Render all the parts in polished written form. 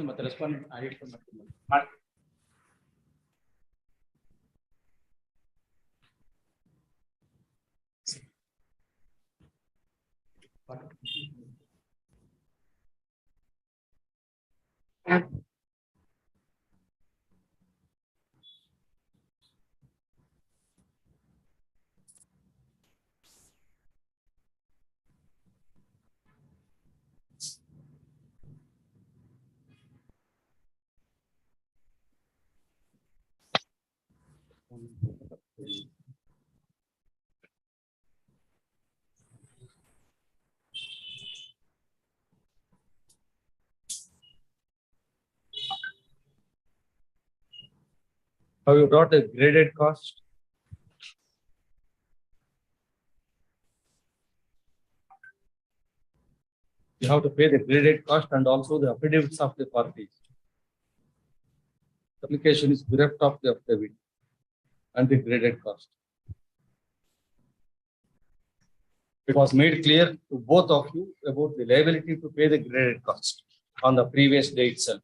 ಮತ್ತೆ respond Have you brought the graded cost? You have to pay the graded cost and also the affidavits of the parties. The application is bereft of the affidavit and the graded cost. It was made clear to both of you about the liability to pay the graded cost on the previous day itself.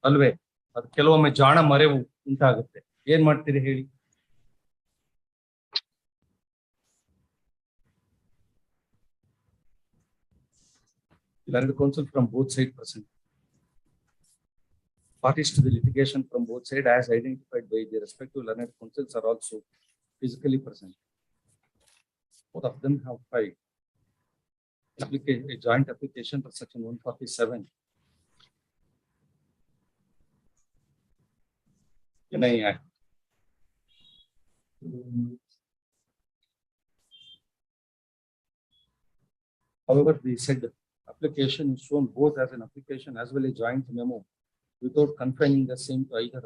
ಅಲ್ವೇ ಅದು ಕೆಲವೊಮ್ಮೆ ಜಾಣ ಮರೆವು ಉಂಟಾಗುತ್ತೆ. ಏನ್ ಮಾಡ್ತೀರಿ ಹೇಳಿ? Learned counsel from both sides present. Parties to the litigation from both sides as identified by the respective learned counsels are also physically present. Both of them have filed a joint application for section 147. However, the said application is shown both as an application as well as joint memo without confining the same to either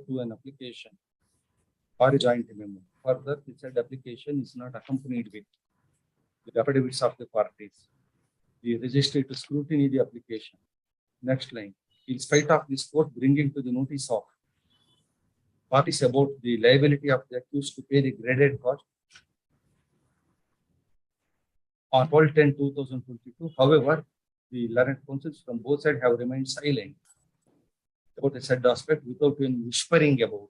to an application or a joint memo. Further, the said application is not accompanied with the affidavits of the parties. The registry to scrutiny the application. Next line. In spite of this court bringing to the notice of parties about the liability of the accused to pay the graded cost on 12/10/2022. However, the learned counsels from both sides have remained silent about the said aspect without even whispering about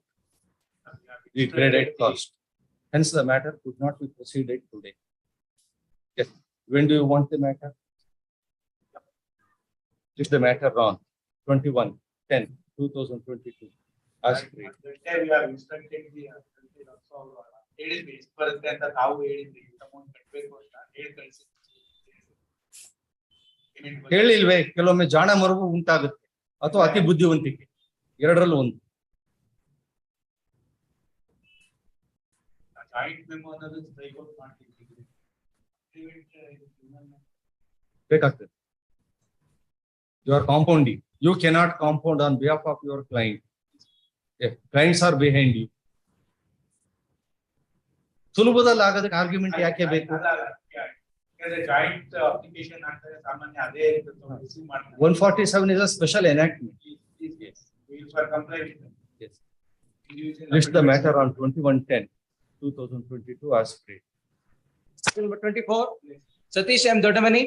the graded cost. Hence, the matter could not be proceeded today. Yes. When do you want the matter? Is the matter on 21/10/2022? As agreed. We have instructed the ಹೇಳಿಲ್ವೇ ಕೆಲವೊಮ್ಮೆ ಜಾಣ ಮರವು ಉಂಟಾಗುತ್ತೆ ಅಥವಾ ಅತಿ ಬುದ್ಧಿವಂತಿಕೆ ಎರಡರಲ್ಲೂ ಒಂದು. ಬೇಕಾಗ್ತದೆ. You are compounding. You cannot compound on behalf of your client. If clients are behind you. ಸುಲಭದಲ್ಲಿ ಆಗೋದಕ್ಕೆ ಆರ್ಗ್ಯುಮೆಂಟ್ ಯಾಕೆ ಬೇಕು? ಜಾಯಿಂಟ್ ಅಪ್ಲಿಕೇಶನ್ ಆಗ್ತದೆ ಸಾಮಾನ್ಯ ಅದೇ 147 is a special enactment. Yes. We will comply with them. Yes. List the matter on 21/10/2022 as agreed. Number 24, Satish M. Dodamani.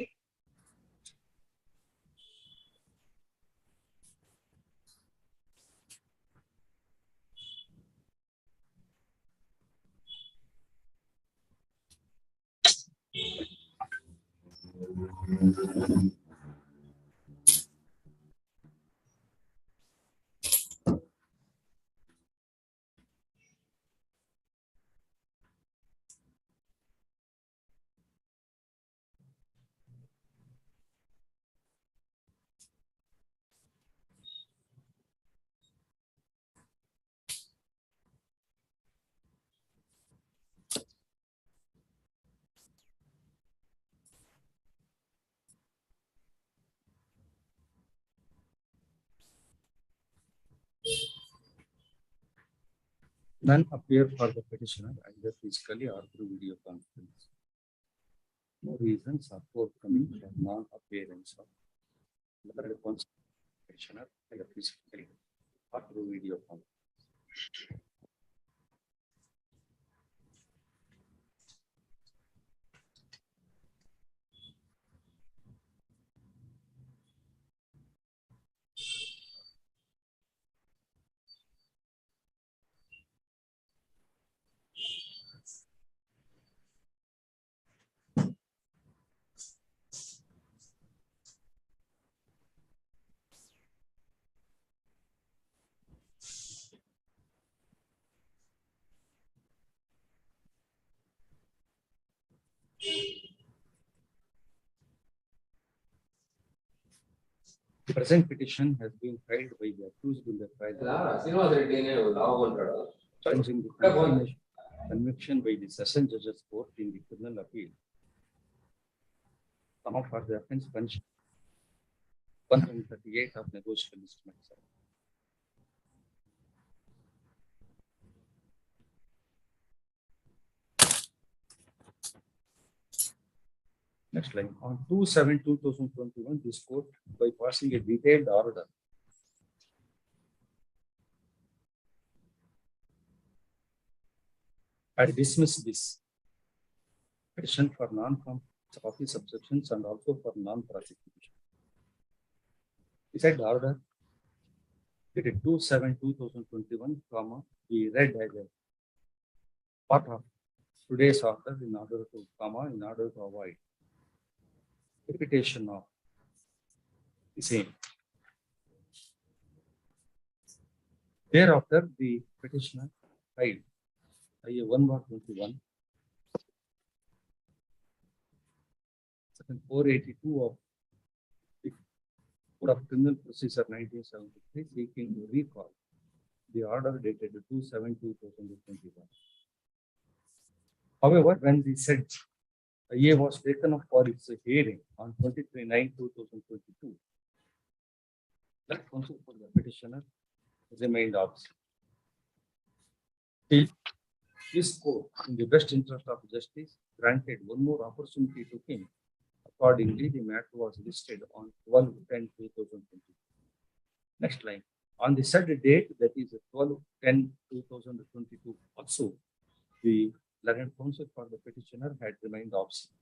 None appear for the petitioner either physically or through video conference. No reasons are forthcoming for non-appearance of the responsible petitioner either physically or through video conference. The present petition has been filed by the accused in the trial challenging the conviction by the session judge's court in the criminal appeal. Some for the offense punished 138 of negotiable instruments. Next line. On 2/7/2021, this court, by passing a detailed order, had dismissed this petition for non-compliance of office subsections and also for non-prosecution. Beside the order, dated 2/7/2021, we read as a part of today's order in order to avoid repetition of the same. Thereafter, the petitioner filed IA 1/21, section 482 of the Code of Criminal Procedure 1973, seeking to recall the order dated 2/7/2021. However, when the said IA was taken up for its hearing on 23/9/2022, that counsel for the petitioner remained absent. This court, in the best interest of justice, granted one more opportunity to him. Accordingly, the matter was listed on 12/10/2022. Next line. On the said date, that is 12/10/2022, also the learned counsel for the petitioner had remained absent.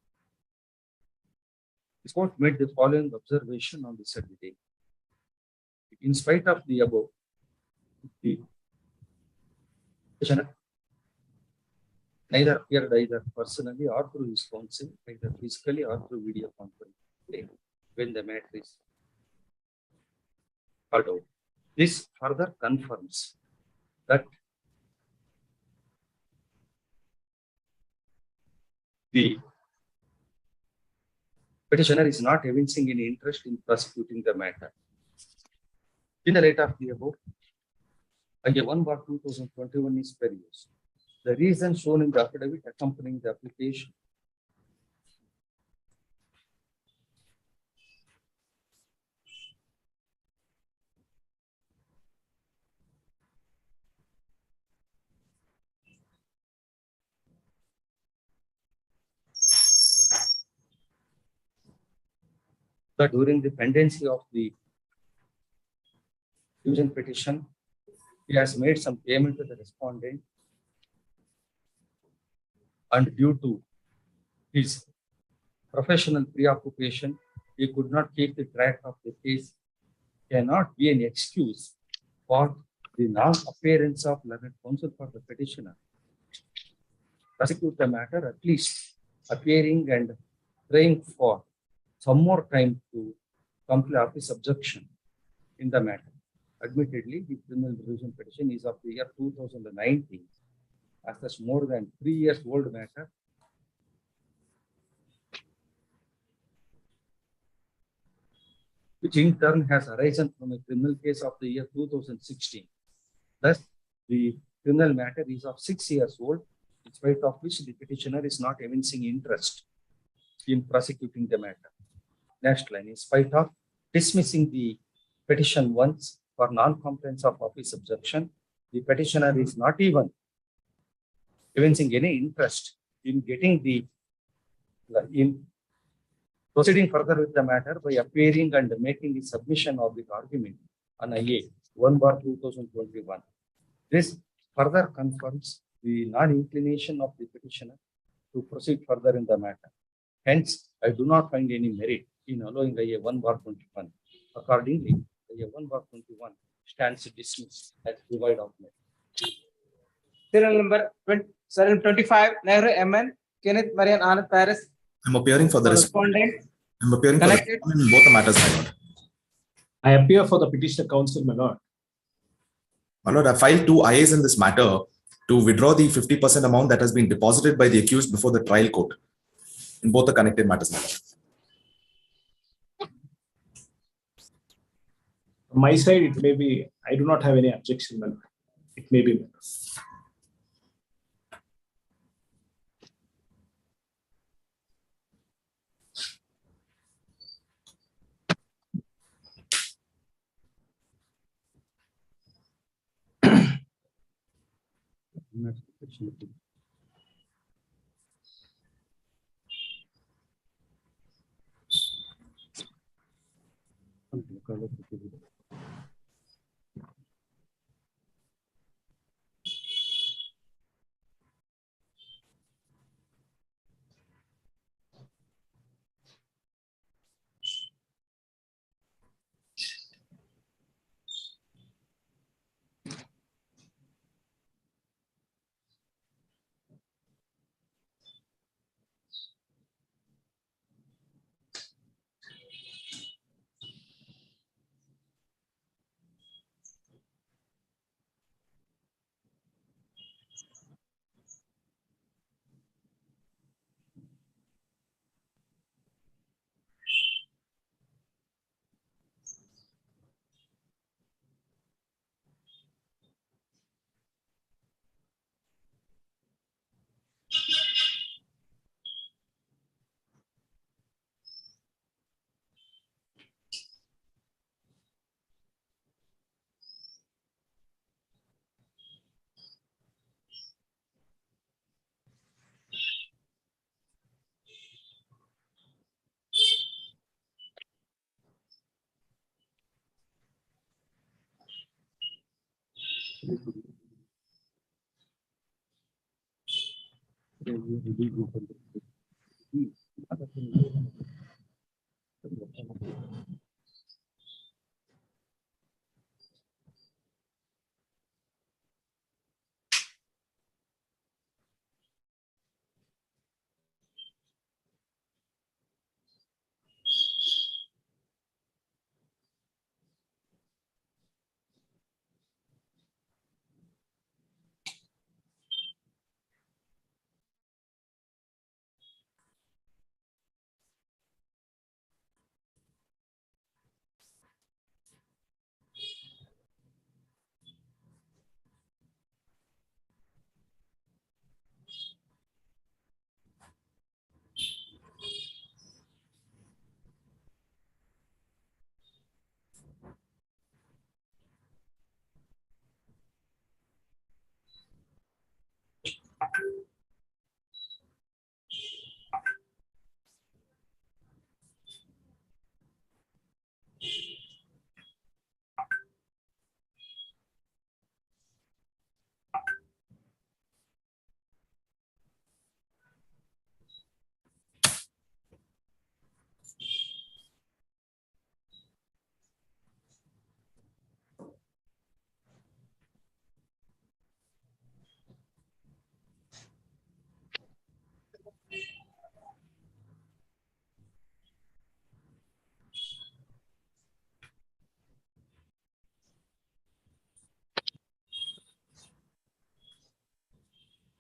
This court made the following observation on the said day. In spite of the above, the petitioner neither appeared either personally or through his counsel, either physically or through video conference when the matter is called out. This further confirms that the petitioner is not evincing any interest in prosecuting the matter. In the light of the above, IA 1/2021 is various. The reason shown in the affidavit accompanying the application that during the pendency of the division petition, he has made some payment to the respondent, and due to his professional preoccupation, he could not keep the track of the case, cannot be an excuse for the non-appearance of learned counsel for the petitioner. Prosecute the matter, at least appearing and praying for some more time to complete office objection in the matter. Admittedly, the criminal division petition is of the year 2019, as such more than 3 years old matter. Which in turn has arisen from a criminal case of the year 2016. Thus, the criminal matter is of 6 years old, in spite of which the petitioner is not evincing interest in prosecuting the matter. Next line, in spite of dismissing the petition once for non-compliance of office objection, the petitioner is not even evincing any interest in getting in proceeding further with the matter by appearing and making the submission of the argument on IA 1/2021. This further confirms the non-inclination of the petitioner to proceed further in the matter. Hence, I do not find any merit in allowing IA 1/21. Accordingly, IA 1/21 stands dismissed as devoid of merit. Serial number 25, Nehru MN, Kenneth Marian Anand Paris, I'm appearing for the correspondent. I'm appearing for the Connected. respondent in both the matters, my lord. I appear for the petitioner counsel, my lord. My lord, I filed 2 IAs in this matter to withdraw the 50% amount that has been deposited by the accused before the trial court in both the connected matters, my lord. From my side, it may be, I do not have any objection, my lord. It may be, my lord. Next petition.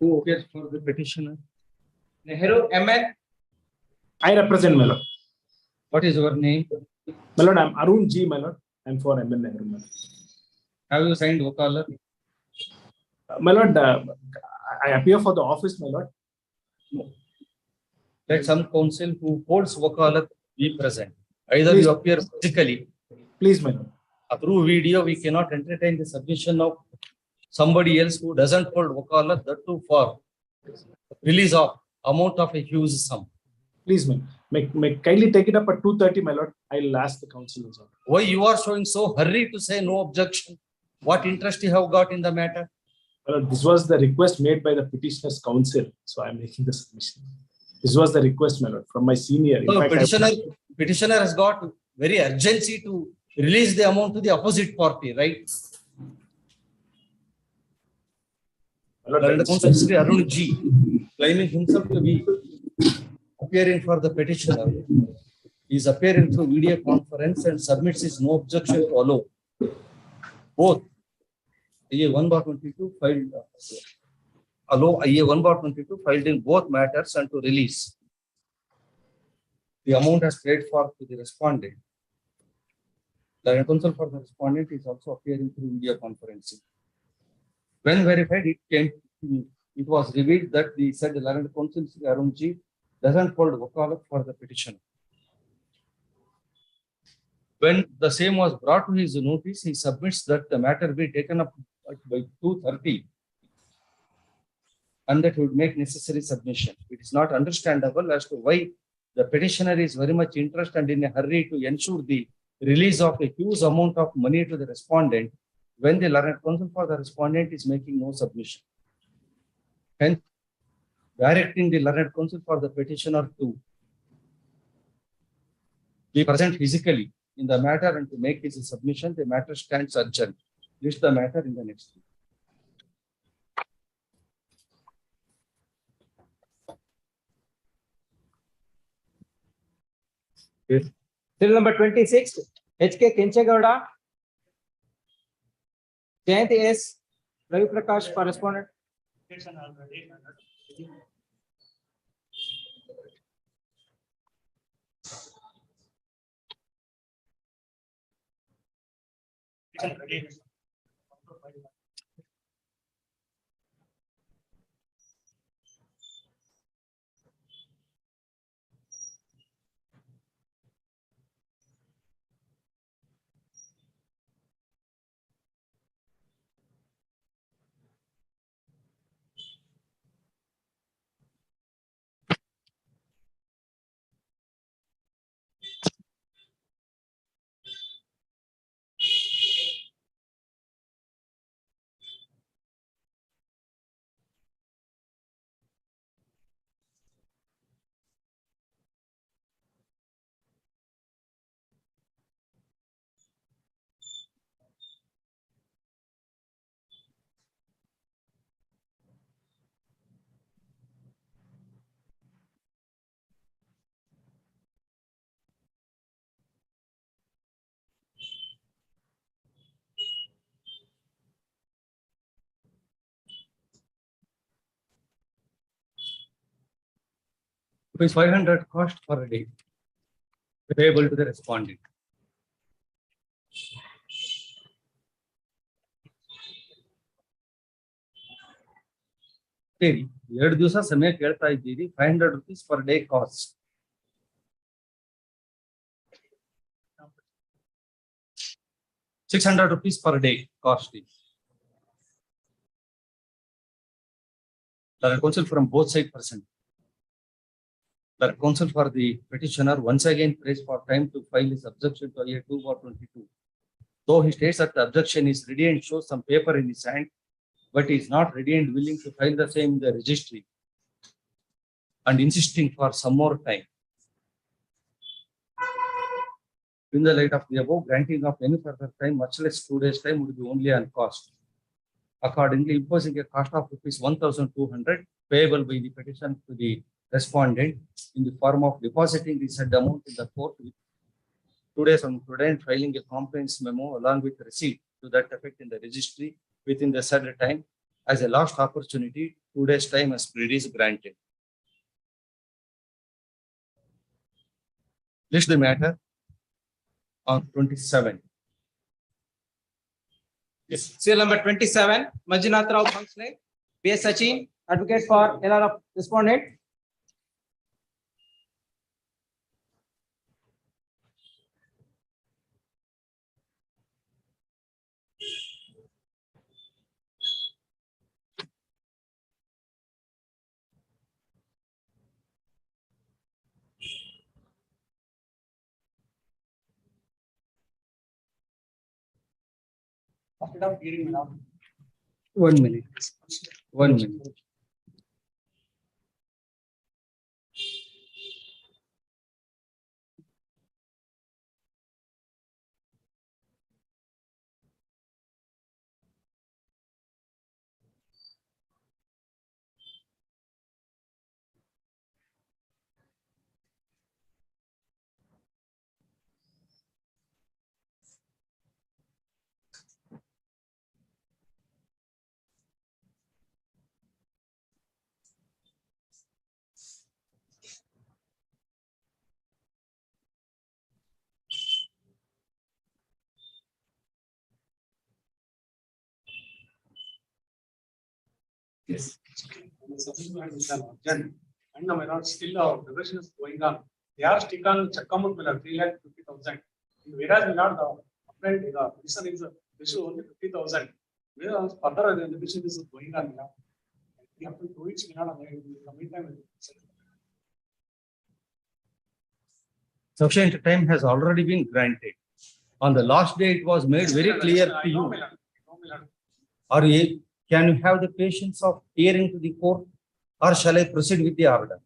Who appears for the petitioner? Nehru MN, I represent, my lord. What is your name? My lord, I'm Arun G, my lord. I'm for MN Nehru, my lord. Have you signed Wakalat? My lord, I appear for the office, my lord. Let some counsel who holds Wakalat be present. Either you appear physically, Please, my lord. through video, we cannot entertain the submission of somebody else who doesn't hold Wakalat, that too for Release of amount of a huge sum. Please, may kindly take it up at 2:30, my lord. I'll ask the council. Why you are showing so hurry to say no objection? What interest you have got in the matter? My lord, this was the request made by the petitioner's counsel, so I'm making the submission. This was the request, my lord, from my senior. In So fact, petitioner has got very urgency to release the amount to the opposite party, right? my lord, Learned counsel Sri Arun G, claiming himself to be appearing for the petitioner, is appearing through video conference and submits his no objection to allow both IA 1/22 filed allow IA 1/22 filed in both matters and to release the amount as paid for to the respondent. The counsel for the respondent is also appearing through video conferencing. When verified, it was revealed that the said learned counsel Sri Arun G doesn't hold wakalat for the petitioner. When the same was brought to his notice, he submits that the matter be taken up by 2:30 and that he would make necessary submission. It is not understandable as to why the petitioner is very much interested and in a hurry to ensure the release of a huge amount of money to the respondent when the learned counsel for the respondent is making no submission. Hence, directing the learned counsel for the petitioner to be present physically in the matter and to make his submission, the matter stands urgent. List the matter in the next week. Yes. Till number 26, HK Kenchegowda, Jayanti S. Ravi Prakash, correspondent. Rupees 500 cost per day payable to the respondent. ಸರಿ, 2 ದಿವಸ ಸಮಯ ಕೇಳ್ತಾ ಇದ್ದೀರಿ. 500 rupees per day cost. ₹600 per day cost. The counsel from both sides present. The counsel for the petitioner once again prays for time to file his objection to IA 2/22. Though he states that the objection is ready and shows some paper in his hand, but he is not ready and willing to file the same in the registry and insisting for some more time. In the light of the above, granting of any further time, much less 2 days time, would be only on cost. Accordingly, imposing a cost of rupees 1,200 payable by the petition to the respondent in the form of depositing the said amount in the court with 2 days from today and filing a complaints memo along with receipt to that effect in the registry within the said time. As a last opportunity, 2 days time as is granted. List the matter on 27. Yes. Serial number 27, Manjunath Rao Bhansle, PS Sachin, advocate for LR of respondent. Instead of hearing, my lord. 1 minute. 1 minute. Yes. Then, and my lord, still progression is going on. They are stick on check amount will 3,50,000. Whereas my lord, the applied petition is issue only 50,000. Whereas further the petition is going on. We have to do it. We not meantime. Sufficient time has already been granted. On the last day, it was made very clear to you. Or can you have the patience of hearing to the court, or shall I proceed with the order?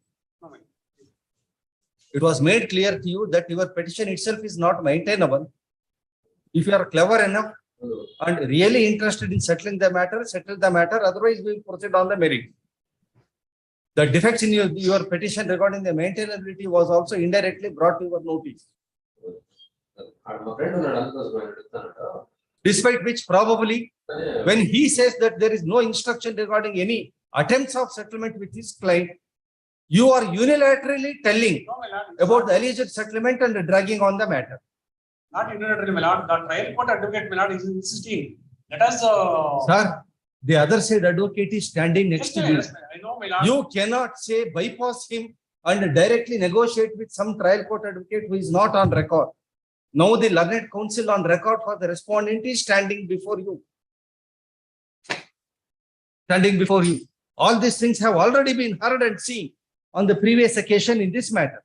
It was made clear to you that your petition itself is not maintainable. If you are clever enough and really interested in settling the matter, settle the matter. Otherwise, we will proceed on the merit. The defects in your petition regarding the maintainability was also indirectly brought to your notice. Despite which, probably, when he says that there is no instruction regarding any attempts of settlement with his client, you are unilaterally telling about the alleged settlement and dragging on the matter. Not unilaterally, my lord. The trial court advocate, my lord, is insisting. Let us. Sir, the other side advocate is standing next to you. I know, my lord. You cannot say bypass him and directly negotiate with some trial court advocate who is not on record. Now the learned counsel on record for the respondent is standing before you. Standing before you. All these things have already been heard and seen on the previous occasion in this matter.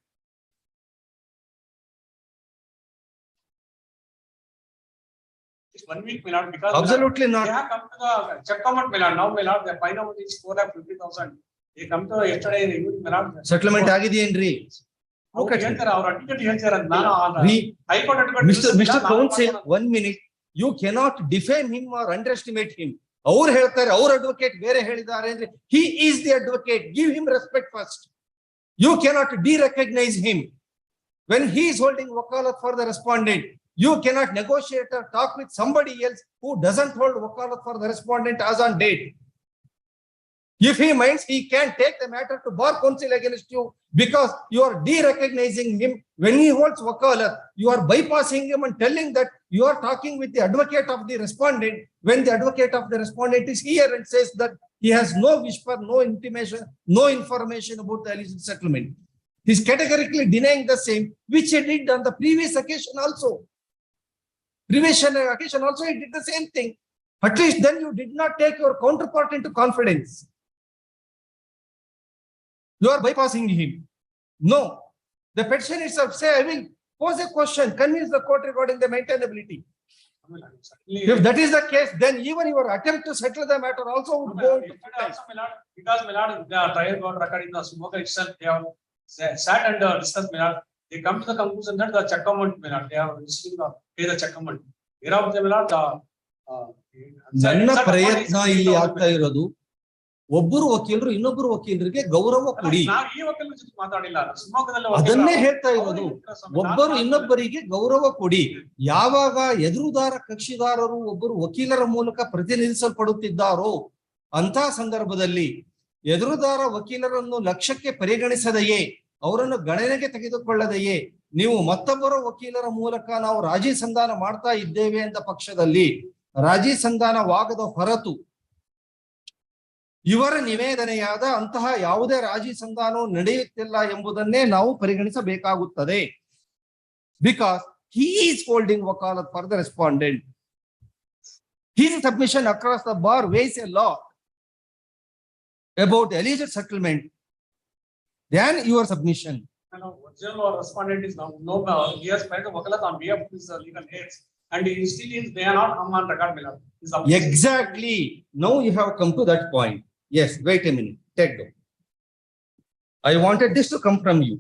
It's 1 week, my lord, because Absolutely they not. have come to the check amount, my lord. Now, my lord, the final amount is 4,50,000. They come to yesterday evening, my lord. Settlement agidiyendri. Look at it. Our advocate here, We, High Court advocate. Mr. Counsel, 1 minute. You cannot defame him or underestimate him. Our advocate, he is the advocate. Give him respect first. You cannot de-recognize him. When he is holding wakalat for the respondent, you cannot negotiate or talk with somebody else who doesn't hold wakalat for the respondent as on date. If he minds, he can take the matter to bar counsel against you because you are de-recognizing him. When he holds wakalat, you are bypassing him and telling that you are talking with the advocate of the respondent when the advocate of the respondent is here and says that he has no whisper, no intimation, no information about the alleged settlement. He is categorically denying the same, which he did on the previous occasion also. Previous occasion also he did the same thing. At least then you did not take your counterpart into confidence. You are bypassing him. No. The petition itself say, I will pose a question, convince the court regarding the maintainability. If that is the case, then even your attempt to settle the matter also would go. Because my lord, the trial court record in the smoker itself, they have sat and discussed, my lord. They come to the conclusion that the check amount, my lord, they are receiving pay the check amount. Whereof they, my lord, ನನ್ನ ಪ್ರಯತ್ನ ಇಲ್ಲಿ ಆಗ್ತಾ ಇರೋದು ಒಬ್ಬರು ವಕೀಲರು ಇನ್ನೊಬ್ಬರು ವಕೀಲರಿಗೆ ಗೌರವ ಕೊಡಿ. ಅದನ್ನೇ ಹೇಳ್ತಾ ಇರೋದು. ಒಬ್ಬರು ಇನ್ನೊಬ್ಬರಿಗೆ ಗೌರವ ಕೊಡಿ. ಯಾವಾಗ ಎದುರುದಾರ ಕಕ್ಷಿದಾರರು ಒಬ್ಬರು ವಕೀಲರ ಮೂಲಕ ಪ್ರತಿನಿಧಿಸಲ್ಪಡುತ್ತಿದ್ದಾರೋ ಅಂತ ಸಂದರ್ಭದಲ್ಲಿ ಎದುರುದಾರ ವಕೀಲರನ್ನು ಲಕ್ಷ್ಯಕ್ಕೆ ಪರಿಗಣಿಸದೆಯೇ, ಅವರನ್ನು ಗಣನೆಗೆ ತೆಗೆದುಕೊಳ್ಳದೆಯೇ ನೀವು ಮತ್ತೊಬ್ಬರ ವಕೀಲರ ಮೂಲಕ ನಾವು ರಾಜಿ ಸಂಧಾನ ಮಾಡ್ತಾ ಇದ್ದೇವೆ ಅಂತ ಪಕ್ಷದಲ್ಲಿ ರಾಜಿ ಸಂಧಾನವಾಗದ ಹೊರತು ಇವರ ನಿವೇದನೆಯಾದ ಅಂತಹ ಯಾವುದೇ ರಾಜಿ ಸಂಧಾನವು ನಡೆಯುತ್ತಿಲ್ಲ ಎಂಬುದನ್ನೇ ನಾವು ಪರಿಗಣಿಸಬೇಕಾಗುತ್ತದೆ. Because he is holding wakalat for the respondent. His submission across the bar weighs a lot about the alleged settlement than your submission. Original respondent is now no, he has filed a wakalat on behalf of his legal aids. and he still is, they are not come on record, my lord. His application- Exactly. Now you have come to that point. Yes, wait a minute. Take down. I wanted this to come from you.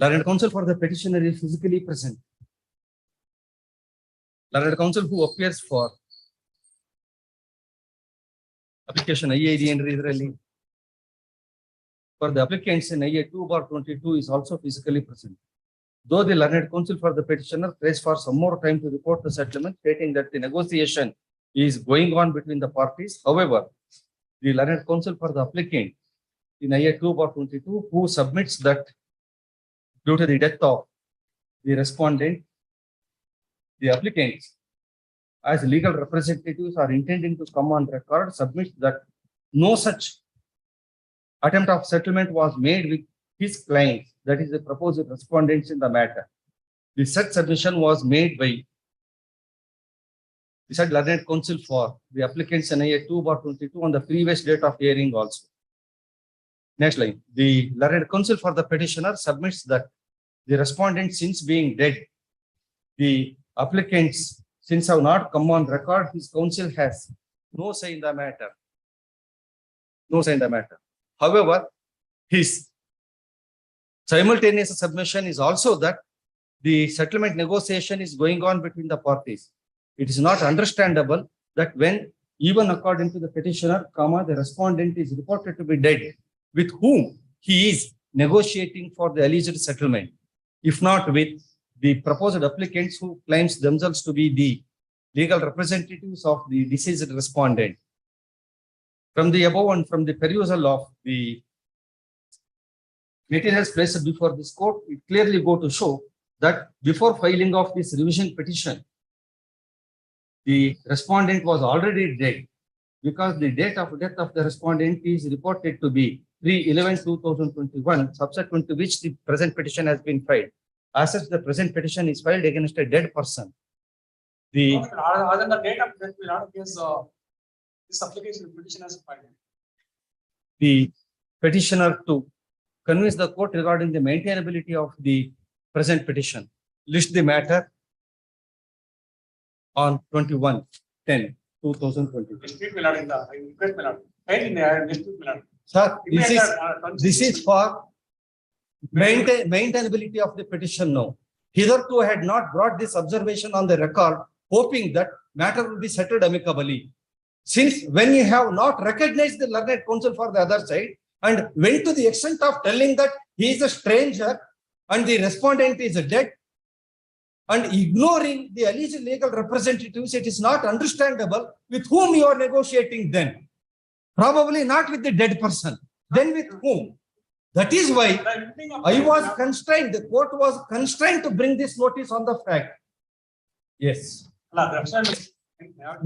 Learned counsel for the petitioner is physically present. Learned counsel who appears for application IAD and ಇದರಲ್ಲಿ for the applicants in IA 2/22 is also physically present. Though the learned counsel for the petitioner prays for some more time to report the settlement, stating that the negotiation is going on between the parties. However, the learned counsel for the applicant in IA 2/22 who submits that due to the death of the respondent, the applicants as legal representatives are intending to come on record, submit that no such attempt of settlement was made with his clients, that is the proposed respondents in the matter. The such submission was made by the said learned counsel for the applicants in IA 2/22 on the previous date of hearing also. Next line, the learned counsel for the petitioner submits that the respondent since being dead, the applicants since have not come on record, his counsel has no say in the matter. No say in the matter. However, his simultaneous submission is also that the settlement negotiation is going on between the parties. It is not understandable that when, even according to the petitioner, the respondent is reported to be dead, with whom he is negotiating for the alleged settlement, if not with the proposed applicants who claims themselves to be the legal representatives of the deceased respondent. From the above and from the perusal of the materials placed before this court, it clearly go to show that before filing of this revision petition, the respondent was already dead, because the date of death of the respondent is reported to be 3/11/2021, subsequent to which the present petition has been filed. As such, the present petition is filed against a dead person. The Other than the date of death, my lord, this application petition has filed. the petitioner to convince the court regarding the maintainability of the present petition, list the matter on 21/10/2022. Next week, my lord, in the, I request, my lord, file in the next week, my lord. Sir, Immediate, this is for maintainability of the petition now. Hitherto I had not brought this observation on the record, hoping that matter will be settled amicably. Since when you have not recognized the learned counsel for the other side and went to the extent of telling that he is a stranger and the respondent is dead and ignoring the alleged legal representatives, it is not understandable with whom you are negotiating then. Probably not with the dead person. Then with whom? That is why I was constrained, the court was constrained to bring this notice on the fact. Yes.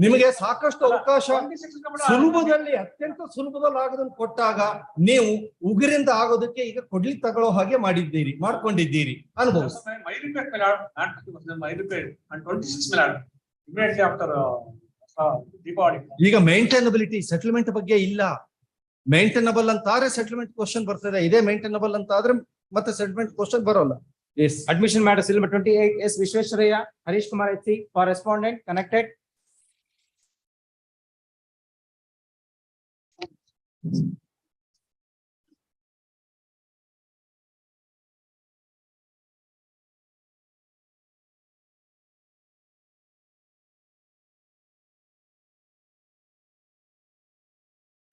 ನಿಮಗೆ ಸಾಕಷ್ಟು ಅವಕಾಶ ಸುಲಭದಲ್ಲಿ ಅತ್ಯಂತ ಸುಲಭದಲ್ಲಿ ಆಗೋದನ್ನು ಕೊಟ್ಟಾಗ ನೀವು ಉಗುರಿಂದ ಆಗೋದಕ್ಕೆ ಈಗ ಕೊಡ್ಲಿ ತಗೊಳ್ಳೋ ಹಾಗೆ ಮಾಡಿದ್ದೀರಿ, ಮಾಡ್ಕೊಂಡಿದ್ದೀರಿ ಅನುಭವ. My request, my lord, my request, and 26, my lord, immediately after Deepavali. ಈಗ ಮೇಂಟೈನಬಿಲಿಟಿ ಸೆಟಲ್ಮೆಂಟ್ ಬಗ್ಗೆ ಇಲ್ಲ. ಮೇಂಟೈನಬಲ್ ಅಂತಾದ್ರೆ ಸೆಟಲ್ಮೆಂಟ್ ಕ್ವಶನ್ ಬರ್ತದೆ. ಇದೇ ಮೇಂಟೈನಬಲ್ ಅಂತ ಆದ್ರೆ ಮತ್ತೆ ಸೆಟಲ್ಮೆಂಟ್ ಕ್ವಶನ್ ಬರೋಲ್ಲ. Yes. Admission matter seal number 28 S Vishwesharaya Harish Kumar HC for respondent connected.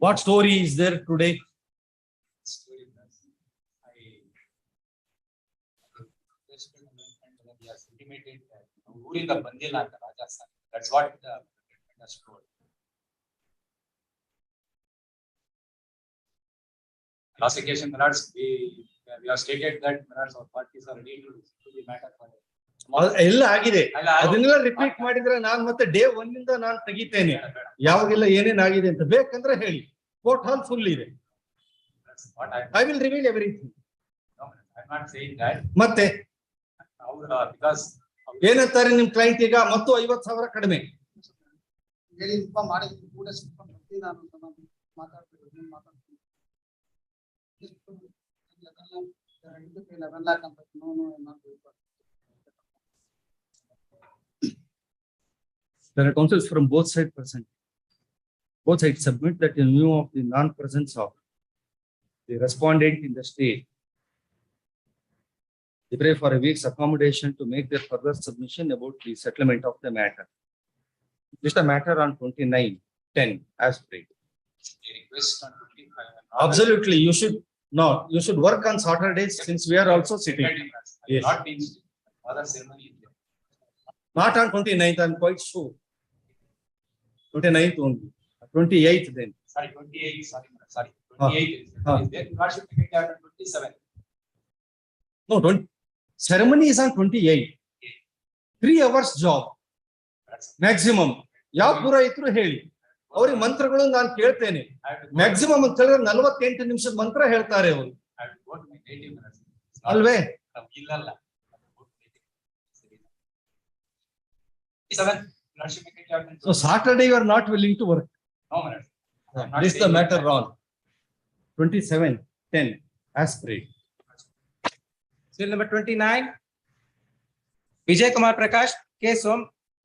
What story is there today? ಊರಿಂದ ಬಂದಿಲ್ಲ ಅಂತ Rajasthan. That's what the has told. Prosecution, my lords, we have stated that my lords, our parties are ready to the matter for. ಎಲ್ಲ ಆಗಿದೆ. ಅದನ್ನೆಲ್ಲ repeat ಮಾಡಿದ್ರೆ ನಾನು ಮತ್ತೆ day 1 ಇಂದ ನಾನು ತೆಗಿತೇನೆ ಯಾವಾಗೆಲ್ಲ ಏನೇನ್ ಆಗಿದೆ ಅಂತ. ಬೇಕಂದ್ರೆ ಹೇಳಿ, ಕೋರ್ಟ್ ಹಾಲ್ ಫುಲ್ ಇದೆ. I will reveal everything. No, I'm not saying that. ಮತ್ತೆ Because ಏನಂತಾರೆ ನಿಮ್ ಕ್ಲೈಂಟ್ ಈಗ ಮತ್ತು 50,000 ಕಡಿಮೆ ಹೇಳಿ ಇನ್ಫಾರ್ಮ್ ಮಾಡಿ ಕೂಡ ನಾನು ಮಾತಾಡ್ತೀನಿ 11 lakh ಅಂತ There are counsels from both sides present. Both sides submit that in view of the non-presence of the respondent in the state, they pray for a week's accommodation to make their further submission about the settlement of the matter. Just a matter on 29/10 as prayed. A request on 25. Absolutely, you should work on Saturdays since we are also sitting. Yes. Not being other ceremony. is there. Not on 29th, I'm quite sure. 29th only, 28th then. Sorry, 28, sorry. Ah. 28 Ah. is there. Lordship take it on 27. No, don't. Ceremony is on 28th. 3 hours job, That's maximum. ಯಾವ ಪುರ ಇದ್ರು ಹೇಳಿ ಅವ್ರಿಗೆ ಮಂತ್ರಗಳು ನಾನು ಕೇಳ್ತೇನೆ. Maximum ಅಂತ ಹೇಳಿದ್ರೆ 48 ನಿಮಿಷದ ಮಂತ್ರ ಹೇಳ್ತಾರೆ ಅವರು. I have to go to my native minutes. It's not- ಅಲ್ವೇ? ಇಲ್ಲಲ್ಲ. 27. Lordship take it out on So Saturday you are not willing to work. No minutes. I'm not This is the saying matter that. wrong. 27/10 as prayed. Serial number 29. Vijay Kumar Prakash, K.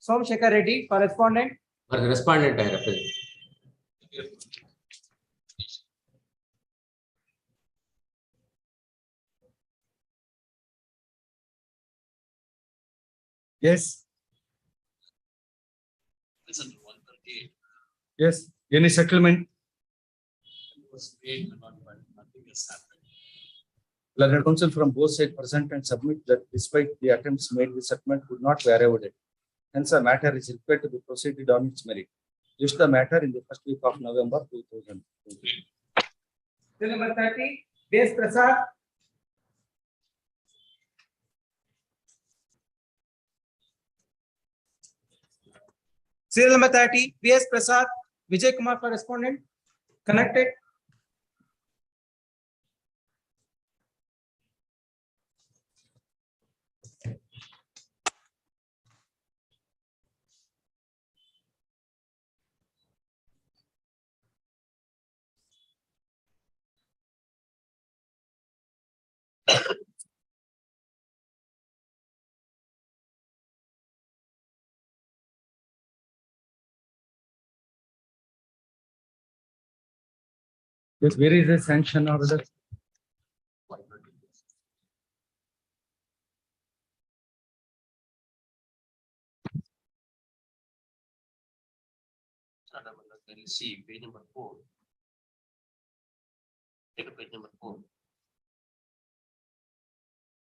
Somshekar Reddy for respondent. For the respondent, I represent. Yes, It's under 138. yes. Any settlement? It was paid, but nothing has happened. Learned counsel from both sides present and submit that despite the attempts made, the settlement could not be arrived at. Hence, a matter is required to be proceeded on its merit. Just the matter in the first week of November 2020. Serial number 30. DS Prasad. Serial number 30. DS Prasad, Vijay Kumar for respondent. Connected. Yes, where is the sanction order? Can you see page number 4? Take a page number 4.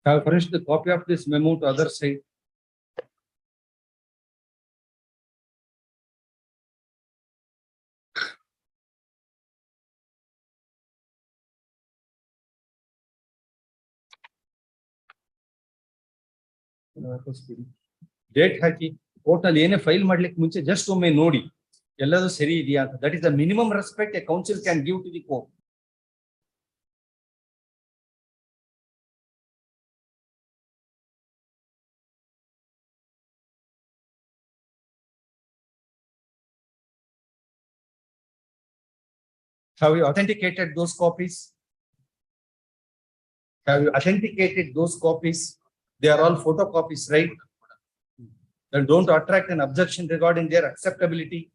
I have furnished the copy of this memo to other side. Date hockey court ಅಲ್ಲಿ ಏನೇ file ಮಾಡ್ಲಿಕ್ಕೆ ಮುಂಚೆ just ಒಮ್ಮೆ ನೋಡಿ ಎಲ್ಲದೂ ಸರಿ ಇದೆಯಾ ಅಂತ. That is the minimum respect a council can give to the court. Have you authenticated those copies? Have you authenticated those copies? They are all photocopies, right? Then don't attract an objection regarding their acceptability.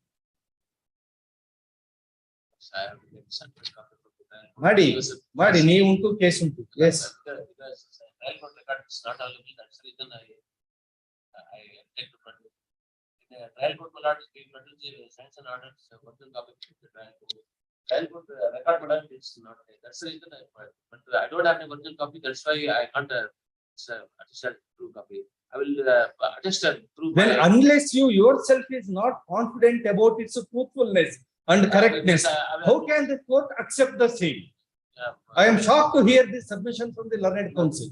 Madi, nee untu case untu. Yes. Because trial court record is not available, that's the reason I take to produce. In the trial court record, we produce the sanction orders, original copy of the trial court. Trial court record product is not there, that's the reason but I don't have an original copy, that's why I can't attest a true copy. I will attest a true. Then unless you yourself is not confident about its truthfulness and correctness, how can the court accept the same? I am shocked to hear this submission from the learned counsel.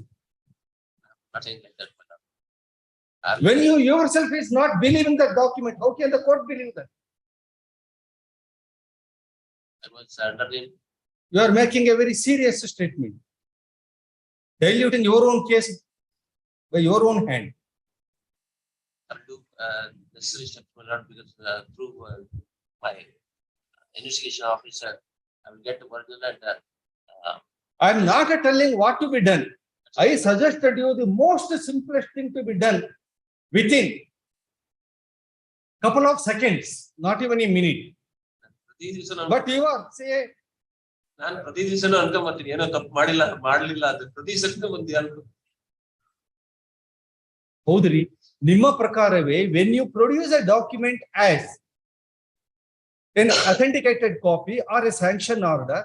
Not saying like that, but When you yourself is not believing that document, how can the court believe that? I was under the You are making a very serious statement. Diluting your own case by your own hand. I will do necessary steps for that because through my investigation officer, I will get the original and I am not telling what to be done. I suggested you the most simplest thing to be done within couple of seconds, not even a minute. ಪ್ರತಿ ದಿವಸ But you are say ನಾನು ಪ್ರತಿ ದಿವಸನೂ ಅನ್ಕೊಂಬರ್ತೀನಿ ಏನೋ ತಪ್ಪು ಮಾಡ್ಲಿಲ್ಲ ಅದು ಪ್ರತಿ ದಿವಸಕ್ಕೂ ಒಂದು ಯಾರು ಹೌದ್ರಿ ನಿಮ್ಮ ಪ್ರಕಾರವೇ when you produce a document as an authenticated copy or a sanction order,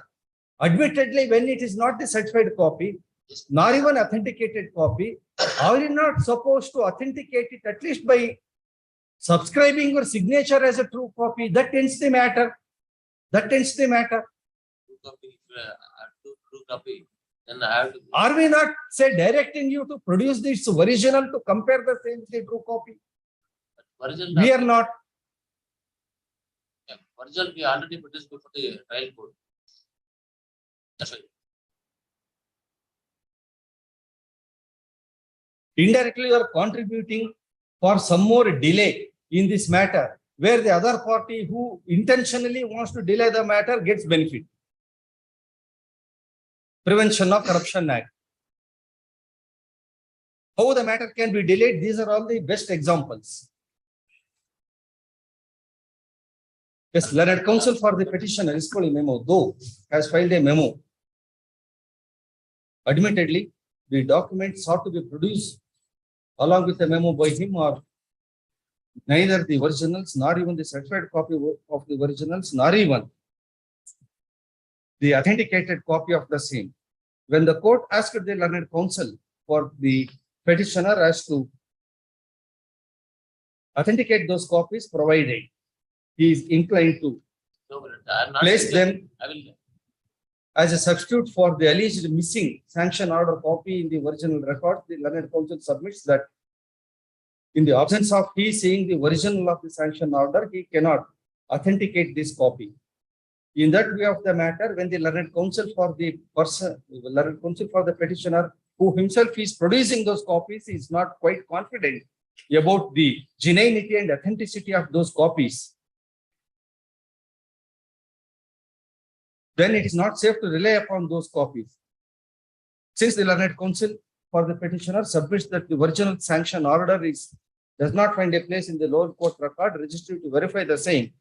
admittedly when it is not the certified copy nor even authenticated copy, are you not supposed to authenticate it at least by subscribing your signature as a true copy? That ends the matter. That ends the matter. true copy, then I have to. Are we not say directing you to produce this original to compare the same with the true copy? Original We are not. Original we already produced before the trial court. That's why. Indirectly you are contributing for some more delay in this matter, where the other party who intentionally wants to delay the matter gets benefit. Prevention of Corruption Act. How the matter can be delayed, these are all the best examples. Yes, learned counsel for the petitioner is called a memo, though has filed a memo. Admittedly, the documents sought to be produced along with the memo by him or neither the originals nor even the certified copy of the originals nor even the authenticated copy of the same. When the court asked the learned counsel for the petitioner as to authenticate those copies provided, he is inclined to No, but I'm not place saying them that. I will. as a substitute for the alleged missing sanction order copy in the original record. The learned counsel submits that in the absence of he seeing the original of the sanction order, he cannot authenticate this copy. In that way of the matter, when the learned counsel for the person, learned counsel for the petitioner, who himself is producing those copies, is not quite confident about the genuinity and authenticity of those copies, then it is not safe to rely upon those copies. Since the learned counsel for the petitioner submits that the original sanction order does not find a place in the lower court record, registry to verify the same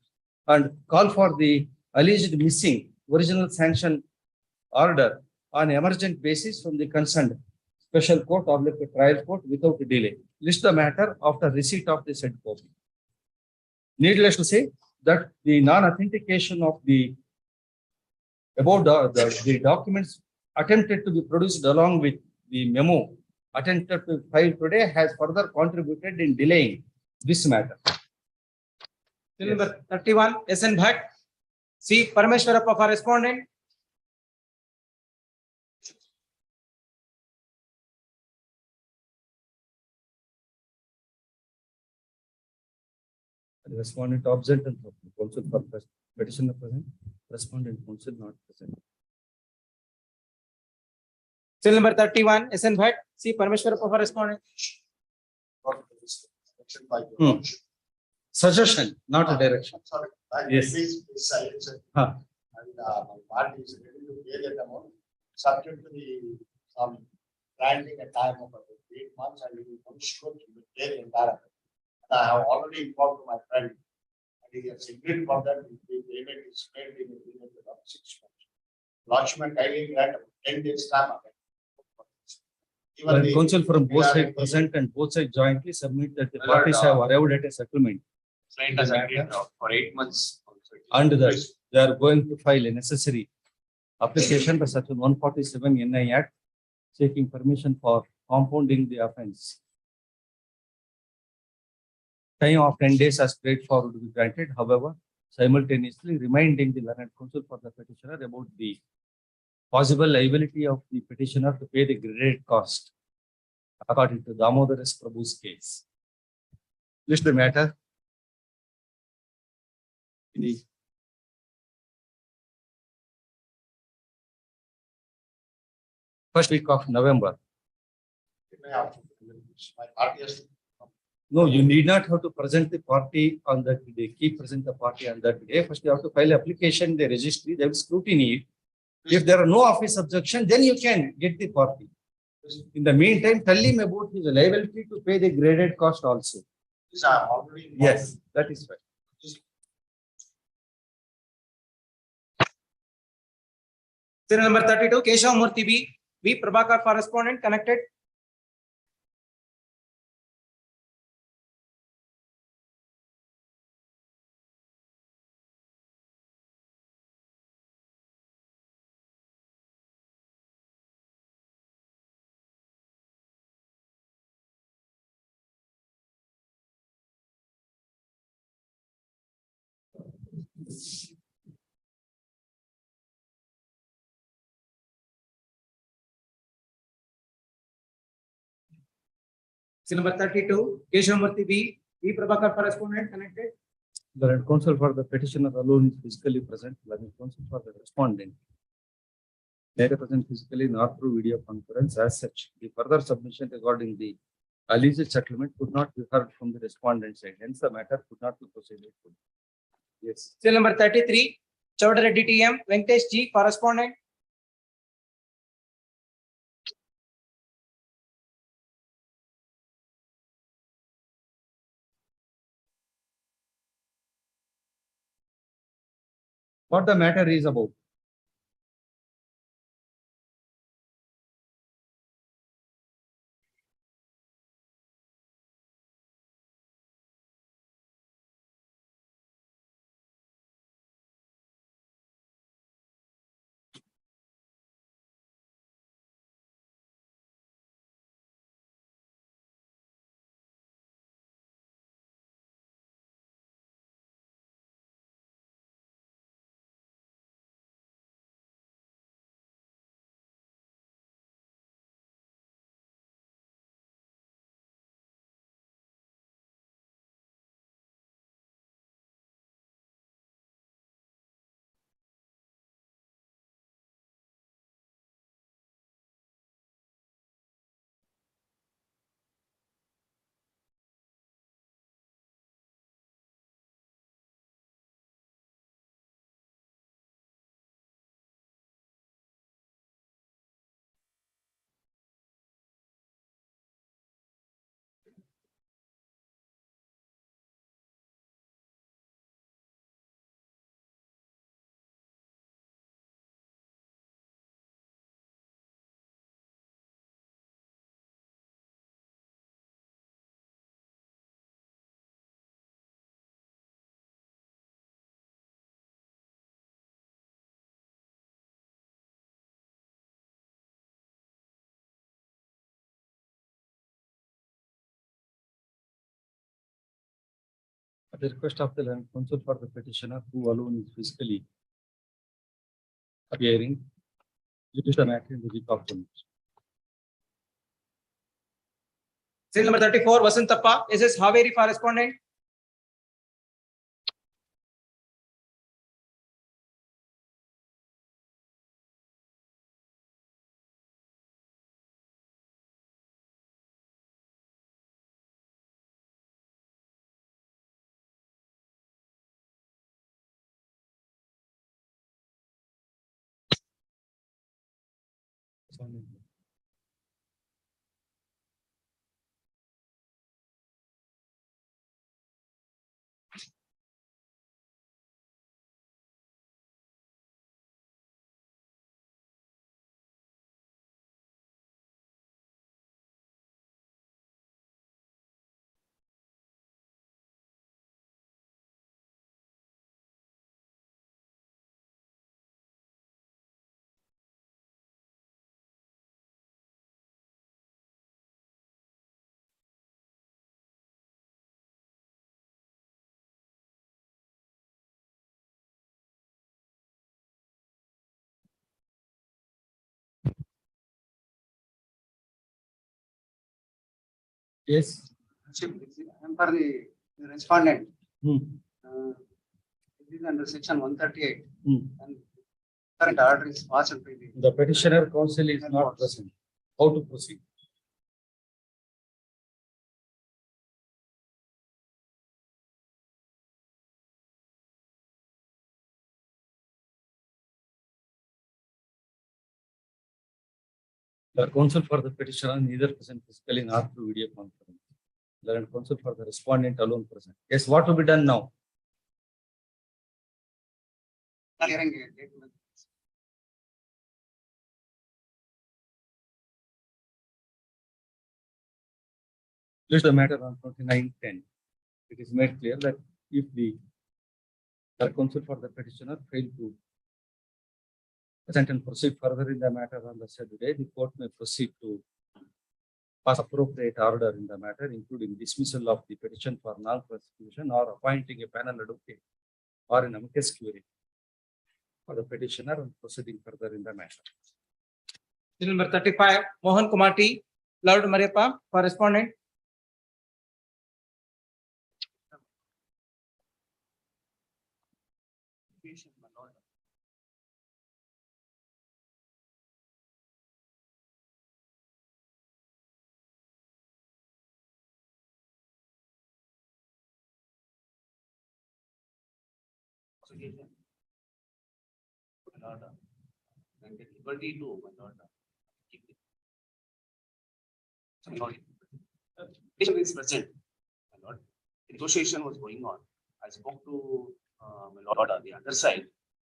and call for the alleged missing original sanction order on emergent basis from the concerned special court or like a trial court without delay. List the matter after receipt of the said copy. Needless to say that the non-authentication of the documents attempted to be produced along with the memo attempted to file today has further contributed in delaying this matter. Till number 31, SN Bhatt. C. Parameshwarappa for respondent. Respondent absent and counsel for petitioner present. Respondent counsel not present. Till number 31, SN Bhatt. C. Parameshwarappa for respondent. Suggestion, not a direction. Sorry. Yes. Huh. And my party is ready to pay that amount, subject to the some granting a time of about 8 months, and we will ensure to pay the entire amount. And I have already informed to my friend, and he has agreed for that, the payment is made in a period of 6 months. Lodgement kindly grant about 10 days time. Even When the- counsel from both we are sides in- present and both sides jointly submit that the Well, parties have arrived at a settlement Client has agreed for 8 months. Also. and that they are going to file a necessary application by section 147 NI Act seeking permission for compounding the offence. Time of 10 days as straightforward to be granted, however, simultaneously reminding the learned counsel for the petitioner about the possible liability of the petitioner to pay the graded cost according to Damodar S. Prabhu's case. List the matter. In the first week of November. My party has to. No, you need not have to present the party on that day. Keep present the party on that day. First, you have to file application, the registry, they will scrutiny it. If there are no office objection, then you can get the party. In the meantime, tell him about his liability to pay the graded cost also. These are already. involved. Yes, that is right. Serial number 32, Keshav Murthy B. V. Prabhakar for respondent connected. Serial number 32, Keshav Murthy B. V. Prabhakar for respondent connected. The learned counsel for the petitioner alone is physically present. Learned counsel for the respondent neither present physically nor through video conference. As such, the further submission regarding the alleged settlement could not be heard from the respondent side. Hence, the matter could not be proceeded. Yes. Serial number 33, Chaudhary DTM, Venkatesh G. Correspondent. What the matter is about? At the request of the learned counsel for the petitioner, who alone is physically appearing, due to the matter in the week of the Serial number 34, Vasantappa, SS Haveri for respondent. Yes. And for the respondent, Hmm. it is under section 138. Hmm. And current order is passed by the. The petitioner counsel is not present. How to proceed? The counsel for the petitioner neither present physically nor through video conference. Learned counsel for the respondent alone present. Yes, what to be done now? Hearing date. List the matter on 29/10. It is made clear that if the counsel for the petitioner failed to present and proceed further in the matter on the said day, the court may proceed to pass appropriate order in the matter, including dismissal of the petition for non-prosecution or appointing a panel advocate or an amicus curiae for the petitioner and proceeding further in the matter. Serial number 35, Mohan Kumar T. Lord Mariappa for respondent. My lord. Association. My lord. And the liberty to, my lord. Keep it. My lord. Petition is present, my lord. Negotiation was going on. I spoke to my lord on the other side.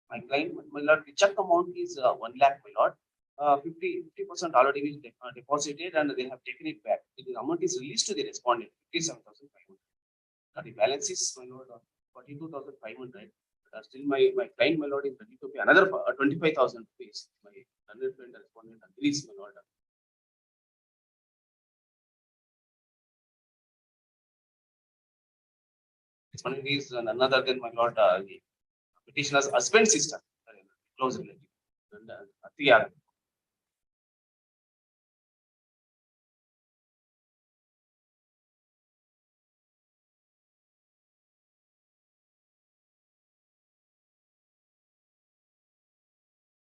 My client, my lord, the check amount is 1 lakh, my lord. 50% already is deposited and they have taken it back. The amount is released to the respondent, 57,500. The balance is, my lord, 42,500. Still my client, my lord, is ready to pay another 25,000 rupees. My learned friend respondent agrees, my lord. Respondent is none other than my lord, the petitioner's husband sister, close relative. And Atiyar.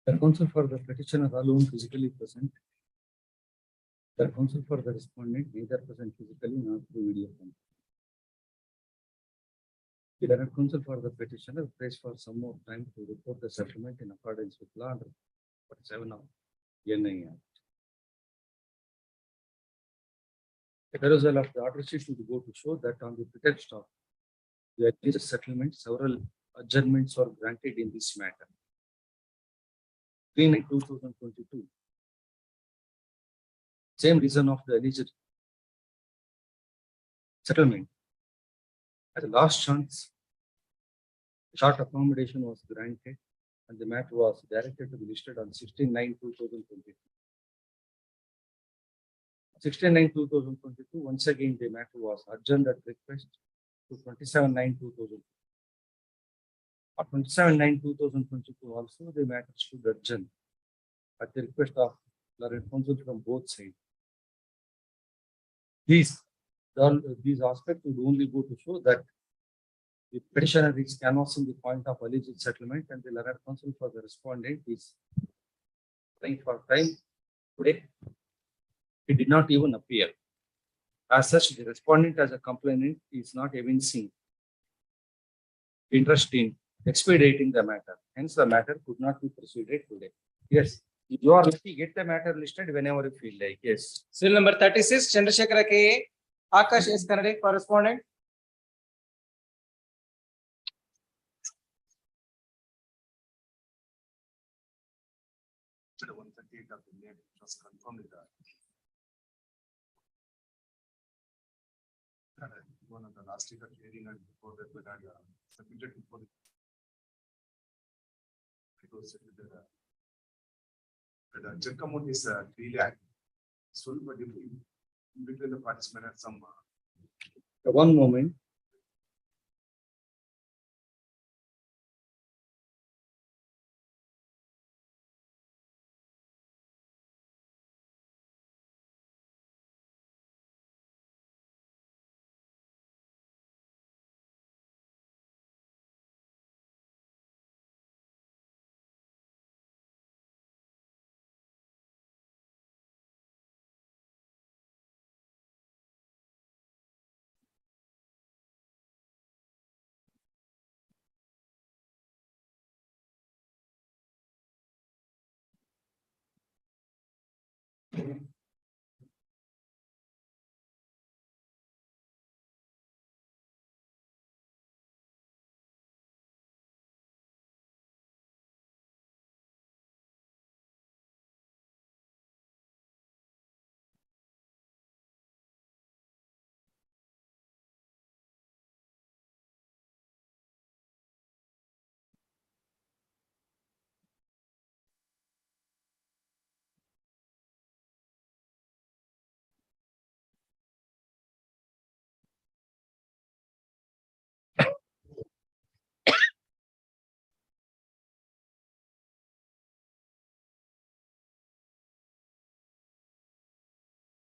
The counsel for the petitioner alone physically present. The counsel for the respondent neither present physically nor through video conference. The direct counsel for the petitioner prays for some more time to report the settlement in accordance with law under 47 of NI Act. The perusal of the order sheet would go to show that on the pretext of the alleged settlement, several adjournments were granted in this matter. In 2022, same reason of the alleged settlement. As a last chance, short accommodation was granted and the matter was directed to be listed on 16/9/2022. 16/9/2022, once again the matter was adjourned at request to 27/9/2022. On 27/9/2022 also the matter stood adjourned at the request of learned counsel from both sides. These aspects would only go to show that the petitioner is canvassing the point of alleged settlement and the learned counsel for the respondent is trying for time. Today, he did not even appear. As such, the respondent as a complainant is not evincing interest in expediting the matter. Hence, the matter could not be proceeded today. Yes, if you are lucky, get the matter listed whenever you feel like. Yes. Serial number 36, Chandrasekhara K. Akash S. Kanade for respondent. The 138 of the name was confirmed with the one of the last week of hearing and before that we had submitted before the check amount is 3 lakh. So but if between the participant and some One moment.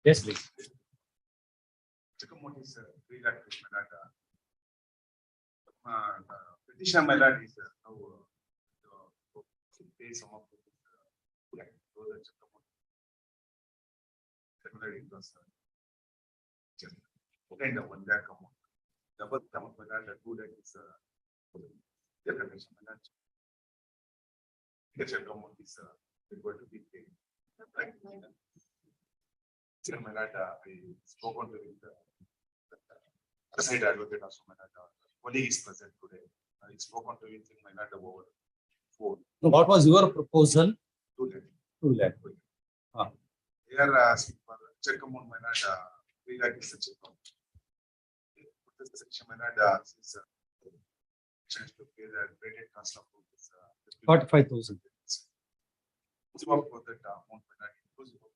Yes, please. Chakamote is 3 lakh rupees, my lord. Petition, my lord, is how to pay some of the Chakamote. It was just kind of 1 lakh amount. Double amount, my lord, 2 lakh is defamation, my lord. The Chakamote is going to be paid. My lord, I spoke on to the side advocate also, my lord. Colleague is present today. I spoke on to it in my lord over 4. No, what was your proposal? 2 lakh. 2 lakh. Here, for check amount, my lord, 3 lakh is the check amount. This section, my lord, is to pay the rated cost of 45,000. For that amount, my lord, inclusive of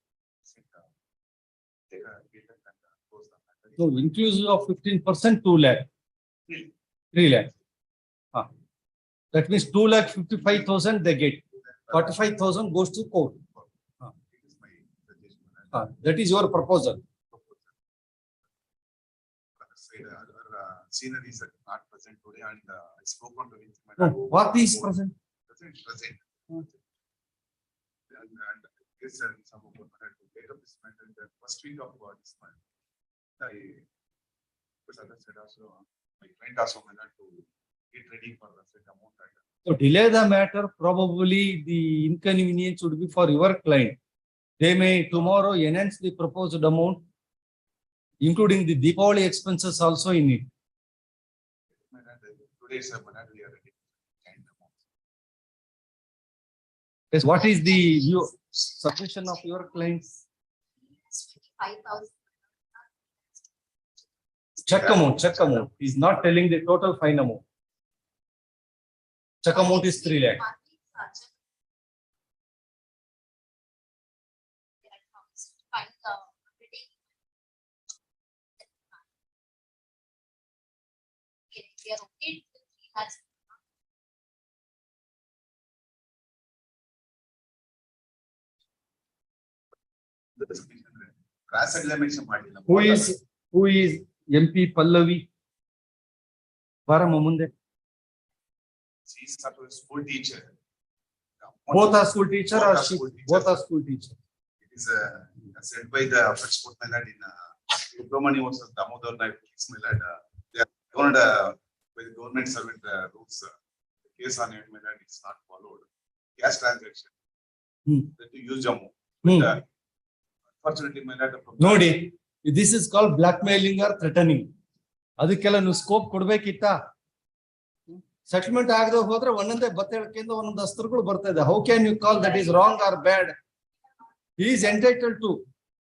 So inclusive of 15%, 2 lakh. 3 lakh. That means 2 lakh 55,000 they get. 45,000 goes to court. That is your proposal. Sceneries are not present today, and I spoke on to it. No, what is present? Present. And yes, sir, some of them had to take up this matter in the first week of this month. But as I said also, my client also managed to get ready for the set amount. So delay the matter, probably the inconvenience would be for your client. They may tomorrow enhance the proposed amount, including the Deepavali expenses also in it. Today, sir, we are ready. Yes, what is the submission of your clients? 5,000. Check amount. He's not telling the total fine amount. Check amount is 3 lakh. We are okay with 3 lakhs. Cross examination. Who is MP Pallavi? Varama munde. She is a school teacher. Both are school teacher or she? Both are school teacher. It is said by the first court malad in Subramani was Damodar Naik case malad. They are governed by the government servant rules. The case on it malad is not followed. Cash transaction. That you use Jammu. Unfortunately, malad. Nodi, this is called blackmailing or threatening. ಅದಕ್ಕೆಲ್ಲ ನೀವು scope ಕೊಡ್ಬೇಕಿತ್ತ? Settlement ಆಗದೆ ಹೋದ್ರೆ ಒಂದೊಂದೇ ಬತ್ತಳಿಕೆಯಿಂದ ಒಂದೊಂದು ಅಸ್ತ್ರಗಳು ಬರ್ತಾ ಇದೆ. How can you call that is wrong or bad? He is entitled to.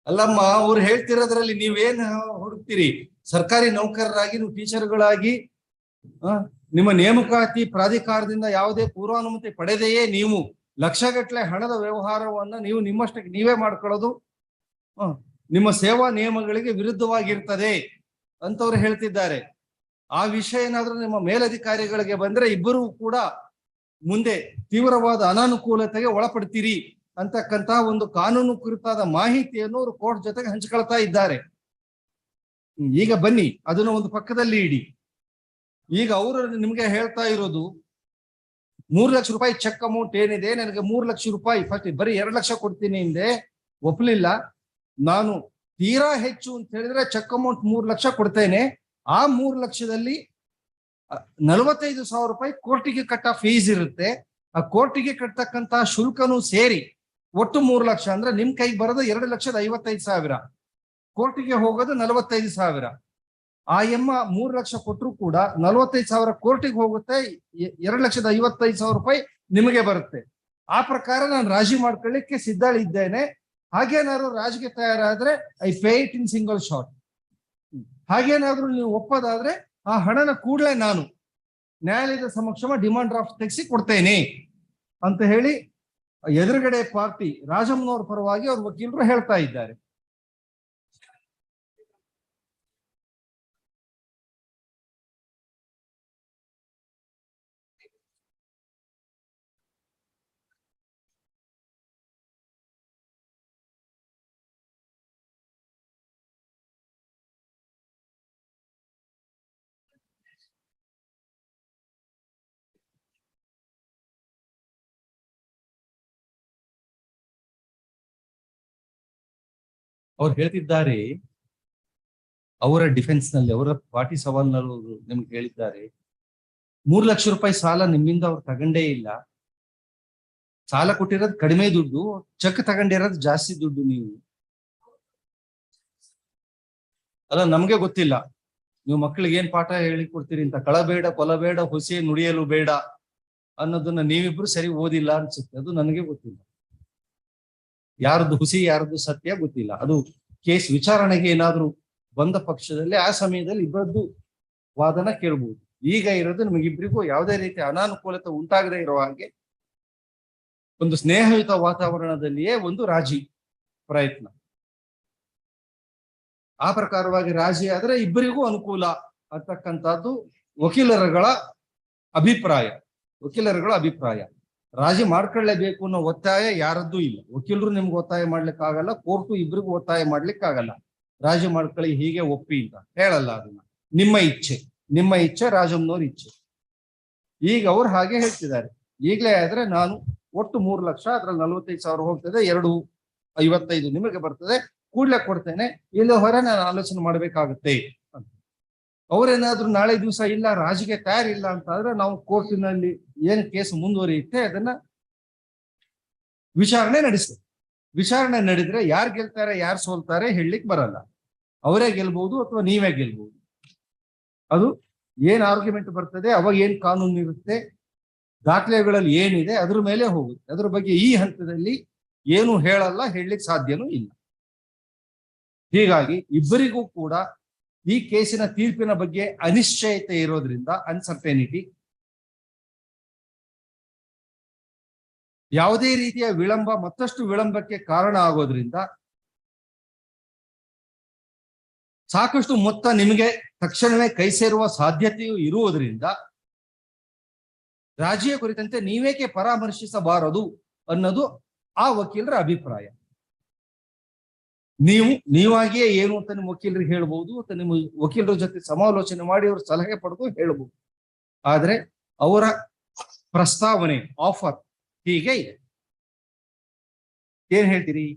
ಅಲ್ಲಮ್ಮ, ಅವ್ರು ಹೇಳ್ತಿರೋದ್ರಲ್ಲಿ ನೀವೇನ್ ಹುಡುಕ್ತೀರಿ? ಸರ್ಕಾರಿ ನೌಕರರಾಗಿ ನೀವು ಟೀಚರ್ಗಳಾಗಿ ನಿಮ್ಮ ನೇಮಕಾತಿ ಪ್ರಾಧಿಕಾರದಿಂದ ಯಾವುದೇ ಪೂರ್ವಾನುಮತಿ ಪಡೆದೆಯೇ ನೀವು ಲಕ್ಷಗಟ್ಟಲೆ ಹಣದ ವ್ಯವಹಾರವನ್ನ ನೀವು ನಿಮ್ಮಷ್ಟಕ್ಕೆ ನೀವೇ ಮಾಡ್ಕೊಳ್ಳೋದು ನಿಮ್ಮ ಸೇವಾ ನಿಯಮಗಳಿಗೆ ವಿರುದ್ಧವಾಗಿರ್ತದೆ ಅಂತವ್ರು ಹೇಳ್ತಿದ್ದಾರೆ. ಆ ವಿಷಯ ಏನಾದ್ರೂ ನಿಮ್ಮ ಮೇಲಧಿಕಾರಿಗಳಿಗೆ ಬಂದ್ರೆ ಇಬ್ಬರೂ ಕೂಡ ಮುಂದೆ ತೀವ್ರವಾದ ಅನಾನುಕೂಲತೆಗೆ ಒಳಪಡ್ತೀರಿ ಅಂತಕ್ಕಂತ ಒಂದು ಕಾನೂನು ಕುರಿತಾದ ಮಾಹಿತಿಯನ್ನು ಅವರು ಕೋರ್ಟ್ ಜೊತೆಗೆ ಹಂಚಿಕೊಳ್ತಾ ಇದ್ದಾರೆ. ಈಗ ಬನ್ನಿ, ಅದನ್ನ ಒಂದು ಪಕ್ಕದಲ್ಲಿ ಇಡಿ. ಈಗ ಅವರು ನಿಮ್ಗೆ ಹೇಳ್ತಾ ಇರೋದು 3 ಲಕ್ಷ ರೂಪಾಯಿ ಚೆಕ್ ಅಮೌಂಟ್ ಏನಿದೆ, ನನಗೆ 3 ಲಕ್ಷ ರೂಪಾಯಿ ಫಸ್ಟ್ ಬರೀ 2 ಲಕ್ಷ ಕೊಡ್ತೀನಿ ಹಿಂದೆ ಒಪ್ಪಲಿಲ್ಲ. ನಾನು ತೀರಾ ಹೆಚ್ಚು ಅಂತ ಹೇಳಿದ್ರೆ ಚೆಕ್ ಅಮೌಂಟ್ 3 ಲಕ್ಷ ಕೊಡ್ತೇನೆ. ಆ 3 ಲಕ್ಷದಲ್ಲಿ 45,000 ರೂಪಾಯಿ ಕೋರ್ಟಿಗೆ ಕಟ್ಟ ಫೀಸ್ ಇರುತ್ತೆ. ಆ ಕೋರ್ಟಿಗೆ ಕಟ್ಟತಕ್ಕಂತ ಶುಲ್ಕನೂ ಸೇರಿ ಒಟ್ಟು 3 ಲಕ್ಷ ಅಂದ್ರೆ ನಿಮ್ ಕೈಗೆ ಬರೋದು 2,55,000. ಕೋರ್ಟಿಗೆ ಹೋಗೋದು 45,000. ಆ ಎಮ್ಮ 3 ಲಕ್ಷ ಕೊಟ್ಟರು ಕೂಡ 45,000 ಕೋರ್ಟಿಗೆ ಹೋಗುತ್ತೆ, 2,55,000 ರೂಪಾಯಿ ನಿಮಗೆ ಬರುತ್ತೆ. ಆ ಪ್ರಕಾರ ನಾನು ರಾಜಿ ಮಾಡ್ಕೊಳ್ಳಿಕ್ಕೆ ಸಿದ್ಧ ಇದ್ದೇನೆ. ಹಾಗೇನಾದ್ರು ರಾಜಿಗೆ ತಯಾರಾದ್ರೆ I pay it in single shot. ಹಾಗೇನಾದ್ರೂ ನೀವು ಒಪ್ಪೋದಾದ್ರೆ ಆ ಹಣನ ಕೂಡಲೇ ನಾನು ನ್ಯಾಯಾಲಯದ ಸಮಕ್ಷಮ ಡಿಮಾಂಡ್ ಡ್ರಾಫ್ಟ್ ತೆಗೆಸಿ ಕೊಡ್ತೇನೆ ಅಂತ ಹೇಳಿ ಎದುರುಗಡೆ ಪಾರ್ಟಿ ರಾಜಮ್ಮನವ್ರ ಪರವಾಗಿ ಅವ್ರ ವಕೀಲರು ಹೇಳ್ತಾ ಇದ್ದಾರೆ. ಅವ್ರು ಹೇಳ್ತಿದ್ದಾರೆ, ಅವರ ಡಿಫೆನ್ಸ್ ನಲ್ಲಿ, ಅವರ ಪಾರ್ಟಿ ಸವಾಲ್ನಲ್ಲಿ ನಿಮ್ಗೆ ಹೇಳಿದ್ದಾರೆ, 3 ಲಕ್ಷ ರೂಪಾಯಿ ಸಾಲ ನಿಮ್ಮಿಂದ ಅವ್ರು ತಗೊಂಡೇ ಇಲ್ಲ. ಸಾಲ ಕೊಟ್ಟಿರೋದು ಕಡಿಮೆ ದುಡ್ಡು, ಚೆಕ್ ತಗೊಂಡಿರೋದು ಜಾಸ್ತಿ ದುಡ್ಡು. ನೀವು ಅಲ್ಲ, ನಮ್ಗೆ ಗೊತ್ತಿಲ್ಲ ನೀವು ಮಕ್ಕಳಿಗೆ ಏನ್ ಪಾಠ ಹೇಳಿ ಕೊಡ್ತೀರಿ ಅಂತ. ಕಳಬೇಡ, ಕೊಲಬೇಡ, ಹುಸಿ ನುಡಿಯಲು ಬೇಡ ಅನ್ನೋದನ್ನ ನೀವಿಬ್ರು ಸರಿ ಓದಿಲ್ಲ ಅನ್ಸುತ್ತೆ. ಅದು ನನಗೆ ಗೊತ್ತಿಲ್ಲ, ಯಾರದ್ದು ಹುಸಿ ಯಾರದ್ದು ಸತ್ಯ ಗೊತ್ತಿಲ್ಲ. ಅದು ಕೇಸ್ ವಿಚಾರಣೆಗೆ ಏನಾದ್ರೂ ಬಂದ ಪಕ್ಷದಲ್ಲಿ ಆ ಸಮಯದಲ್ಲಿ ಇಬ್ಬರದ್ದು ವಾದನ ಕೇಳಬಹುದು. ಈಗ ಇರೋದು ನಿಮಗಿಬ್ಬರಿಗೂ ಯಾವುದೇ ರೀತಿಯ ಅನಾನುಕೂಲತೆ ಉಂಟಾಗದೇ ಇರೋ ಹಾಗೆ ಒಂದು ಸ್ನೇಹಯುತ ವಾತಾವರಣದಲ್ಲಿಯೇ ಒಂದು ರಾಜಿ ಪ್ರಯತ್ನ. ಆ ಪ್ರಕಾರವಾಗಿ ರಾಜಿ ಆದ್ರೆ ಇಬ್ಬರಿಗೂ ಅನುಕೂಲ ಅಂತಕ್ಕಂಥದ್ದು ವಕೀಲರುಗಳ ಅಭಿಪ್ರಾಯ. ರಾಜಿ ಮಾಡ್ಕೊಳ್ಳೇಬೇಕು ಅನ್ನೋ ಒತ್ತಾಯ ಯಾರದ್ದೂ ಇಲ್ಲ. ವಕೀಲರು ನಿಮ್ಗೆ ಒತ್ತಾಯ ಮಾಡ್ಲಿಕ್ಕಾಗಲ್ಲ, ಕೋರ್ಟು ಇಬ್ಬರಿಗೂ ಒತ್ತಾಯ ಮಾಡ್ಲಿಕ್ಕಾಗಲ್ಲ. ರಾಜಿ ಮಾಡ್ಕೊಳ್ಳಿ, ಹೀಗೆ ಒಪ್ಪಿ ಅಂತ ಹೇಳಲ್ಲ. ಅದನ್ನ ನಿಮ್ಮ ಇಚ್ಛೆ ರಾಜಮ್ಮನವ್ರ ಇಚ್ಛೆ. ಈಗ ಅವ್ರು ಹಾಗೆ ಹೇಳ್ತಿದ್ದಾರೆ, ಈಗಲೇ ಆದ್ರೆ ನಾನು ಒಟ್ಟು 3 ಲಕ್ಷ, ಅದ್ರಲ್ಲಿ 45,000 ಹೋಗ್ತದೆ, 255 ನಿಮಗೆ ಬರ್ತದೆ, ಕೂಡ್ಲೆ ಕೊಡ್ತೇನೆ, ಇಲ್ಲ ಹೊರ ನಾನು ಆಲೋಚನೆ ಮಾಡ್ಬೇಕಾಗತ್ತೆ ಅಂತ. ಅವ್ರೇನಾದ್ರೂ ನಾಳೆ ದಿವಸ ಇಲ್ಲ, ರಾಜಿಗೆ ತಯಾರಿಲ್ಲ ಅಂತ ಆದ್ರೆ ನಾವು ಕೋರ್ಟಿನಲ್ಲಿ ಏನ್ ಕೇಸ್ ಮುಂದುವರಿಯುತ್ತೆ ಅದನ್ನ ವಿಚಾರಣೆ ನಡೆಸ್ತೇವೆ. ವಿಚಾರಣೆ ನಡೆದ್ರೆ ಯಾರು ಗೆಲ್ತಾರೆ ಯಾರು ಸೋಲ್ತಾರೆ ಹೇಳಲಿಕ್ಕೆ ಬರಲ್ಲ. ಅವರೇ ಗೆಲ್ಬಹುದು ಅಥವಾ ನೀವೇ ಗೆಲ್ಬಹುದು. ಅದು ಏನ್ ಆರ್ಗ್ಯುಮೆಂಟ್ ಬರ್ತದೆ, ಅವಾಗ ಏನ್ ಕಾನೂನು ಇರುತ್ತೆ, ದಾಖಲೆಗಳಲ್ಲಿ ಏನಿದೆ ಅದ್ರ ಮೇಲೆ ಹೋಗುತ್ತೆ. ಅದ್ರ ಬಗ್ಗೆ ಈ ಹಂತದಲ್ಲಿ ಏನು ಹೇಳಲ್ಲ, ಹೇಳಲಿಕ್ಕೆ ಸಾಧ್ಯನೂ ಇಲ್ಲ. ಹೀಗಾಗಿ ಇಬ್ಬರಿಗೂ ಕೂಡ ಈ ಕೇಸಿನ ತೀರ್ಪಿನ ಬಗ್ಗೆ ಅನಿಶ್ಚಯತೆ ಇರೋದ್ರಿಂದ, ಅನ್ಸರ್ಟೆನಿಟಿ, ಯಾವುದೇ ರೀತಿಯ ವಿಳಂಬ ಮತ್ತಷ್ಟು ವಿಳಂಬಕ್ಕೆ ಕಾರಣ ಆಗೋದ್ರಿಂದ, ಸಾಕಷ್ಟು ಮೊತ್ತ ನಿಮಗೆ ತಕ್ಷಣವೇ ಕೈ ಸೇರುವ ಸಾಧ್ಯತೆಯೂ ಇರುವುದರಿಂದ ರಾಜಿಯ ಕುರಿತಂತೆ ನೀವೇಕೆ ಪರಾಮರ್ಶಿಸಬಾರದು ಅನ್ನೋದು ಆ ವಕೀಲರ ಅಭಿಪ್ರಾಯ. ನೀವಾಗಿಯೇ ಏನು ಅಂತ ನಿಮ್ಮ ವಕೀಲರಿಗೆ ಹೇಳ್ಬಹುದು, ಅಥವಾ ನಿಮ್ಮ ವಕೀಲರ ಜೊತೆ ಸಮಾಲೋಚನೆ ಮಾಡಿ ಅವ್ರ ಸಲಹೆ ಪಡೆದು ಹೇಳ್ಬಹುದು. ಆದ್ರೆ ಅವರ ಪ್ರಸ್ತಾವನೆ, ಆಫರ್ ಹೀಗೆ ಇದೆ. ಏನ್ ಹೇಳ್ತೀರಿ?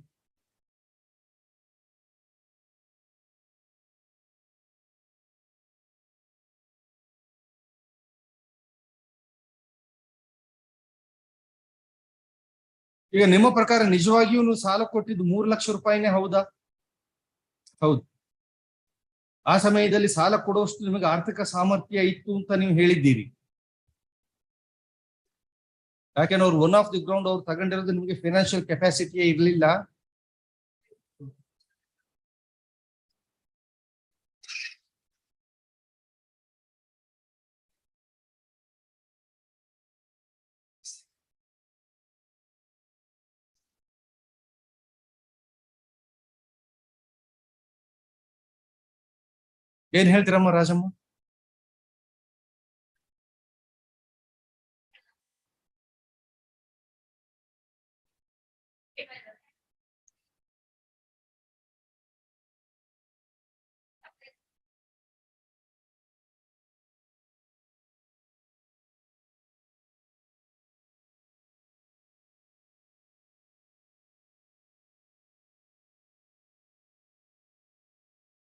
ಈಗ ನಿಮ್ಮ ಪ್ರಕಾರ ನಿಜವಾಗಿಯೂ ನೀವು ಸಾಲ ಕೊಟ್ಟಿದ್ದು 3 ಲಕ್ಷ ರೂಪಾಯಿನೇ ಹೌದಾ? ಹೌದು. ಆ ಸಮಯದಲ್ಲಿ ಸಾಲ ಕೊಡುವಷ್ಟು ನಿಮಗೆ ಆರ್ಥಿಕ ಸಾಮರ್ಥ್ಯ ಇತ್ತು ಅಂತ ನೀವು ಹೇಳಿದ್ದೀರಿ. ಯಾಕೆಂದ್ರೆ ಅವ್ರು ಒನ್ ಆಫ್ ದಿ ಗ್ರೌಂಡ್ ಅವ್ರು ತಗೊಂಡಿರೋದು ನಿಮಗೆ ಫೈನಾನ್ಷಿಯಲ್ ಕೆಪಾಸಿಟಿಯೇ ಇರಲಿಲ್ಲ. ಏನ್ ಹೇಳ್ತೀರಮ್ಮ Rajamma?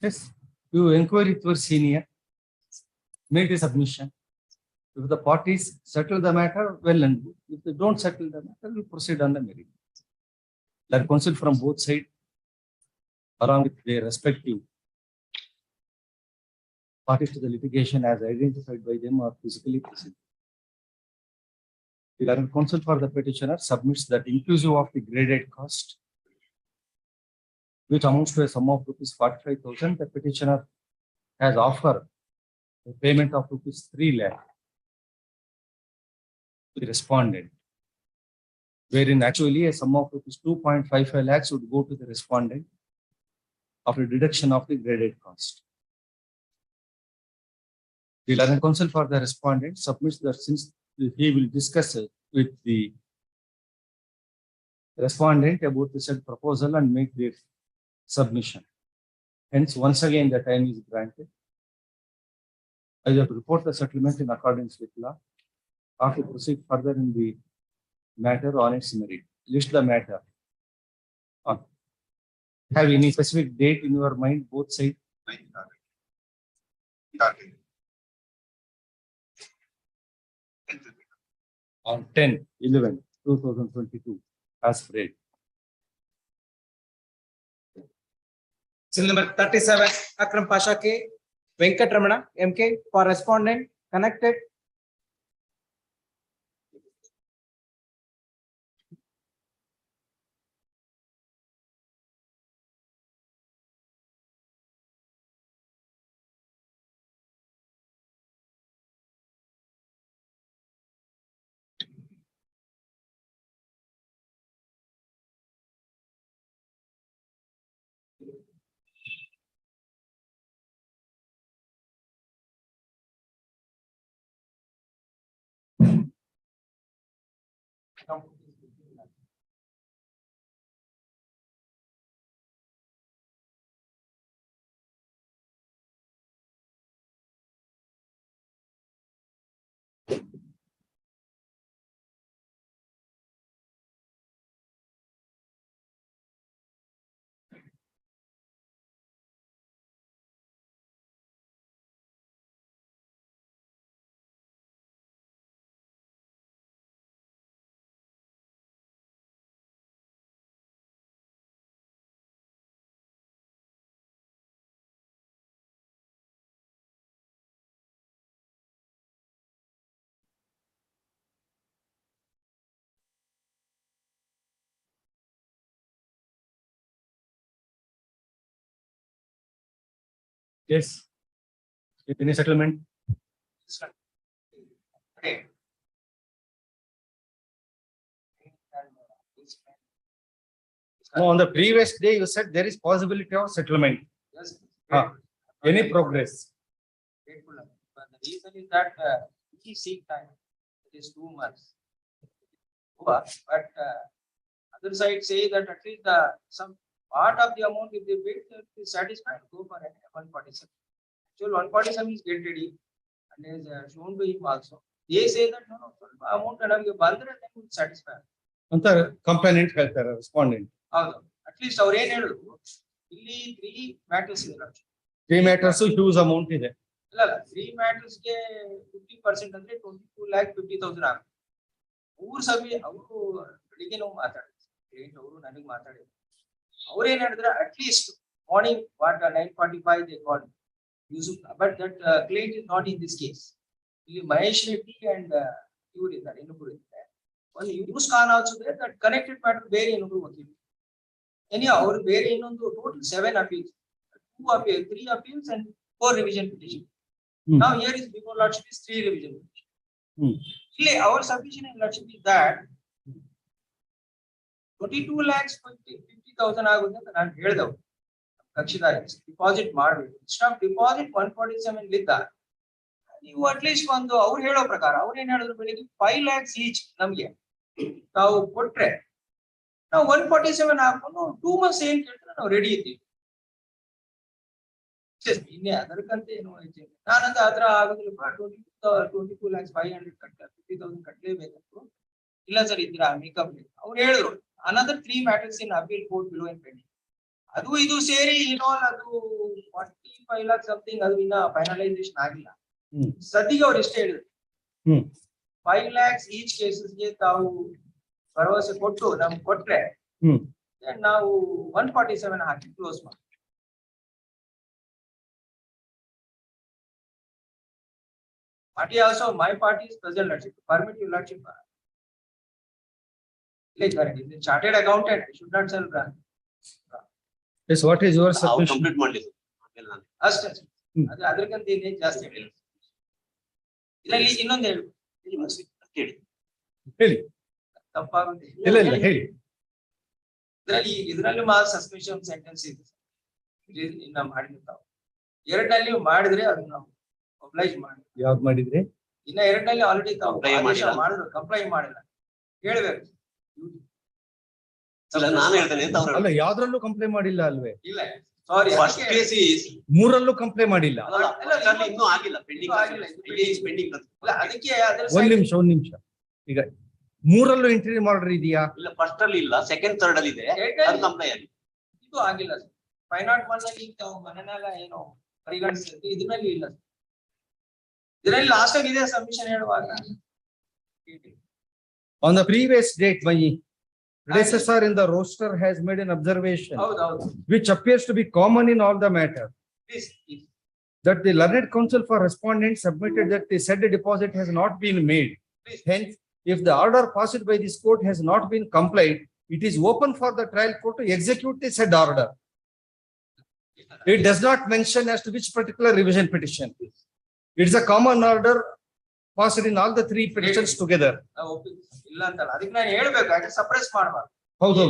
Yes, you inquire with your senior, make the submission. If the parties settle the matter, well and good. If they don't settle the matter, we proceed on the merit. There are counsel from both sides, along with their respective parties to the litigation as identified by them or physically present. The learned counsel for the petitioner submits that inclusive of the graded cost, which amounts to a sum of rupees 45,000, the petitioner has offered a payment of rupees 3 lakh to the respondent, wherein actually a sum of rupees 2.55 lakhs would go to the respondent after deduction of the graded cost. The learned counsel for the respondent submits that since he will discuss with the respondent about the said proposal and make the submission. Hence, once again, the time is granted. I have to report the settlement in accordance with law. Or to proceed further in the matter on its merit. List the matter. Have any specific date in your mind, both sides? 9 target. Target. On 10/11/2022 as read. Serial number 37, Akram Pasha K, Venkat Ramana, MK, for respondent connected. Yes. Any settlement? Okay. No, on the previous day, you said there is possibility of settlement. Yes. Any progress? Grateful. But the reason is that we seek time. It is 2 months. But other side say that at least some part of the amount if they bid is satisfied, go for 147. So 147 is get ready and is shown to him also. They say that no, amount and have bandre then will satisfy. ಅಂತ complainant ಹೇಳ್ತಾರೆ respondent. ಹೌದು. At least ಅವ್ರು ಏನ್ ಹೇಳಿದ್ರು ಇಲ್ಲಿ 3 matters ಇದೆ. 3 matters huge amount ಇದೆ. ಇಲ್ಲ 3 ಮ್ಯಾಟರ್ಸ್ ಗೆ 50% ಅಂದ್ರೆ 22,50,000 ಆಗುತ್ತೆ. 3 ಸಭೆ ಅವರು ಬೆಳಿಗ್ಗೆ ನಾವು ಮಾತಾಡಿದ್ವಿ. ಕ್ಲೈಂಟ್ ಅವರು ನನಗೆ ಮಾತಾಡಿದ್ರು. ಅವ್ರು ಏನ್ ಹೇಳಿದ್ರೆ at least morning what 9:45 they called Yusuf, but that claim is not in this case. ಇಲ್ಲಿ ಮಹೇಶ್ ರೆಡ್ಡಿ ಅಂಡ್ ಇವರು ಇದ್ದಾರೆ ಇನ್ನೊಬ್ರು ಇದ್ದಾರೆ. ಒಂದು use Khan also there that connected matter ಬೇರೆ ಇನ್ನೊಬ್ರು ವಕೀಲ. ಎನಿ ಅವರು ಬೇರೆ ಇನ್ನೊಂದು total 7 appeals, 2 appeals, 3 appeals and 4 revision petition. Now here is before lordship is 3 revision petition. ಇಲ್ಲಿ our submission in lordship is that 22,50,000 ಆಗುತ್ತೆ ಅಂತ ನಾನು ಹೇಳಿದವು ಕಕ್ಷಿದಾರ ಡಿಪಾಸಿಟ್ ಮಾಡಬೇಕು. ಸ್ಟಾಪ್ ಡಿಪಾಸಿಟ್ 147 ಲಿದ್ದ ನೀವು ಅಟ್ಲೀಸ್ಟ್ ಒಂದು ಅವ್ರು ಹೇಳೋ ಪ್ರಕಾರ ಅವ್ರು ಏನ್ ಹೇಳಿದ್ರು ಬೆಳಿಗ್ಗೆ 5 lakhs ಈಚ್ ನಮ್ಗೆ ನಾವು ಕೊಟ್ರೆ ನಾವು 147 ಹಾಕೊಂಡು 2 months ಏನ್ ಕೇಳ್ತಾರೆ ನಾವು ರೆಡಿ ಇದ್ದೀವಿ. ಇನ್ನೇ ಅದಕ್ಕಂತ ಏನು ನಾನಂತ ಆತರ ಆಗೋದಿಲ್ಲಪ್ಪ 22,500 50,000 ಕಟ್ಟಲೇಬೇಕು. ಇಲ್ಲ ಸರ್ ಇದ್ರ ಮೇಕಪ್ ಅವ್ರು ಹೇಳಿದ್ರು another 3 matters in appeal court below and pending. ಅದು ಇದು ಸೇರಿ ಅದು 45 lakhs something ಅದು ಇನ್ನ ಫೈನಲೈಸೇಷನ್ ಆಗಿಲ್ಲ. ಸದ್ಯಗೆ ಅವ್ರು ಎಷ್ಟೇ ಹೇಳಿದ್ರು 5 lakhs ಈಚ್ ಕೇಸಸ್ಗೆ ತಾವು ಭರವಸೆ ಕೊಟ್ಟು ನಮ್ಗೆ ಕೊಟ್ರೆ ನಾವು 147 ಹಾಕಿ ಕ್ಲೋಸ್ ಮಾಡಿ. Party also, my party is present lordship. Permit your lordship. Like that, is a chartered accountant. I should not sell brand. Yes, what is your submission? Complete ಮಾಡಲಿಲ್ಲ ಅಷ್ಟೇ ಅದು ಅದಕ್ಕಿಂತ ಏನೇನು ಜಾಸ್ತಿ ಹೇಳಿಲ್ಲ. ಇದರಲ್ಲಿ ಇನ್ನೊಂದು ಹೇಳಿ ಹೇಳಿ ತಪ್ಪಾಗುತ್ತೆ. ಇಲ್ಲ ಇಲ್ಲ ಹೇಳಿ. ಇದರಲ್ಲಿ ಮಾತ್ರ ಸಸ್ಪೆನ್ಷನ್ ಸೆಂಟೆನ್ಸ್ ಇದೆ ಇನ್ನ ಮಾಡಿರ್ತಾವ. 2ರಲ್ಲಿ ಮಾಡಿದ್ರೆ ಅದು ನಾವು ಅಪ್ಲೈಸ್ ಮಾಡಿ. ಯಾವ್ದು ಮಾಡಿದ್ರಿ? ಇನ್ನ 2ರಲ್ಲಿ ಆಲ್ರೆಡಿ ತಾವು ಮಾಡಿದ್ರು ಕಂಪ್ಲೈ ಮಾಡಿಲ್ಲ ಹೇಳ್ಬೇಕು. ನಾನು ಹೇಳ್ತೇನೆ ಅಲ್ಲ ಯಾವ್ದ್ರಲ್ಲೂ ಕಂಪ್ಲೇಂಟ್ ಮಾಡಿಲ್ಲ ಅಲ್ವೇ? ಇಲ್ಲ sorry first case is 3ರಲ್ಲೂ complaint ಮಾಡಿಲ್ಲ. ಇನ್ನೂ ಆಗಿಲ್ಲ ಪೆಂಡಿಂಗ್ ಅದಕ್ಕೆ ಒಂದ್ ನಿಮಿಷ ಈಗ 3ರಲ್ಲೂ ಎಂಟ್ರಿ ಮಾಡ್ರಿ ಇದೆಯಾ? ಇಲ್ಲ ಫಸ್ಟ್ ಅಲ್ಲಿ ಇಲ್ಲ ಸೆಕೆಂಡ್ ಥರ್ಡ್ ಅಲ್ಲಿ ಇದೆ ಅದು ಕಂಪ್ಲೈ ಆಗಿದೆ. ಯಾವತ್ತೂ ಆಗಿಲ್ಲ ಸರ್. 501 ಅಲ್ಲಿ ತಾವು ಮನೆನೆಲ್ಲ ಏನು ಪರಿಗಣಿಸಿದ್ರೆ ಇದರಲ್ಲಿ ಇಲ್ಲ ಸರ್. ಇದರಲ್ಲಿ ಲಾಸ್ಟ್ ಆಗಿ ಇದೆ ಸಬ್ಮಿಷನ್ ಹೇಳುವಾಗ. On the previous date, my predecessor in the roster has made an observation ಹೌದೌದು. which appears to be common in all the matter. Please. That the learned counsel for respondent submitted that the said deposit has not been made. Hence, if the order passed by this court has not been complied, it is open for the trial court to execute the said order. It does not mention as to which particular revision petition. It is a common order passed in all the three petitions together. ಇಲ್ಲ ಅಂತಲ್ಲ, ಅದಕ್ಕೆ ನಾನು ಹೇಳ್ಬೇಕಾದ್ರೆ suppress ಮಾಡಬಾರ್ದು. ಹೌದು.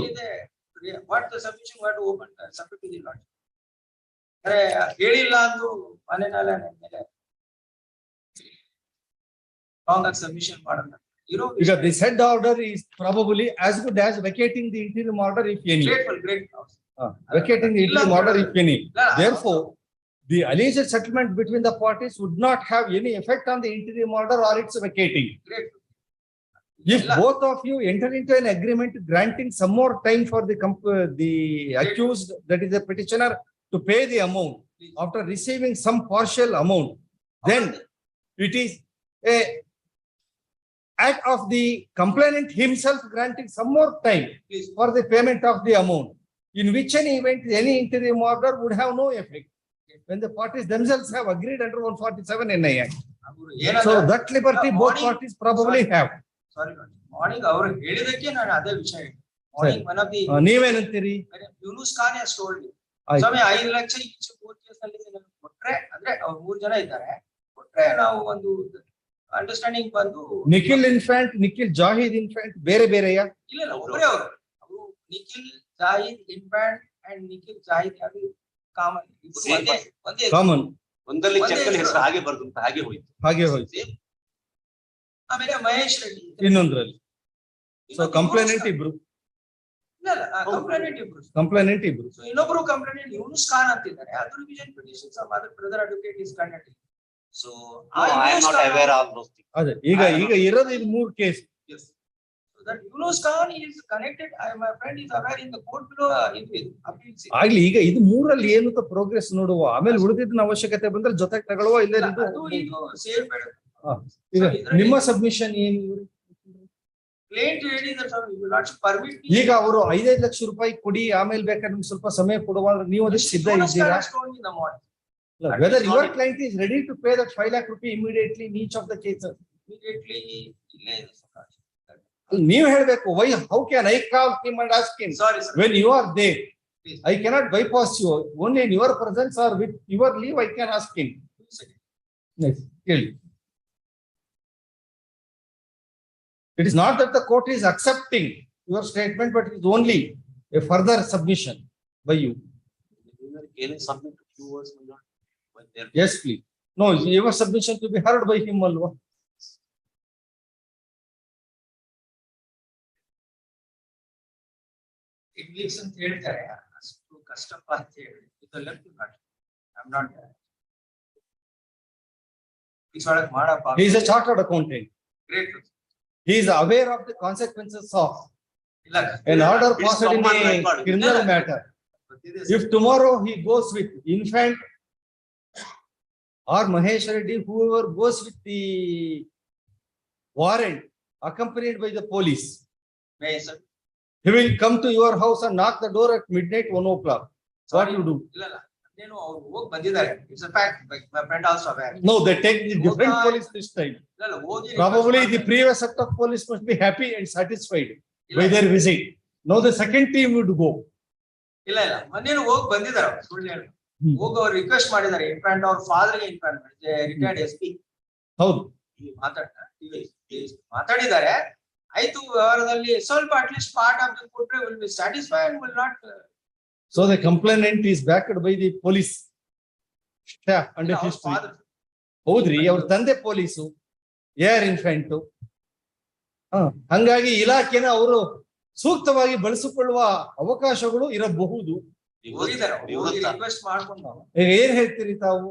What the submission what open submit to the lot. ಹೇಳಿಲ್ಲ ಅಂದು ಮನೆನೆಲ್ಲ ಮೇಲೆ ರಾಂಗ್ ಆಗಿ ಸಬ್ಮಿಷನ್ ಮಾಡಲ್ಲ. Because the said order is probably as good as vacating the interim order if any. Great. Vacating the interim order if any. Therefore, the alleged settlement between the parties would not have any effect on the interim order or its vacating. Great. If both of you enter into an agreement granting some more time for the accused, that is the petitioner, to pay the amount after receiving some partial amount, then it is a act of the complainant himself granting some more time for the payment of the amount, in which any event any interim order would have no effect when the parties themselves have agreed under 147 NI Act. So that liberty both parties probably have. Sorry, morning ಅವರು ಹೇಳಿದಕ್ಕೆ ನಾನು ಅದೇ ವಿಷಯ morning one of the ನೀವೇನಂತೀರಿ? Yunus Khan has told me ಸ್ವಾಮಿ 5 ಲಕ್ಷ ಈಚೆ 3 ಕೇಸಲ್ಲಿ ಕೊಟ್ರೆ, ಅಂದ್ರೆ ಅವ್ರು 3 ಜನ ಇದ್ದಾರೆ, ಕೊಟ್ರೆ ನಾವು ಒಂದು ಅಂಡರ್ಸ್ಟ್ಯಾಂಡಿಂಗ್ ಬಂದು. ನಿಖಿಲ್ ಇನ್ಫ್ಯಾಂಟ್, ನಿಖಿಲ್ ಜಾಹಿದ್ ಇನ್ಫ್ಯಾಂಟ್ ಬೇರೆ ಬೇರೆಯಾ? ಇಲ್ಲ ಒಬ್ಬರೇ ಅವರು ನಿಖಿಲ್ ಜಾಹಿದ್ ಇನ್ಫ್ಯಾಂಟ್ ಅಂಡ್ ನಿಖಿಲ್ ಜಾಹಿದ್ ಅದು ಕಾಮನ್, ಒಂದೇ ಕಾಮನ್. ಒಂದಲ್ಲಿ ಚೆಕ್ ಅಲ್ಲಿ ಹೆಸರು ಹಾಗೆ ಬರ್ದು ಹಾಗೆ ಹೋಯ್ತು. ಆಮೇಲೆ ಮಹೇಶ್ ರೆಡ್ಡಿ ಇನ್ನೊಂದ್ರಲ್ಲಿ. ಸೊ ಕಂಪ್ಲೇನೆಂಟ್ ಇಬ್ರು. ಕಂಪ್ಲೇನೆಂಟ್ ಇಬ್ರು. ಸೊ ಇನ್ನೊಬ್ರು ಕಂಪ್ಲೇನೆಂಟ್ ಯೂನುಸ್ ಖಾನ್ ಅಂತಿದ್ದಾರೆ. ಅದು revision petition some other brother advocate is conducting. So I am not aware of those things. ಅದೇ ಈಗ ಇರೋದು ಇದು 3 case. Yes. So that Yunus Khan is connected. My friend is aware in the court below appeals. ಆಗ್ಲಿ, ಈಗ ಇದು 3ರಲ್ಲಿ ಏನು ಅಂತ progress ನೋಡುವ, ಆಮೇಲೆ ಉಳಿದಿದ್ದನ ಅವಶ್ಯಕತೆ ಬಂದ್ರೆ ಜೊತೆಗೆ ತಗೊಳ್ಳುವ. ಇಲ್ಲ ಇದು ಸೇಲ್ ಬೇಡ. ಈಗ ನಿಮ್ಮ ಸಬ್ಮಿಷನ್ ಏನು? ಕ್ಲೇಂಟ್ ಹೇಳಿದ್ರೆ ಸರ್ ಯು ನಾಟ್ ಪರ್ಮಿಟ್. ಈಗ ಅವರು 5 ಲಕ್ಷ ರೂಪಾಯಿ ಕೊಡಿ, ಆಮೇಲೆ ಬೇಕಾದ್ರೆ ನಿಮ್ಗೆ ಸ್ವಲ್ಪ ಸಮಯ ಕೊಡುವ, ನೀವು ಅದಕ್ಕೆ ಸಿದ್ಧ ಇದ್ದೀರಾ? Whether your client is ready to pay that 5 lakh rupee immediately in each of the cases. Immediately ಇಲ್ಲೇ ನೀವು ಹೇಳ್ಬೇಕು. Why? How can I call him and ask him? Sorry, sir. When you are there, I cannot bypass you. Only in your presence or with your leave, I can ask him. Next, it is not that the court is accepting your statement, but it is only a further submission by you. Yes, please. No, your submission to be heard by him alone. English ಅಂತ ಹೇಳ್ತಾರೆ, ಅಷ್ಟು ಕಷ್ಟಪ್ಪ ಅಂತ ಹೇಳಿ ಇದೆಲ್ಲ I am not ಇಸೊಳಗೆ ಮಾಡಪ್ಪ. He is a chartered accountant. Great. He is aware of the consequences of ಇಲ್ಲ an order passed in a criminal matter. If tomorrow he goes with infant or Mahesh Reddy, whoever goes with the warrant accompanied by the police, he will come to your house and knock the door at midnight 1 o'clock. What you do? ಇಲ್ಲ నేను ಅವ್ರು ಹೋಗಿ ಬಂದಿದ್ದಾರೆ. It's a fact. My friend also aware. No, they take the different police this time. ಇಲ್ಲ ಹೋಗಿ Probably the previous set of police must be happy and satisfied by their visit. Now the second team would go. ಇಲ್ಲ ಮೊನ್ನೆ ಹೋಗಿ ಬಂದಿದ್ದಾರೆ. ಸುಳ್ಳು ಹೇಳಿ ಹೋಗಿ ಅವ್ರು ರಿಕ್ವೆಸ್ಟ್ ಮಾಡಿದ್ದಾರೆ. ಇನ್ಫ್ಯಾಂಟ್ ಅವ್ರ ಫಾದರ್ ಗೆ ಇನ್ಫ್ಯಾಂಟ್ ರಿಟೈರ್ಡ್ SP ಹೌದು ಮಾತಾಡಿದ್ದಾರೆ. ಆಯ್ತು, ವ್ಯವಹಾರದಲ್ಲಿ ಸ್ವಲ್ಪ ಅಟ್ಲೀಸ್ಟ್ ಪಾರ್ಟ್ ಆಫ್ ದ ಕೊಟ್ರೆ will be satisfied and will not. So the complainant is backed by the police staff and history. ಹೌದ್ರಿ, ಅವ್ರ ತಂದೆ ಪೊಲೀಸು, ಏರ್ ಇನ್ಫೆಂಟು. ಹಂಗಾಗಿ ಇಲಾಖೆನ ಅವರು ಸೂಕ್ತವಾಗಿ ಬಳಸಿಕೊಳ್ಳುವ ಅವಕಾಶಗಳು ಇರಬಹುದು. ರಿಕ್ವೆಸ್ಟ್ ಮಾಡ್ಕೊಂಡು ಏನ್ ಹೇಳ್ತೀರಿ ತಾವು?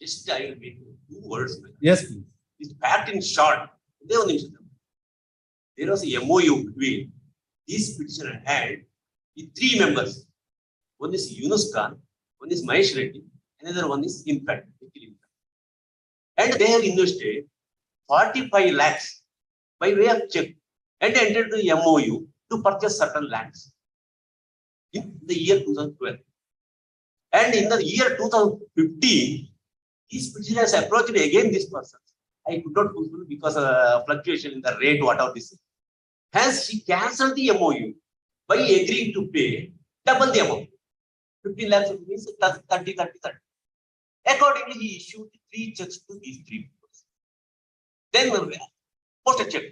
Just I will make 2 words. Yes, please. It's fact in short. There was a MOU between this petitioner and the 3 members. one is Yunus Khan, one is Mahesh Reddy, another one is Impact. And they have invested 45 lakhs by way of check and entered the MOU to purchase certain lands in the year 2012. And in the year 2015, this petitioner has approached again this person. I could not fulfill because of fluctuation in the rate, whatever this is. Hence, she cancelled the MOU by agreeing to pay double the amount. 15 lakhs means 30. Accordingly, he issued 3 checks to these 3 people. Then posted check.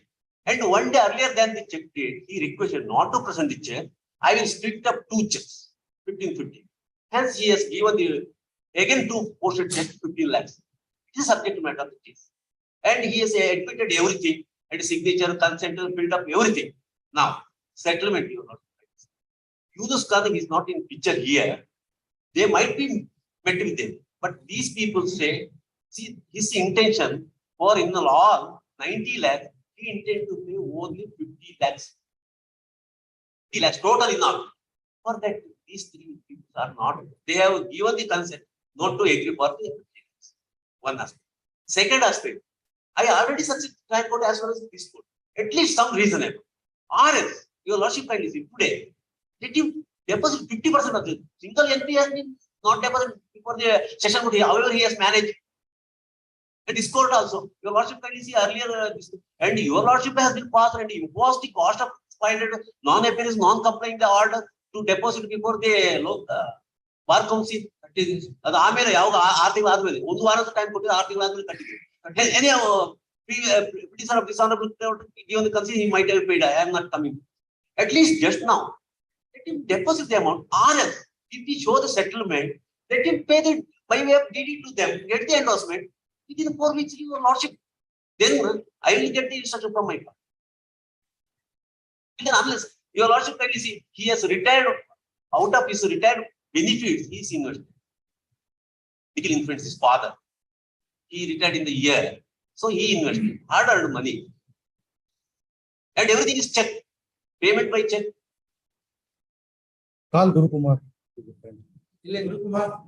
And one day earlier than the check date, he requested not to present the check. I will split up 2 checks, 15. Hence, he has given the again 2 posted checks, 15 lakhs. It is subject to matter of the case. And he has admitted everything, and signature, consent, filled up everything. Now, settlement, you know. Yunus Khan is not in picture here. They might be met with them. But these people say, see, his intention for in all 90 lakhs, he intended to pay only 50 lakhs. 50 lakhs total in all. For that, these 3 people are not, they have given the consent not to agree for the one aspect. Second aspect, I already such a trial court as well as this court. At least some reasonable. Or else, your lordship kindly see today, let him deposit 50% of the single entry has been not deposited before the session, however he has managed. The discord also, your lordship kindly see earlier, and your lordship has been passed and imposed the cost of 500 non-appearance, non-complying the order to deposit before the bar council. That is, the Amera Yaga, one time put the article. Anyhow, petitioner of dishonorable given the concern, he might have paid. I am not coming. At least just now, let him deposit the amount. Or else, if we show the settlement, let him pay the by way of DD to them, get the endorsement, within 4 weeks, your lordship. Then I will get the instruction from my part. Then unless your lordship can see, he has retired out of his retired benefits, he is invested. He can influence his father. He retired in the year. So he invested hard-earned money. And everything is checked. Payment by check. Call Guru Kumar. Guru Kumar.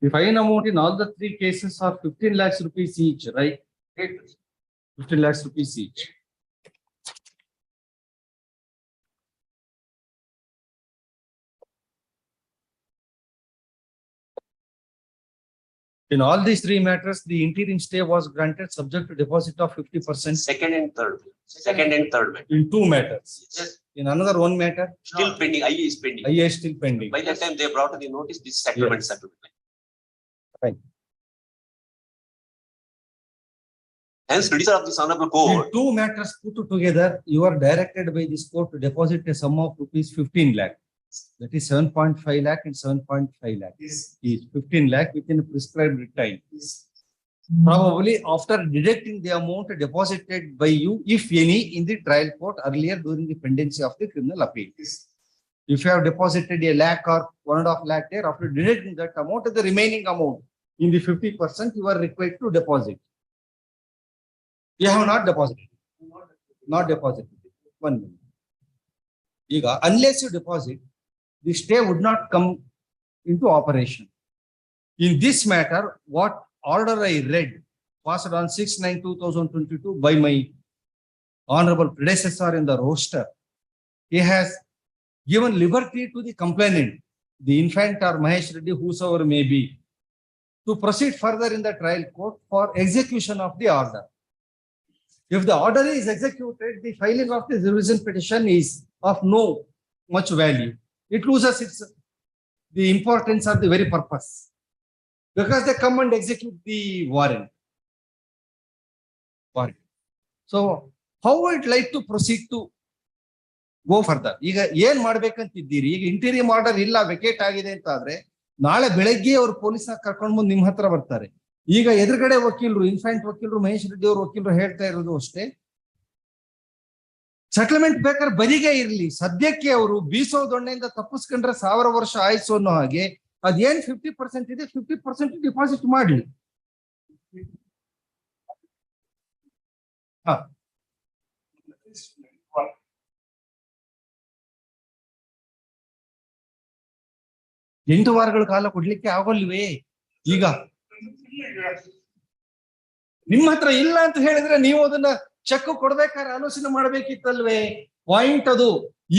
The fine amount in all the 3 cases are 15 lakhs rupees each, right? 15 lakhs rupees each. In all these 3 matters, the interim stay was granted subject to deposit of 50%. Second and third. Second and third matter. In 2 matters. Yes. In another 1 matter, Still pending. IA is pending. IA is still pending. By that time, they brought the notice, this settlement. Yes. Settlement. Right. Hence, criticism of this honorable court. The 2 matters put together, you are directed by this court to deposit a sum of rupees 15 lakh. That is 7.5 lakh and 7.5 lakh. Yes. Each 15 lakh within a prescribed time. Yes. Probably after deducting the amount deposited by you, if any, in the trial court earlier during the pendency of the criminal appeal. Yes. If you have deposited a lakh or 1.5 lakh there, after deducting that amount, the remaining amount in the 50%, you are required to deposit. You have not deposited. Not deposited. 1 minute. Unless you deposit, the stay would not come into operation. In this matter, what order I read passed on 6/9/2022 by my honorable predecessor in the roster, he has given liberty to the complainant, the infant or Mahesh Reddy, whosoever may be, to proceed further in the trial court for execution of the order. If the order is executed, the filing of the revision petition is of no much value. It loses the importance of the very purpose, because they come and execute the warrant. So how would like to proceed to go further? ಈಗ ಏನ್ ಮಾಡ್ಬೇಕಂತಿದ್ದೀರಿ? ಈಗ interim order ಇಲ್ಲ, vacate ಆಗಿದೆ ಅಂತ ಆದ್ರೆ ನಾಳೆ ಬೆಳಗ್ಗೆ ಅವರು ಪೊಲೀಸ್ನ ಕರ್ಕೊಂಡು ಬಂದು ನಿಮ್ಮ ಹತ್ರ ಬರ್ತಾರೆ. ಈಗ ಎದುರುಗಡೆ ವಕೀಲರು, ಇನ್ಫ್ಯಾಂಟ್ ವಕೀಲರು, ಮಹೇಶ್ ರೆಡ್ಡಿ ಅವರು ವಕೀಲರು ಹೇಳ್ತಾ ಇರೋದು ಅಷ್ಟೇ, ಸೆಟಲ್ಮೆಂಟ್ ಬೇಕಾದ್ರೆ ಬದಿಗೆ ಇರ್ಲಿ, ಸದ್ಯಕ್ಕೆ ಅವರು ಬೀಸೋ ದೊಣ್ಣೆಯಿಂದ ತಪ್ಪಿಸ್ಕೊಂಡ್ರೆ 1000 ವರ್ಷ ಆಯ್ಸು ಅನ್ನೋ ಹಾಗೆ ಅದೇನ್ 50% ಇದೆ 50% ಡಿಪಾಸಿಟ್ ಮಾಡ್ಲಿ. ಹ 8 ವಾರಗಳ ಕಾಲ ಕೊಡ್ಲಿಕ್ಕೆ ಆಗೋಲ್ವೇ? ಈಗ ನಿಮ್ಮ ಹತ್ರ ಇಲ್ಲ ಅಂತ ಹೇಳಿದ್ರೆ ನೀವು ಅದನ್ನ ಚೆಕ್ ಕೊಡ್ಬೇಕಾದ್ರೆ ಆಲೋಚನೆ ಮಾಡ್ಬೇಕಿತ್ತಲ್ವೇ? ಪಾಯಿಂಟ್ ಅದು.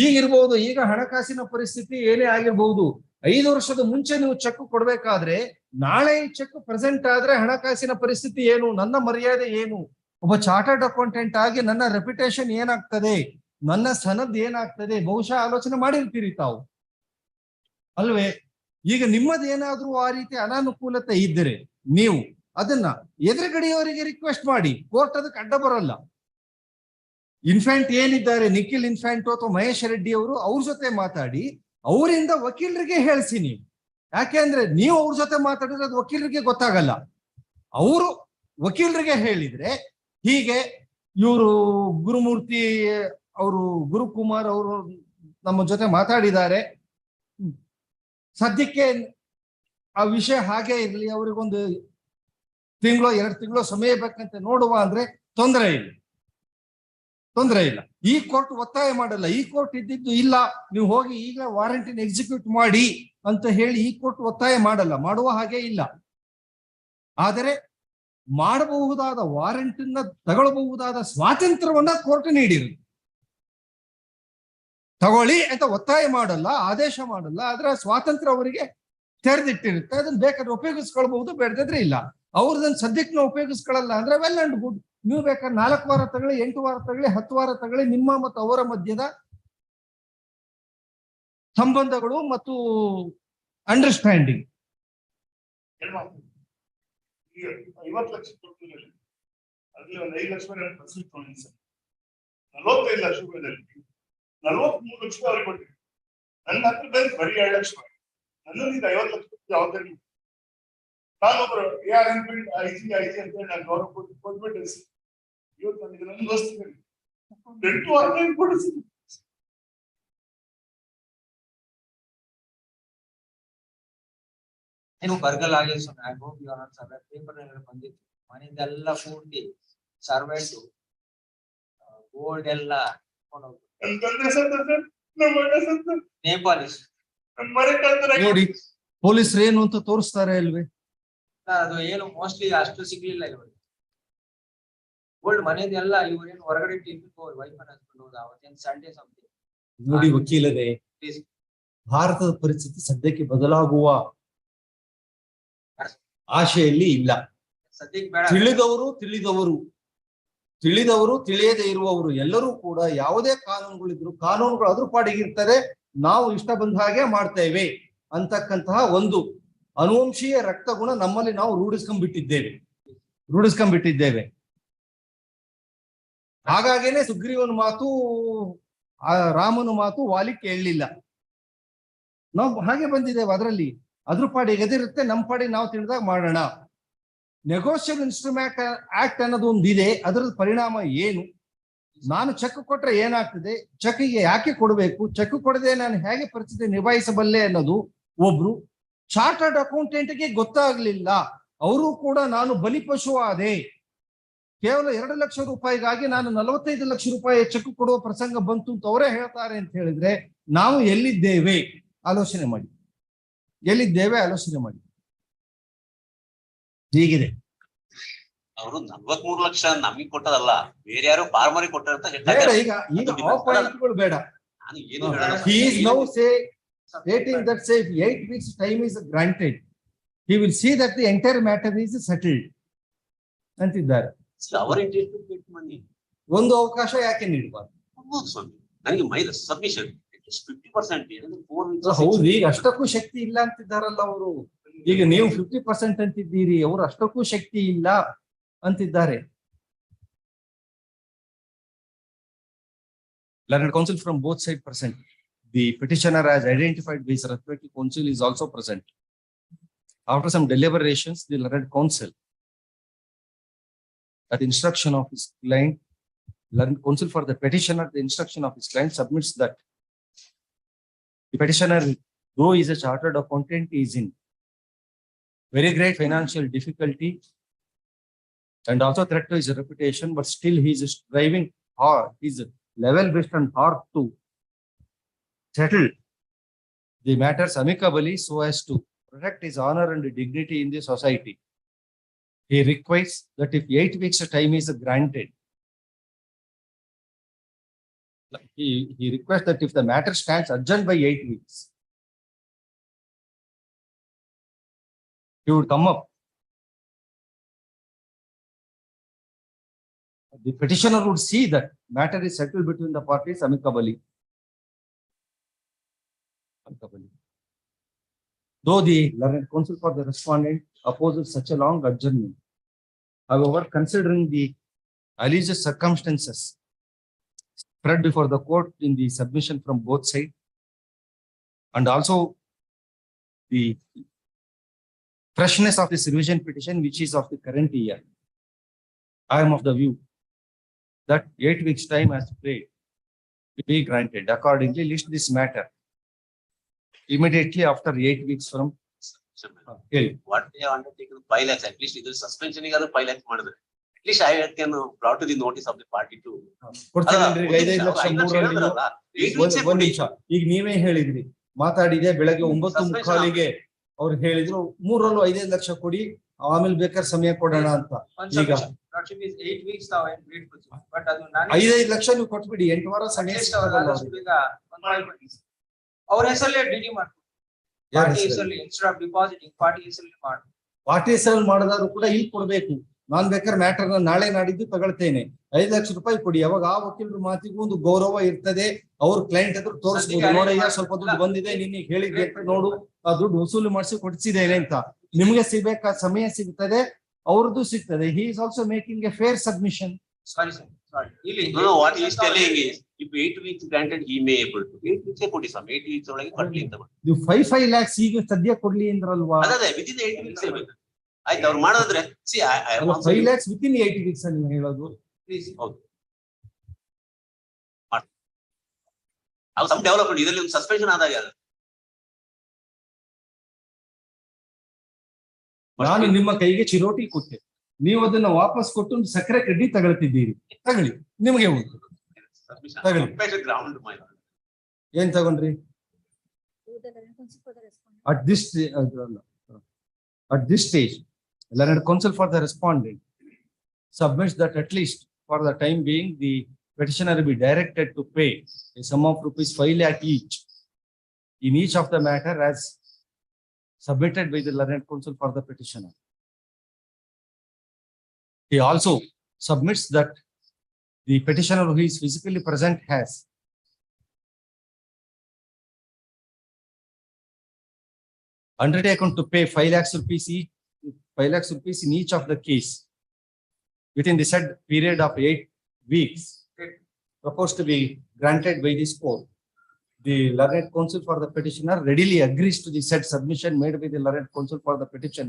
ಈಗಿರ್ಬಹುದು, ಈಗ ಹಣಕಾಸಿನ ಪರಿಸ್ಥಿತಿ ಏನೇ ಆಗಿರ್ಬಹುದು. 5 ವರ್ಷದ ಮುಂಚೆ ನೀವು ಚೆಕ್ ಕೊಡ್ಬೇಕಾದ್ರೆ, ನಾಳೆ ಈ ಚೆಕ್ ಪ್ರೆಸೆಂಟ್ ಆದ್ರೆ ಹಣಕಾಸಿನ ಪರಿಸ್ಥಿತಿ ಏನು, ನನ್ನ ಮರ್ಯಾದೆ ಏನು, ಒಬ್ಬ ಚಾರ್ಟರ್ಡ್ ಅಕೌಂಟೆಂಟ್ ಆಗಿ ನನ್ನ ರೆಪ್ಯುಟೇಷನ್ ಏನಾಗ್ತದೆ, ನನ್ನ ಸನದ್ ಏನಾಗ್ತದೆ, ಬಹುಶಃ ಆಲೋಚನೆ ಮಾಡಿರ್ತೀರಿ ತಾವು ಅಲ್ವೇ? ಈಗ ನಿಮ್ಮದೇನಾದ್ರೂ ಆ ರೀತಿ ಅನಾನುಕೂಲತೆ ಇದ್ದರೆ ನೀವು ಅದನ್ನ ಎದುರುಗಡೆಯವರಿಗೆ ರಿಕ್ವೆಸ್ಟ್ ಮಾಡಿ, ಕೋರ್ಟ್ ಅದಕ್ಕೆ ಅಡ್ಡ ಬರಲ್ಲ. ಇನ್ಫ್ಯಾಂಟ್ ಏನಿದ್ದಾರೆ, ನಿಖಿಲ್ ಇನ್ಫ್ಯಾಂಟ್ ಅಥವಾ ಮಹೇಶ್ ರೆಡ್ಡಿ ಅವರು, ಅವ್ರ ಜೊತೆ ಮಾತಾಡಿ ಅವರಿಂದ ವಕೀಲರಿಗೆ ಹೇಳಿಸಿ ನೀವು. ಯಾಕೆಂದ್ರೆ ನೀವು ಅವ್ರ ಜೊತೆ ಮಾತಾಡಿದ್ರೆ ಅದು ವಕೀಲರಿಗೆ ಗೊತ್ತಾಗಲ್ಲ. ಅವರು ವಕೀಲರಿಗೆ ಹೇಳಿದ್ರೆ, ಹೀಗೆ ಇವರು ಗುರುಮೂರ್ತಿ ಅವರು, ಗುರುಕುಮಾರ್ ಅವರು ನಮ್ಮ ಜೊತೆ ಮಾತಾಡಿದ್ದಾರೆ, ಸದ್ಯಕ್ಕೆ ಆ ವಿಷಯ ಹಾಗೆ ಇರಲಿ, ಅವ್ರಿಗೊಂದು 1-2 ತಿಂಗಳು ಸಮಯ ಬೇಕಂತ ನೋಡುವ ಅಂದ್ರೆ ತೊಂದರೆ ಇಲ್ಲ. ಈ ಕೋರ್ಟ್ ಒತ್ತಾಯ ಮಾಡಲ್ಲ. ಈ ಕೋರ್ಟ್ ಇದ್ದಿದ್ದು ಇಲ್ಲ, ನೀವು ಹೋಗಿ ಈಗ ವಾರಂಟಿನ ಎಕ್ಸಿಕ್ಯೂಟ್ ಮಾಡಿ ಅಂತ ಹೇಳಿ ಈ ಕೋರ್ಟ್ ಒತ್ತಾಯ ಮಾಡಲ್ಲ, ಮಾಡುವ ಹಾಗೆ ಇಲ್ಲ. ಆದರೆ ಮಾಡಬಹುದಾದ ವಾರಂಟಿನ ತಗೊಳ್ಬಹುದಾದ ಸ್ವಾತಂತ್ರ್ಯವನ್ನ ಕೋರ್ಟ್ ನೀಡಿರುತ್ತೆ. ತಗೊಳ್ಳಿ ಅಂತ ಒತ್ತಾಯ ಮಾಡಲ್ಲ, ಆದೇಶ ಮಾಡಲ್ಲ, ಆದ್ರೆ ಸ್ವಾತಂತ್ರ್ಯ ಅವರಿಗೆ ತೆರೆದಿಟ್ಟಿರುತ್ತೆ. ಅದನ್ನ ಬೇಕಾದ್ರೆ ಉಪಯೋಗಿಸ್ಕೊಳ್ಬಹುದು, ಬೇಡದಿದ್ರೆ ಇಲ್ಲ. ಅವ್ರದನ್ನ ಸದ್ಯಕ್ಕೆ ನಾವು ಉಪಯೋಗಿಸ್ಕೊಳ್ಳಲ್ಲ ಅಂದ್ರೆ ವೆಲ್ ಅಂಡ್ ಗುಡ್. ನೀವು ಬೇಕಾದ್ರೆ 4 ವಾರ ತಗೊಳ್ಳಿ, 8 ವಾರ ತಗೊಳ್ಳಿ, 10 ವಾರ ತಗೊಳ್ಳಿ. ನಿಮ್ಮ ಮತ್ತು ಅವರ ಮಧ್ಯದ ಸಂಬಂಧಗಳು ಮತ್ತು ಅಂಡರ್ಸ್ಟ್ಯಾಂಡಿಂಗ್. 50 ಲಕ್ಷ ಕೊಡ್ತೀವಿ, ಅದ್ರಲ್ಲಿ ಒಂದು 5 ಲಕ್ಷ ತಗೊಂಡಿ ಸರ್, 45 ಲಕ್ಷ ರೂಪಾಯಿದಲ್ಲಿ 43 ಲಕ್ಷ ಅವ್ರಿಗೆ ಕೊಟ್ಟಿವಿ. ನನ್ನ ಹತ್ರ ಬರೀ 2 ಲಕ್ಷ, ನನ್ನಲ್ಲಿ 50 ಲಕ್ಷ ಜವಾಬ್ದಾರಿ. ನಾನೊಬ್ರು ಐಜಿ ಅಂತ ನಾನು ಗೌರವ ಕೊಟ್ಬಿಟ್ಟೆ ಸರ್. ಇವತ್ತು ನನಗೆ ನನ್ನ ದೋಸ್ತಿಗೆ 8 ವಾರ ಕೊಡಿಸಿ. ಏನು ಬರ್ಗಲ್ ಆಗಿದೆ sir. I hope you are not survey. Paper ಬಂದಿತ್ತು, ಮನೆಯಿಂದೆಲ್ಲ ಪೂರ್ತಿ ಸರ್ವೆಂಟು ಗೋಲ್ಡ್ ಎಲ್ಲ ನೇಪಾಲಿಸ್ ನೋಡಿ ಪೊಲೀಸರು ಏನು ಅಂತ ತೋರಿಸ್ತಾರೆ ಅಲ್ವೇ? ಅದು ಏನು ಮೋಸ್ಟ್ಲಿ ಅಷ್ಟು ಸಿಗ್ಲಿಲ್ಲ ಇವ್ರಿಗೆ. ಗೋಲ್ಡ್ ಮನೆಯದೆಲ್ಲ ಇವ್ರೇನು ಹೊರಗಡೆ ವೈಫ್ ಹಸ್ಬೆಂಡ್ ಹೋದ ಅವತ್ತೇನು ಸಂಡೇ ಸಮಥಿಂಗ್. ನೋಡಿ ವಕೀಲರೇ, ಭಾರತದ ಪರಿಸ್ಥಿತಿ ಸದ್ಯಕ್ಕೆ ಬದಲಾಗುವ ಆಶೆಯಲ್ಲಿ ಇಲ್ಲ. ಸದ್ಯಕ್ಕೆ ಬೇಡ. ತಿಳಿದವರು ತಿಳಿಯದೇ ಇರುವವರು ಎಲ್ಲರೂ ಕೂಡ ಯಾವುದೇ ಕಾನೂನುಗಳಿದ್ರು ಕಾನೂನುಗಳು ಅದ್ರ ಪಾಡಿಗಿರ್ತದೆ, ನಾವು ಇಷ್ಟ ಬಂದ ಹಾಗೆ ಮಾಡ್ತೇವೆ ಅಂತಕ್ಕಂತಹ ಒಂದು ಅನುವಂಶೀಯ ರಕ್ತಗುಣ ನಮ್ಮಲ್ಲಿ ನಾವು ರೂಢಿಸ್ಕೊಂಡ್ಬಿಟ್ಟಿದ್ದೇವೆ. ಹಾಗಾಗೇನೆ ಸುಗ್ರೀವನ ಮಾತು, ರಾಮನ ಮಾತು ವಾಲಿ ಕೇಳಲಿಲ್ಲ. ನಾವು ಹಾಗೆ ಬಂದಿದ್ದೇವೆ. ಅದರಲ್ಲಿ ಅದ್ರ ಪಾಡಿಗೆ ಎದಿರುತ್ತೆ, ನಮ್ಮ ಪಾಡಿ ನಾವು ತಿಳಿದಾಗ ಮಾಡೋಣ. ನೆಗೋಷಿಯಬಲ್ ಇನ್ಸ್ಟ್ರೂಮೆಂಟ್ ಆಕ್ಟ್ ಅನ್ನೋದು ಒಂದು ಇದೆ, ಅದರ ಪರಿಣಾಮ ಏನು? ನಾನು ಚೆಕ್ ಕೊಟ್ರೆ ಏನಾಗ್ತದೆ, ಚೆಕ್ಗೆ ಯಾಕೆ ಕೊಡಬೇಕು, ಚೆಕ್ ಕೊಡದೆ ನಾನು ಹೇಗೆ ಪರಿಸ್ಥಿತಿ ನಿಭಾಯಿಸಬಲ್ಲೆ ಅನ್ನೋದು ಒಬ್ರು ಚಾರ್ಟರ್ಡ್ ಅಕೌಂಟೆಂಟ್ಗೆ ಗೊತ್ತಾಗ್ಲಿಲ್ಲ. ಅವರು ಕೂಡ ನಾನು ಬಲಿಪಶು ಆದೆ, ಕೇವಲ 2 ಲಕ್ಷ ರೂಪಾಯಿಗಾಗಿ ನಾನು 45 ಲಕ್ಷ ರೂಪಾಯಿ ಚೆಕ್ ಕೊಡುವ ಪ್ರಸಂಗ ಬಂತು ಅಂತ ಅವರೇ ಹೇಳ್ತಾರೆ ಅಂತ ಹೇಳಿದ್ರೆ ನಾವು ಎಲ್ಲಿದ್ದೇವೆ ಆಲೋಚನೆ ಮಾಡಿ, ಎಲ್ಲಿದ್ದೇವೆ ಆಲೋಚನೆ ಮಾಡಿ. ಹೀಗಿದೆ. ಅವರು 43 ಲಕ್ಷ ನಮಗೆ ಕೊಟ್ಟದಲ್ಲ, ಬೇರೆ ಯಾರು ಫಾರ್ಮರ್ ಕೊಟ್ಟಂತ ಬೇಡ, ಈಗ ಆ ಪಾಯಿಂಟ್ಗಳು ಬೇಡ. ನಾನು ಏನು ಹೇಳೋಣ, He is now stating that say if 8 weeks time is granted, he will see that the entire matter is settled ಅಂತಿದ್ದಾರೆ. ಅವರ ಇಂಟ್ರೆಸ್ಟ್ ಗೆಟ್ ಮನಿ. ಒಂದು ಅವಕಾಶ ಯಾಕೆ ನೀಡಬಾರ್ದು? ಹೌದು ಸ್ವಾಮಿ, ನನಗೆ ಮೈದ ಸಬ್ಮಿಷನ್ 50%. ಹೌದು, ಈಗ ಅಷ್ಟಕ್ಕೂ ಶಕ್ತಿ ಇಲ್ಲ ಅಂತಿದ್ದಾರಲ್ಲ ಅವರು. ಈಗ ನೀವು 50% ಅಂತಿದ್ದೀರಿ, ಅವರು ಅಷ್ಟಕ್ಕೂ ಶಕ್ತಿ ಇಲ್ಲ ಅಂತಿದ್ದಾರೆ. Learned counsel from both sides present. The petitioner has identified by his respective counsel is also present. After some deliberations, the learned counsel, at the instruction of his client, learned counsel for the petitioner, the instruction of his client submits that the petitioner, though he is a chartered accountant, is in very great financial difficulty and also threat to his reputation, but still he is striving hard, his level best and hard to settle the matters amicably so as to protect his honor and dignity in the society. He requires that if 8 weeks time is granted, he requests that if the matter stands adjourned by 8 weeks, he would come up. The petitioner would see that matter is settled between the parties amicably. Though the learned counsel for the respondent opposes such a long adjournment, however, considering the alleged circumstances spread before the court in the submission from both sides, and also the freshness of this revision petition, which is of the current year, I am of the view that 8 weeks time has played to be granted. Accordingly, list this matter immediately after 8 weeks from. What they have undertaken 5 lakhs, at least either suspension ಗಾದ್ರು 5 lakhs ಮಾಡಿದ್ರೆ, at least I can brought to the notice of the party to. ಒಂದ್ ನಿಮಿಷ, ಈಗ ನೀವೇ ಹೇಳಿದ್ರಿ, ಮಾತಾಡಿದೆ ಬೆಳಗ್ಗೆ 9:45ಗೆ ಅವ್ರು ಹೇಳಿದ್ರು 3ರಲ್ಲೂ 5 ಲಕ್ಷ ಕೊಡಿ, ಆಮೇಲೆ ಬೇಕಾದ್ರೆ ಸಮಯ ಕೊಡೋಣ ಅಂತ. ಈಗ 5 ಲಕ್ಷ ನೀವು ಕೊಟ್ಬಿಡಿ, 8 ವಾರ ಸಮಯ ಅವ್ರ ಹೆಸರಲ್ಲೇ ಡಿಡಿ ಮಾಡ್ತಾರೆ. ಪಾರ್ಟಿ ಹೆಸರಲ್ಲಿ ಇನ್ಸ್ಟೆಡ್ ಆಫ್ ಡಿಪಾಸಿಟಿಂಗ್ ಪಾರ್ಟಿ ಹೆಸರಲ್ಲಿ ಮಾಡಿ, ಪಾರ್ಟಿ ಹೆಸರಲ್ಲಿ ಮಾಡಿದಾದ್ರು ಕೂಡ ಇಲ್ಲಿ ಕೊಡ್ಬೇಕು. ನಾನ್ ಬೇಕಾದ್ರೆ ಮ್ಯಾಟರ್ ನಾಳೆ ನಾಡಿದ್ದು ತಗೊಳ್ತೇನೆ, 5 ಲಕ್ಷ ರೂಪಾಯಿ ಕೊಡಿ. ಅವಾಗ ಆ ವಕೀಲರ ಮಾತಿಗೂ ಒಂದು ಗೌರವ ಇರ್ತದೆ. ಅವ್ರ ಕ್ಲೈಂಟ್ ಹತ್ರ ತೋರಿಸ್ಬೋದು, ನೋಡಯ್ಯ ಸ್ವಲ್ಪ ದುಡ್ಡು ಬಂದಿದೆ, ನಿನ್ನೆ ಹೇಳಿದ್ದೆ ನೋಡು, ಆ ದುಡ್ಡು ವಸೂಲು ಮಾಡಿಸಿ ಕೊಡಿಸಿದ್ದೇನೆ ಅಂತ. ನಿಮ್ಗೆ ಸಿಗ್ಬೇಕಾದ ಸಮಯ ಸಿಗ್ತದೆ, ಅವ್ರದ್ದು ಸಿಗ್ತದೆ. He is also making a fair submission. Sorry sir, sorry. ಇಲ್ಲಿ what he is telling is if 8 weeks granted he may able to 8 weeks ಕೊಡಿ ಸರ್, 8 weeks ಒಳಗೆ ಕಟ್ಲಿ ಅಂತ ಮಾಡಿ. ನೀವು 5 lakhs ಈಗ ಸದ್ಯ ಕೊಡ್ಲಿ ಅಂದ್ರಲ್ವಾ? ಅದೇ within 8 weeks ಬೇಕು. ಆಯ್ತು, ಅವ್ರು ಮಾಡಿದ್ರೆ see I 5 lakhs within 8 weeks ನೀವು ಹೇಳೋದು. ಪ್ಲೀಸ್ ಹೌದು, ಅವು ಸಮ್ ಡೆವಲಪ್ಮೆಂಟ್ ಇದರಲ್ಲಿ ಒಂದು ಸಸ್ಪೆನ್ಷನ್ ಆದಾಗ ನಾನು ನಿಮ್ಮ ಕೈಗೆ ಚಿರೋಟಿ ಕೊಟ್ಟೆ, ನೀವು ಅದನ್ನ ವಾಪಸ್ ಕೊಟ್ಟು ಒಂದು ಸಕ್ಕರೆ ಕಡ್ಡಿ ತಗೊಳ್ತಿದ್ದೀರಿ. ತಗೊಳ್ಳಿ, ನಿಮಗೆ ಉಂಟು, ತಗೊಳ್ಳಿ. ಏನ್ ತಗೊಂಡ್ರಿ? At this stage, learned counsel for the respondent submits that at least for the time being, the petitioner will be directed to pay a sum of ₹5 lakh each in each of the matter as submitted by the learned counsel for the petitioner. He also submits that the petitioner who is physically present has undertaken to pay 5 lakhs rupees each, 5 lakhs rupees in each of the case within the said period of 8 weeks proposed to be granted by this court. The learned counsel for the petitioner readily agrees to the said submission made by the learned counsel for the petition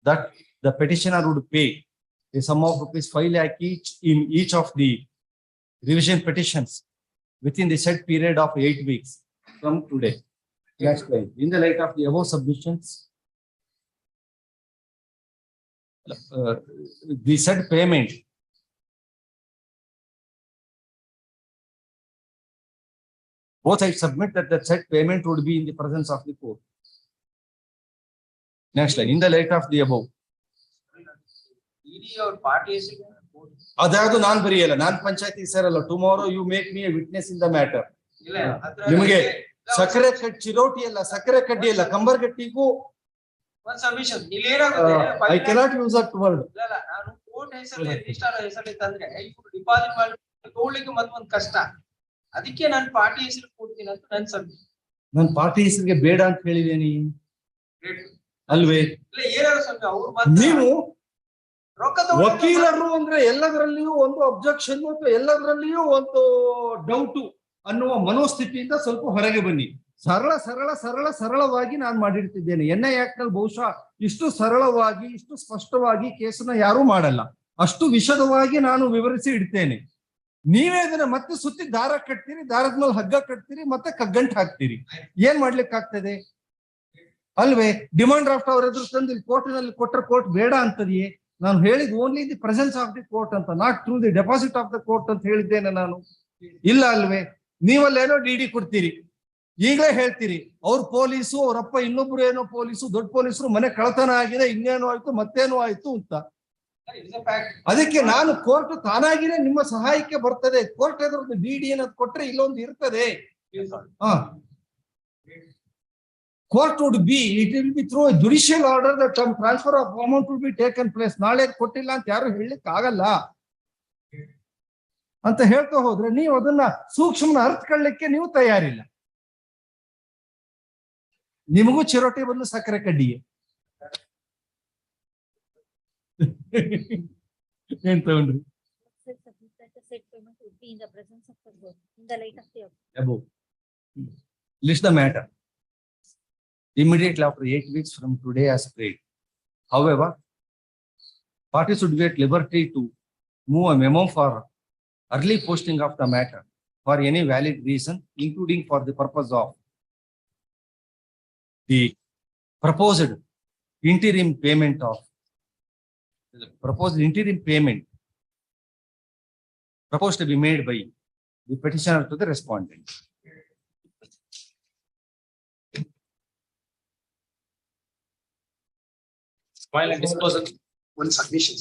that the petitioner would pay a sum of ₹5 lakh each in each of the revision petitions within the said period of 8 weeks from today. Next slide. In the light of the above submissions, the said payment both sides submit that the said payment would be in the presence of the court. Next slide. In the light of the above. ED or party is ಅದ್ಯಾವುದು ನಾನ್ ಬರೆಯಲ್ಲ, ನಾನ್ ಪಂಚಾಯತಿ ಸೇರಲ್ಲ. Tomorrow you make me a witness in the matter. ಇಲ್ಲ ನಿಮಗೆ ಸಕ್ಕರೆ ಚಿರೋಟಿ ಅಲ್ಲ, ಸಕ್ಕರೆ ಕಡ್ಡಿ ಅಲ್ಲ, ಕಂಬರ್ಗಟ್ಟಿಗೂ ಒಂದ್ ಸಬ್ಮಿಷನ್ ಇಲ್ಲಿ ಏನಾಗುತ್ತೆ, I cannot use that word. ಇಲ್ಲ ನಾನು ಕೋರ್ಟ್ ಹೆಸರಲ್ಲಿ ರಿಜಿಸ್ಟರ್ ಹೆಸರಲ್ಲಿ ತಂದ್ರೆ ಇವ್ರು ಡಿಪಾಸಿಟ್ ಮಾಡಿ ತಗೊಳ್ಳಿಕ್ಕೆ ಮತ್ತೊಂದು ಕಷ್ಟ. ಅದಕ್ಕೆ ನಾನು ಪಾರ್ಟಿ ಹೆಸರು ಕೊಡ್ತೀನಿ ಅಂತ ನನ್ ಸಬ್ಮಿಷನ್. ನಾನು ಪಾರ್ಟಿ ಹೆಸರಿಗೆ ಬೇಡ ಅಂತ ಹೇಳಿದೇನಿ ಅಲ್ವೇ? ಇಲ್ಲ ಏನಾದ್ರು ಸ್ವಾಮಿ ಅವ್ರು ಮತ್ತೆ ನೀವು ರೊಕ್ಕ ವಕೀಲರು ಅಂದ್ರೆ ಎಲ್ಲದರಲ್ಲಿಯೂ ಒಂದು ಅಬ್ಜೆಕ್ಷನ್ ಮತ್ತು ಎಲ್ಲದರಲ್ಲಿಯೂ ಒಂದು ಡೌಟ್ ಅನ್ನುವ ಮನೋಸ್ಥಿತಿಯಿಂದ ಸ್ವಲ್ಪ ಹೊರಗೆ ಬನ್ನಿ. ಸರಳವಾಗಿ ನಾನು ಮಾಡಿರ್ತಿದ್ದೇನೆ. NI ಆಕ್ಟ್ ನಲ್ಲಿ ಬಹುಶಃ ಇಷ್ಟು ಸರಳವಾಗಿ ಇಷ್ಟು ಸ್ಪಷ್ಟವಾಗಿ ಕೇಸನ್ನ ಯಾರು ಮಾಡಲ್ಲ. ಅಷ್ಟು ವಿಶದವಾಗಿ ನಾನು ವಿವರಿಸಿ ಇಡ್ತೇನೆ. ನೀವೇ ಇದನ್ನ ಮತ್ತೆ ಸುತ್ತಿ ದಾರ ಕಟ್ತೀರಿ, ದಾರದ ಮೇಲೆ ಹಗ್ಗ ಕಟ್ತೀರಿ, ಮತ್ತೆ ಕಗ್ಗಂಟ್ ಹಾಕ್ತೀರಿ. ಏನ್ ಮಾಡ್ಲಿಕ್ಕೆ ಆಗ್ತದೆ ಅಲ್ವೇ? ಡಿಮಾಂಡ್ ಡ್ರಾಫ್ಟ್ ಅವ್ರ ಎದುರು ತಂದು ಇಲ್ಲಿ ಕೋರ್ಟಿನಲ್ಲಿ ಕೊಟ್ಟರೆ ಕೋರ್ಟ್ ಬೇಡ ಅಂತದೆಯೇ? ನಾನು ಹೇಳಿದ್ only the presence of the court ಅಂತ, not through the deposit of the court ಅಂತ ಹೇಳಿದ್ದೇನೆ ನಾನು. ಇಲ್ಲ ಅಲ್ವೇ? ನೀವಲ್ಲೇನೋ DD ಕೊಡ್ತೀರಿ, ಈಗಲೇ ಹೇಳ್ತೀರಿ ಅವ್ರ ಪೊಲೀಸು ಅವರಪ್ಪ ಇನ್ನೊಬ್ರು ಏನೋ ಪೊಲೀಸು ದೊಡ್ಡ ಪೊಲೀಸರು ಮನೆ ಕಳತನ ಆಗಿದೆ, ಇನ್ನೇನೋ ಆಯ್ತು ಮತ್ತೇನೋ ಆಯ್ತು ಅಂತ. ಅದಕ್ಕೆ ನಾನು ಕೋರ್ಟ್ ತಾನಾಗಿನೇ ನಿಮ್ಮ ಸಹಾಯಕ್ಕೆ ಬರ್ತದೆ. ಕೋರ್ಟ್ ಎದುರು DD ಏನದು ಕೊಟ್ರೆ ಇಲ್ಲೊಂದು ಇರ್ತದೆ. Court would be, it will be through a judicial order that some transfer of amount will be taken place. ನಾಳೆ ಕೊಟ್ಟಿಲ್ಲ ಅಂತ ಯಾರು ಹೇಳಲಿಕ್ಕೆ ಆಗಲ್ಲ ಅಂತ ಹೇಳ್ತಾ ಹೋದ್ರೆ ನೀವು ಅದನ್ನ ಸೂಕ್ಷ್ಮ ಅರ್ಥಕೊಳ್ಳಿಕ್ಕೆ ನೀವು ತಯಾರಿಲ್ಲ. ನಿಮಗೂ ಚಿರೋಟಿ ಬಂದು ಸಕ್ಕರೆ ಕಡ್ಡಿಯೇ ಏನ್ ತಗೊಂಡ್ರಿ? List the matter immediately after 8 weeks from today as prayed. However, parties should be at liberty to move a memo for early posting of the matter for any valid reason, including for the purpose of the proposed interim payment proposed to be made by the petitioner to the respondent. Final disposal. One submission.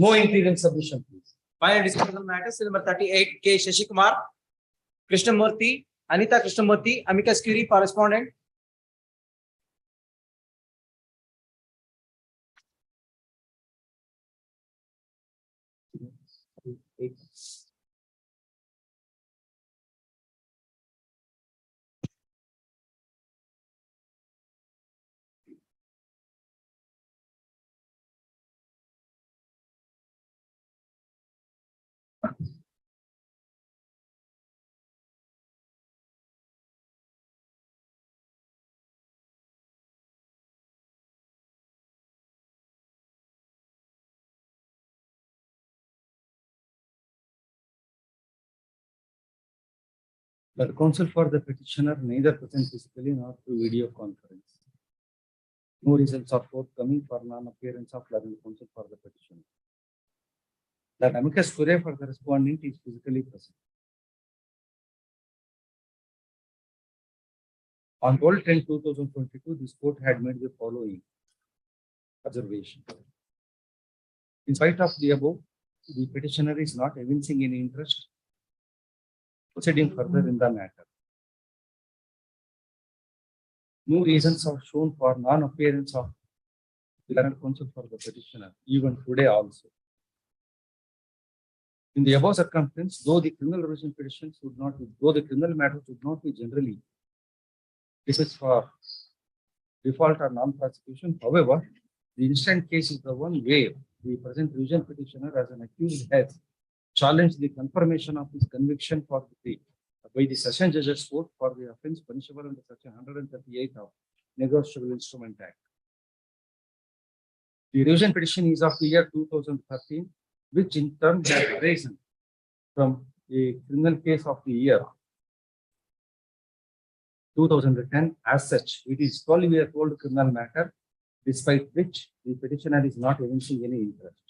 No interim submission, please. Final disposal matters number 38 K. Shashikumar, Krishnamurthy, Anita Krishnamurthy, amicus curiae for respondent. The counsel for the petitioner neither present physically nor through video conference. No results are forthcoming for non-appearance of legal counsel for the petitioner. The amicus curiae for the respondent is physically present. On 12/10/2022, this court had made the following observation. In spite of the above, the petitioner is not evincing any interest proceeding further in the matter. No reasons are shown for non-appearance of the legal counsel for the petitioner, even today also. In the above circumstance, though the criminal revision petitions would not be, though the criminal matters would not be generally dismissed for default or non-prosecution, however, the instant case is the one where the present revision petitioner as an accused has challenged the confirmation of his conviction for the by the Session Judges Court for the offence punishable under Section 138 of Negotiable Instrument Act. The revision petition is of the year 2013, which in turn has arisen from a criminal case of the year 2010 as such. It is 12-year-old criminal matter, despite which the petitioner is not evincing any interest.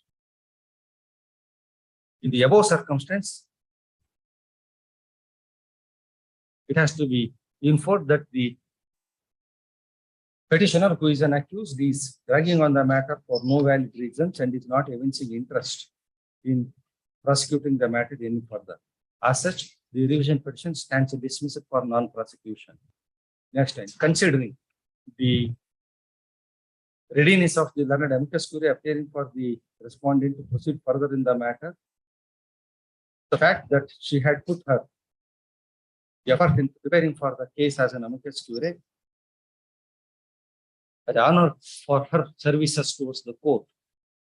In the above circumstance, it has to be inferred that the petitioner, who is an accused, is dragging on the matter for no valid reasons and is not evincing interest in prosecuting the matter any further. As such, the revision petition stands dismissed for non-prosecution. Next time, considering the readiness of the learned amicus curiae appearing for the respondent to proceed further in the matter, the fact that she had put her effort in preparing for the case as an amicus curiae, an honor for her services towards the court,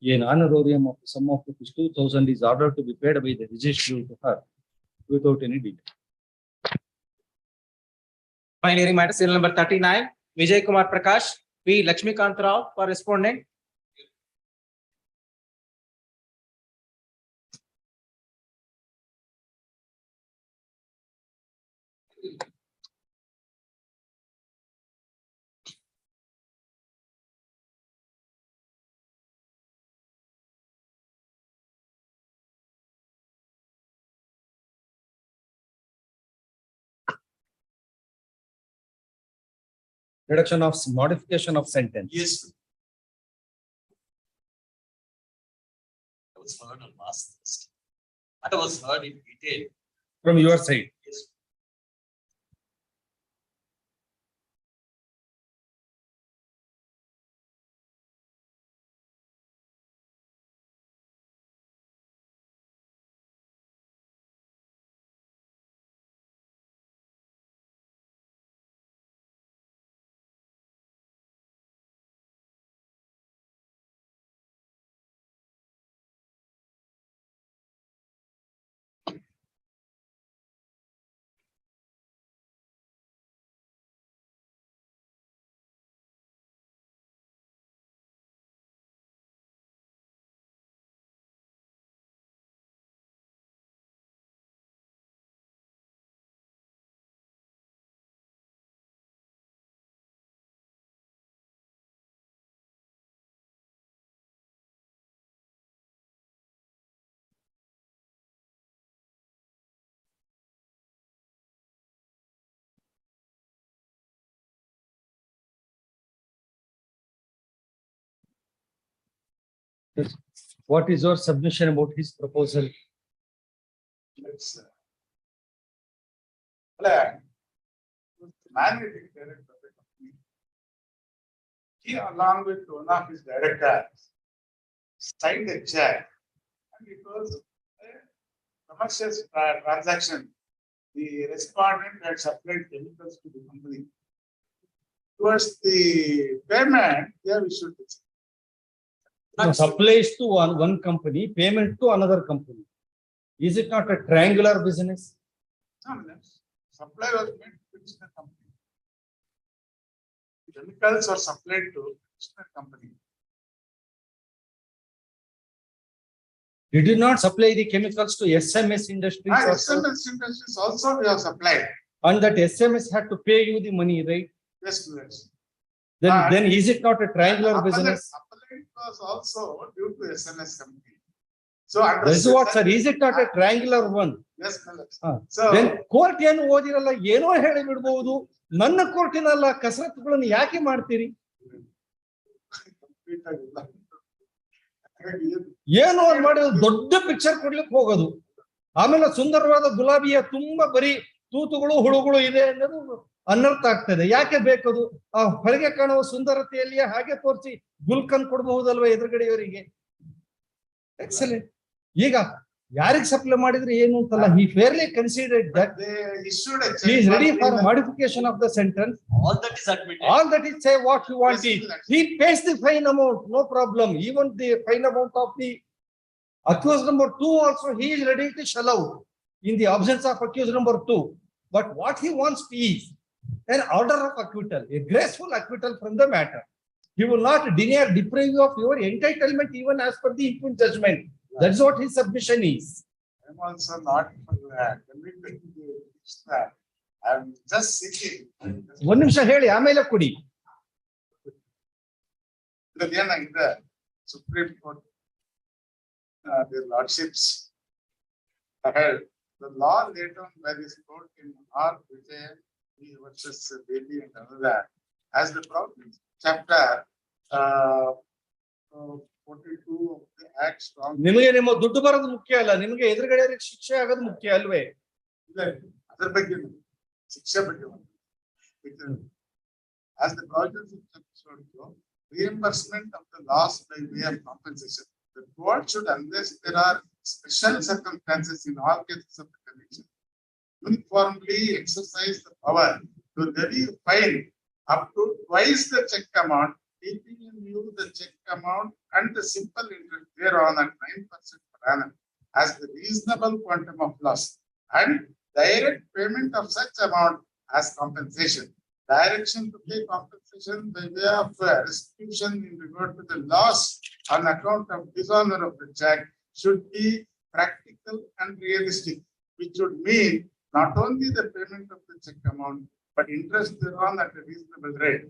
an honorarium of the sum of 2,000 is ordered to be paid by the registry to her without any delay. File hearing matter serial number 39, Vijay Kumar Prakash, P. Lakshmikant Rao for respondent. Reduction of modification of sentence. Yes. I was heard on last Thursday. I was heard in detail. From your side. Yes. What is your submission about his proposal? Let's plan. Managing director of the company. He, along with one of his directors, signed a check, and it was a commercial transaction. The respondent had supplied chemicals to the company. Towards the payment, they have issued the check. No, supplies to one company, payment to another company. Is it not a triangular business? No, supply was made to the company. Chemicals are supplied to the company. Did you not supply the chemicals to SMS Industries? SMS Industries also we have supplied. And that SMS had to pay you the money, right? Yes, yes. Then is it not a triangular business? Appellate was also due to SMS company. So This is what, sir, is it not a triangular one? Yes, So then court ಏನು ಓದಿರಲ್ಲ ಏನೋ ಹೇಳಿ ಬಿಡಬಹುದು. ನನ್ನ ಕೋರ್ಟಿನಲ್ಲ ಕಸರತ್ತುಗಳನ್ನು ಯಾಕೆ ಮಾಡ್ತೀರಿ? ಏನೋ ಒಂದು ಮಾಡಿ ದೊಡ್ಡ ಪಿಕ್ಚರ್ ಕೊಡ್ಲಿಕ್ಕೆ ಹೋಗೋದು. ಆಮೇಲೆ ಸುಂದರವಾದ ಗುಲಾಬಿಯ ತುಂಬಾ ಬರೀ ತೂತುಗಳು ಹುಳುಗಳು ಇದೆ ಅನ್ನೋದು ಅನರ್ಥ ಆಗ್ತದೆ. ಯಾಕೆ ಬೇಕದು? ಆ ಹೊರಗೆ ಕಾಣುವ ಸುಂದರತೆಯಲ್ಲಿ ಹಾಗೆ ತೋರಿಸಿ ಗುಲ್ಕನ್ ಕೊಡಬಹುದಲ್ವಾ ಎದುರುಗಡೆಯವರಿಗೆ? ಎಕ್ಸಲೆಂಟ್. ಈಗ ಯಾರಿಗೆ ಸಪ್ಲೈ ಮಾಡಿದ್ರೆ ಏನು ಅಂತಲ್ಲ, he fairly considered that he is ready for modification of the sentence. All that is admitted. All that is say what you want is he pays the fine amount, no problem. Even the fine amount of the accused number 2 also he is ready to shell out in the absence of accused number 2. But what he wants is an order of acquittal, a graceful acquittal from the matter. He will not deny or deprive you of your entitlement even as per the input judgment. That's what his submission is. I'm also not for convicted to teach that. I'm just seeking. ಒಂದ್ ನಿಮಿಷ ಹೇಳಿ ಆಮೇಲೆ ಕೊಡಿ. ಏನಾಗಿದೆ Supreme Court, their lordships held the law laid down by this court in R. Vijay versus Baby and another as the province chapter 42 of the Act strong. ನಿಮಗೆ ನಿಮ್ಮ ದುಡ್ಡು ಬರೋದು ಮುಖ್ಯ ಅಲ್ಲ, ನಿಮಗೆ ಎದುರುಗಡೆ ಶಿಕ್ಷೆ ಆಗೋದು ಮುಖ್ಯ ಅಲ್ವೇ? ಇಲ್ಲ, ಅದರ ಬಗ್ಗೆ ಶಿಕ್ಷೆ ಬಗ್ಗೆ as the province chapter reimbursement of the loss by way of compensation. The court should, unless there are special circumstances in all cases of the conviction, uniformly exercise the power to levy fine up to twice the check amount, keeping in view the check amount and the simple interest thereon at 9% per annum as the reasonable quantum of loss, and direct payment of such amount as compensation. Direction to pay compensation by way of restitution in regard to the loss on account of dishonor of the check should be practical and realistic, which would mean not only the payment of the check amount, but interest thereon at a reasonable rate.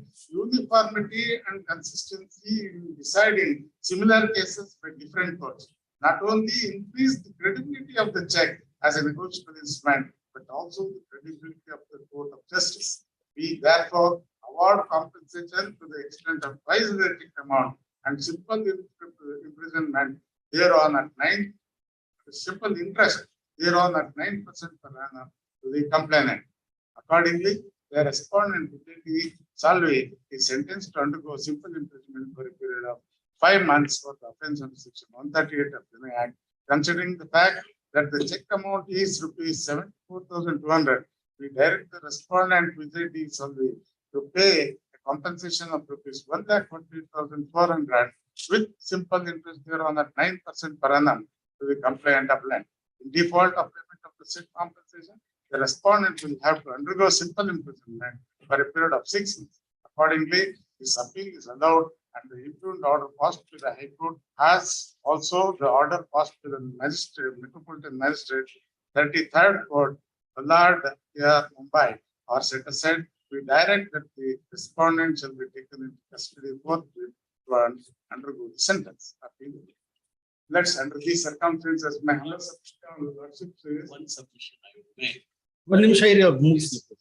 Uniformity and consistency in deciding similar cases by different courts not only increase the credibility of the check as a negotiable instrument, but also the credibility of the court of justice. We therefore award compensation to the extent of twice the check amount and simple imprisonment thereon at 9%, simple interest thereon at 9% per annum to the complainant. Accordingly, the respondent Salvi is sentenced to undergo simple imprisonment for a period of 5 months for the offence under section 138 of the Act, considering the fact that the check amount is rupees 74,200. We direct the respondent Vijay D. Salvi to pay a compensation of rupees 1,20,400 with simple interest thereon at 9% per annum to the complainant appellant. In default of payment of the said compensation, the respondent will have to undergo simple imprisonment for a period of 6 months. Accordingly, this appeal is allowed and the impugned order passed to the High Court, as also the order passed to the magistrate, Metropolitan Magistrate, 33rd Court, Ballard, here, Mumbai, are set aside. We direct that the respondent shall be taken into custody forthwith to undergo the sentence. Let's, under these circumstances, my humble lordship says One submission I would make. ಒಂದ್ ನಿಮಿಷ ಇರಿ, ಅವ್ರು ಮುಗಿಸ್ಲಿಕ್ಕೆ.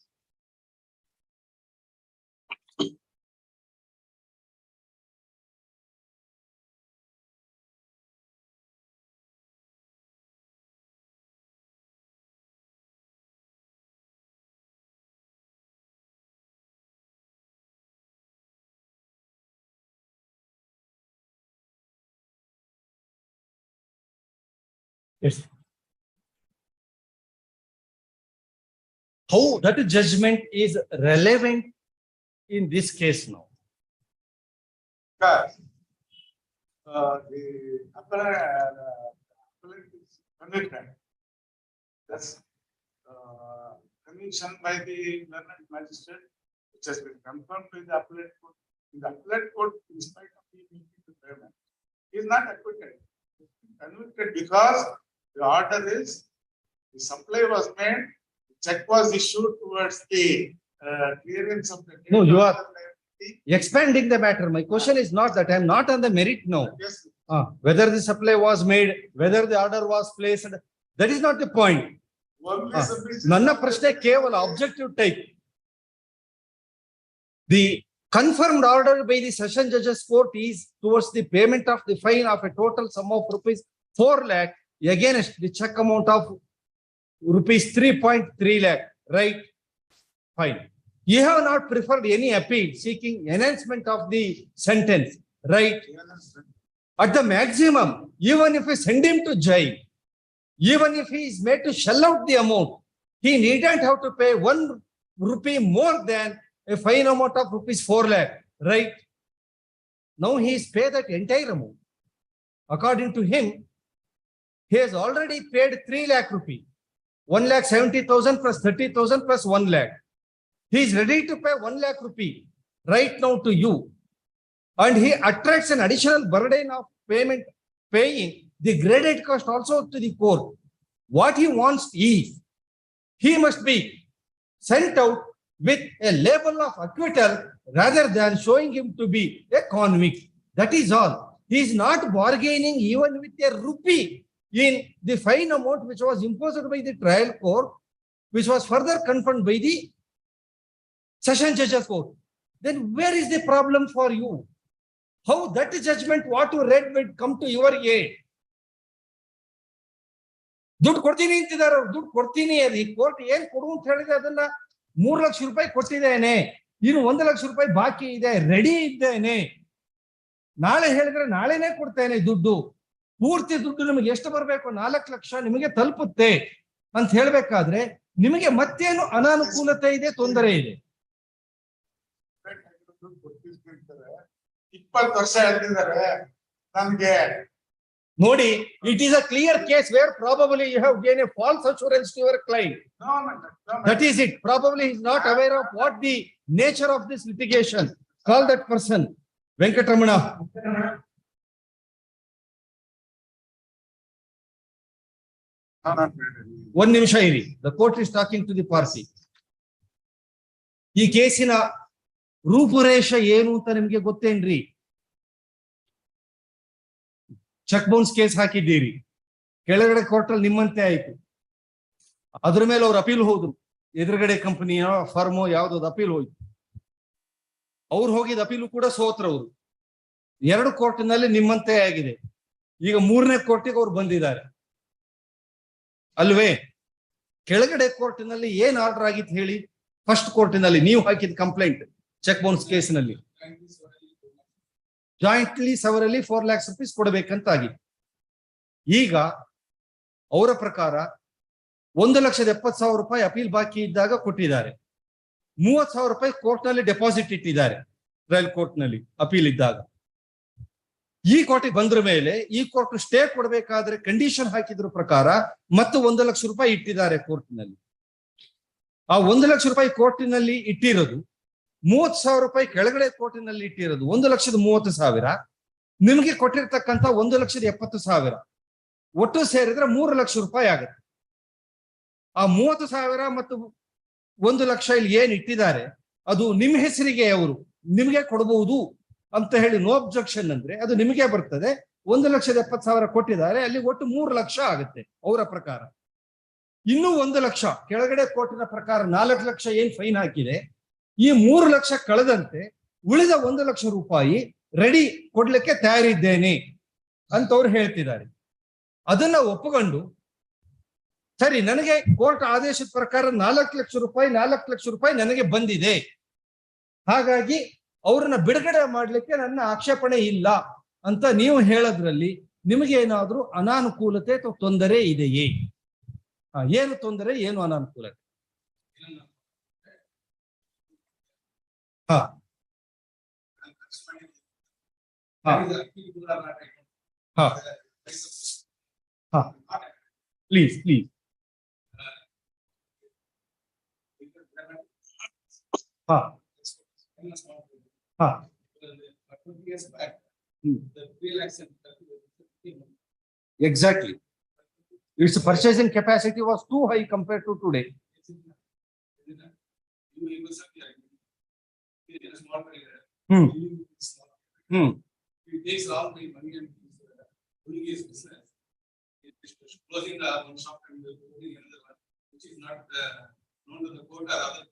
Yes. How that judgment is relevant in this case now? because the appellant is convicted. That's conviction by the learned magistrate, which has been confirmed by the appellate court. In the appellate court, in spite of the making the payment, he is not acquitted. He is convicted because the order is the supply was made, the check was issued towards the clearance of the. No, you are expanding the matter. My question is not that. I am not on the merit now. Yes. Whether the supply was made, whether the order was placed, that is not the point. Only submission. ನನ್ನ ಪ್ರಶ್ನೆ ಕೇವಲ objective type. The confirmed order by the session judges court is towards the payment of the fine of a total sum of rupees 4 lakh against the check amount of rupees 3.3 lakh, right? Fine. You have not preferred any appeal seeking enhancement of the sentence, right? At the maximum, even if we send him to jail, even if he is made to shell out the amount, he needn't have to pay 1 rupee more than a fine amount of rupees 4 lakh, right? Now he is paid that entire amount. According to him, he has already paid 3 lakh rupee, 1,70,000 plus 30,000 plus 1 lakh. He is ready to pay 1 lakh rupee right now to you. And he attracts an additional burden of paying the graded cost also to the court. What he wants is, he must be sent out with a label of acquittal rather than showing him to be a convict. That is all. He is not bargaining even with a rupee in the fine amount which was imposed by the trial court, which was further confirmed by the session judges court. Then where is the problem for you? How that judgment, what you read, will come to your aid? ದುಡ್ಡು ಕೊಡ್ತೀನಿ ಅಂತಿದ್ದಾರೆ ಅವ್ರು. ದುಡ್ಡು ಕೊಡ್ತೀನಿ ಅದು court ಏನ್ ಕೊಡು ಅಂತ ಹೇಳಿದ್ರೆ ಅದನ್ನ 3 ಲಕ್ಷ ರೂಪಾಯಿ ಕೊಟ್ಟಿದ್ದೇನೆ, ಇನ್ನು 1 ಲಕ್ಷ ರೂಪಾಯಿ ಬಾಕಿ ಇದೆ, ರೆಡಿ ಇದ್ದೇನೆ, ನಾಳೆ ಹೇಳಿದ್ರೆ ನಾಳೆನೆ ಕೊಡ್ತೇನೆ ದುಡ್ಡು, ಪೂರ್ತಿ ದುಡ್ಡು ನಿಮಗೆ ಎಷ್ಟು ಬರಬೇಕು 4 ಲಕ್ಷ ನಿಮಗೆ ತಲುಪುತ್ತೆ ಅಂತ ಹೇಳ್ಬೇಕಾದ್ರೆ ನಿಮಗೆ ಮತ್ತೇನು ಅನಾನುಕೂಲತೆ ಇದೆ, ತೊಂದರೆ ಇದೆ? 20 ವರ್ಷ ಹೇಳ್ತಿದ್ದಾರೆ ನಮ್ಗೆ. ನೋಡಿ, it is a clear case where probably you have given a false assurance to your client. That is it. Probably he is not aware of what the nature of this litigation. Call that person. Venkatramana. One ನಿಮಿಷ ಇರಿ. The court is talking to the party. ಈ ಕೇಸಿನ ರೂಪುರೇಷ ಏನು ಅಂತ ನಿಮ್ಗೆ ಗೊತ್ತೇನ್ರಿ? Check bounce case ಹಾಕಿದ್ದೀರಿ, ಕೆಳಗಡೆ court ಅಲ್ಲಿ ನಿಮ್ಮಂತೆ ಆಯ್ತು, ಅದ್ರ ಮೇಲೆ ಅವ್ರು ಅಪೀಲ್ ಹೋದ್ರು, ಎದುರುಗಡೆ ಕಂಪನಿಯ ಫರ್ಮೋ ಯಾವ್ದು ಅಪೀಲ್ ಹೋಯ್ತು, ಅವ್ರು ಹೋಗಿದ ಅಪೀಲು ಕೂಡ ಸೋತ್ರವ್ರು. 2 ಕೋರ್ಟಿನಲ್ಲಿ ನಿಮ್ಮಂತೆ ಆಗಿದೆ. ಈಗ 3ನೇ ಕೋರ್ಟಿಗೆ ಅವ್ರು ಬಂದಿದ್ದಾರೆ ಅಲ್ವೇ? ಕೆಳಗಡೆ ಕೋರ್ಟಿನಲ್ಲಿ ಏನ್ ಆರ್ಡರ್ ಆಗಿತ್ತು ಹೇಳಿ? ಫಸ್ಟ್ ಕೋರ್ಟಿನಲ್ಲಿ ನೀವು ಹಾಕಿದ ಕಂಪ್ಲೇಂಟ್ ಚೆಕ್ ಬೌನ್ಸ್ ಕೇಸಿನಲ್ಲಿ ಜಾಯಿಂಟ್ಲಿ ಸವರಲ್ಲಿ 4 lakhs rupees ಕೊಡಬೇಕಂತಾಗಿ. ಈಗ ಅವರ ಪ್ರಕಾರ 1,70,000 ರೂಪಾಯಿ ಅಪೀಲ್ ಬಾಕಿ ಇದ್ದಾಗ ಕೊಟ್ಟಿದ್ದಾರೆ, 30,000 ರೂಪಾಯಿ ಕೋರ್ಟ್ ನಲ್ಲಿ ಡೆಪಾಸಿಟ್ ಇಟ್ಟಿದ್ದಾರೆ ಟ್ರಯಲ್ ಕೋರ್ಟ್ ನಲ್ಲಿ ಅಪೀಲ್ ಇದ್ದಾಗ. ಈ ಕೋರ್ಟಿಗೆ ಬಂದ್ರ ಮೇಲೆ ಈ ಕೋರ್ಟ್ ಸ್ಟೇ ಕೊಡಬೇಕಾದ್ರೆ ಕಂಡೀಷನ್ ಹಾಕಿದ್ರ ಪ್ರಕಾರ ಮತ್ತು 1 ಲಕ್ಷ ರೂಪಾಯಿ ಇಟ್ಟಿದ್ದಾರೆ ಕೋರ್ಟ್ನಲ್ಲಿ. ಆ 1 ಲಕ್ಷ ರೂಪಾಯಿ ಕೋರ್ಟಿನಲ್ಲಿ ಇಟ್ಟಿರೋದು, 30,000 ರೂಪಾಯಿ ಕೆಳಗಡೆ ಕೋರ್ಟಿನಲ್ಲಿ ಇಟ್ಟಿರೋದು, 1,30,000 ನಿಮಗೆ ಕೊಟ್ಟಿರ್ತಕ್ಕಂಥ 1,70,000 ಒಟ್ಟು ಸೇರಿದ್ರೆ 3 ಲಕ್ಷ ರೂಪಾಯಿ ಆಗುತ್ತೆ. ಆ 30,000 ಮತ್ತು 1 ಲಕ್ಷ ಇಲ್ಲಿ ಏನ್ ಇಟ್ಟಿದ್ದಾರೆ ಅದು ನಿಮ್ಮ ಹೆಸರಿಗೆ ಅವರು ನಿಮಗೆ ಕೊಡಬಹುದು ಅಂತ ಹೇಳಿ ನೋ ಅಬ್ಜೆಕ್ಷನ್ ಅಂದ್ರೆ ಅದು ನಿಮಗೆ ಬರ್ತದೆ. 1,70,000 ಕೊಟ್ಟಿದ್ದಾರೆ, ಅಲ್ಲಿ ಒಟ್ಟು 3 ಲಕ್ಷ ಆಗುತ್ತೆ ಅವರ ಪ್ರಕಾರ. ಇನ್ನೂ 1 ಲಕ್ಷ ಕೆಳಗಡೆ ಕೋರ್ಟಿನ ಪ್ರಕಾರ 4 ಲಕ್ಷ ಏನ್ ಫೈನ್ ಹಾಕಿದೆ, ಈ 3 ಲಕ್ಷ ಕಳೆದಂತೆ ಉಳಿದ 1 ಲಕ್ಷ ರೂಪಾಯಿ ರೆಡಿ ಕೊಡ್ಲಿಕ್ಕೆ ತಯಾರಿದ್ದೇನೆ ಅಂತ ಅವ್ರು ಹೇಳ್ತಿದ್ದಾರೆ. ಅದನ್ನ ಒಪ್ಪಿಕೊಂಡು ಸರಿ, ನನಗೆ ಕೋರ್ಟ್ ಆದೇಶದ ಪ್ರಕಾರ 4 ಲಕ್ಷ ರೂಪಾಯಿ ನನಗೆ ಬಂದಿದೆ, ಹಾಗಾಗಿ ಅವ್ರನ್ನ ಬಿಡುಗಡೆ ಮಾಡ್ಲಿಕ್ಕೆ ನನ್ನ ಆಕ್ಷೇಪಣೆ ಇಲ್ಲ ಅಂತ ನೀವು ಹೇಳೋದ್ರಲ್ಲಿ ನಿಮಗೆ ಏನಾದ್ರೂ ಅನಾನುಕೂಲತೆ ಅಥವಾ ತೊಂದರೆ ಇದೆಯೇ? ಏನು ತೊಂದರೆ, ಏನು ಅನಾನುಕೂಲತೆ? ಹಾ ಹಾ ಹಾ ಪ್ಲೀಸ್ ಹಾ ಹಾ exactly. Its purchasing capacity was too high compared to today. It takes all the money and doing his business. Closing the one shop and opening another one, which is not known to the court or other,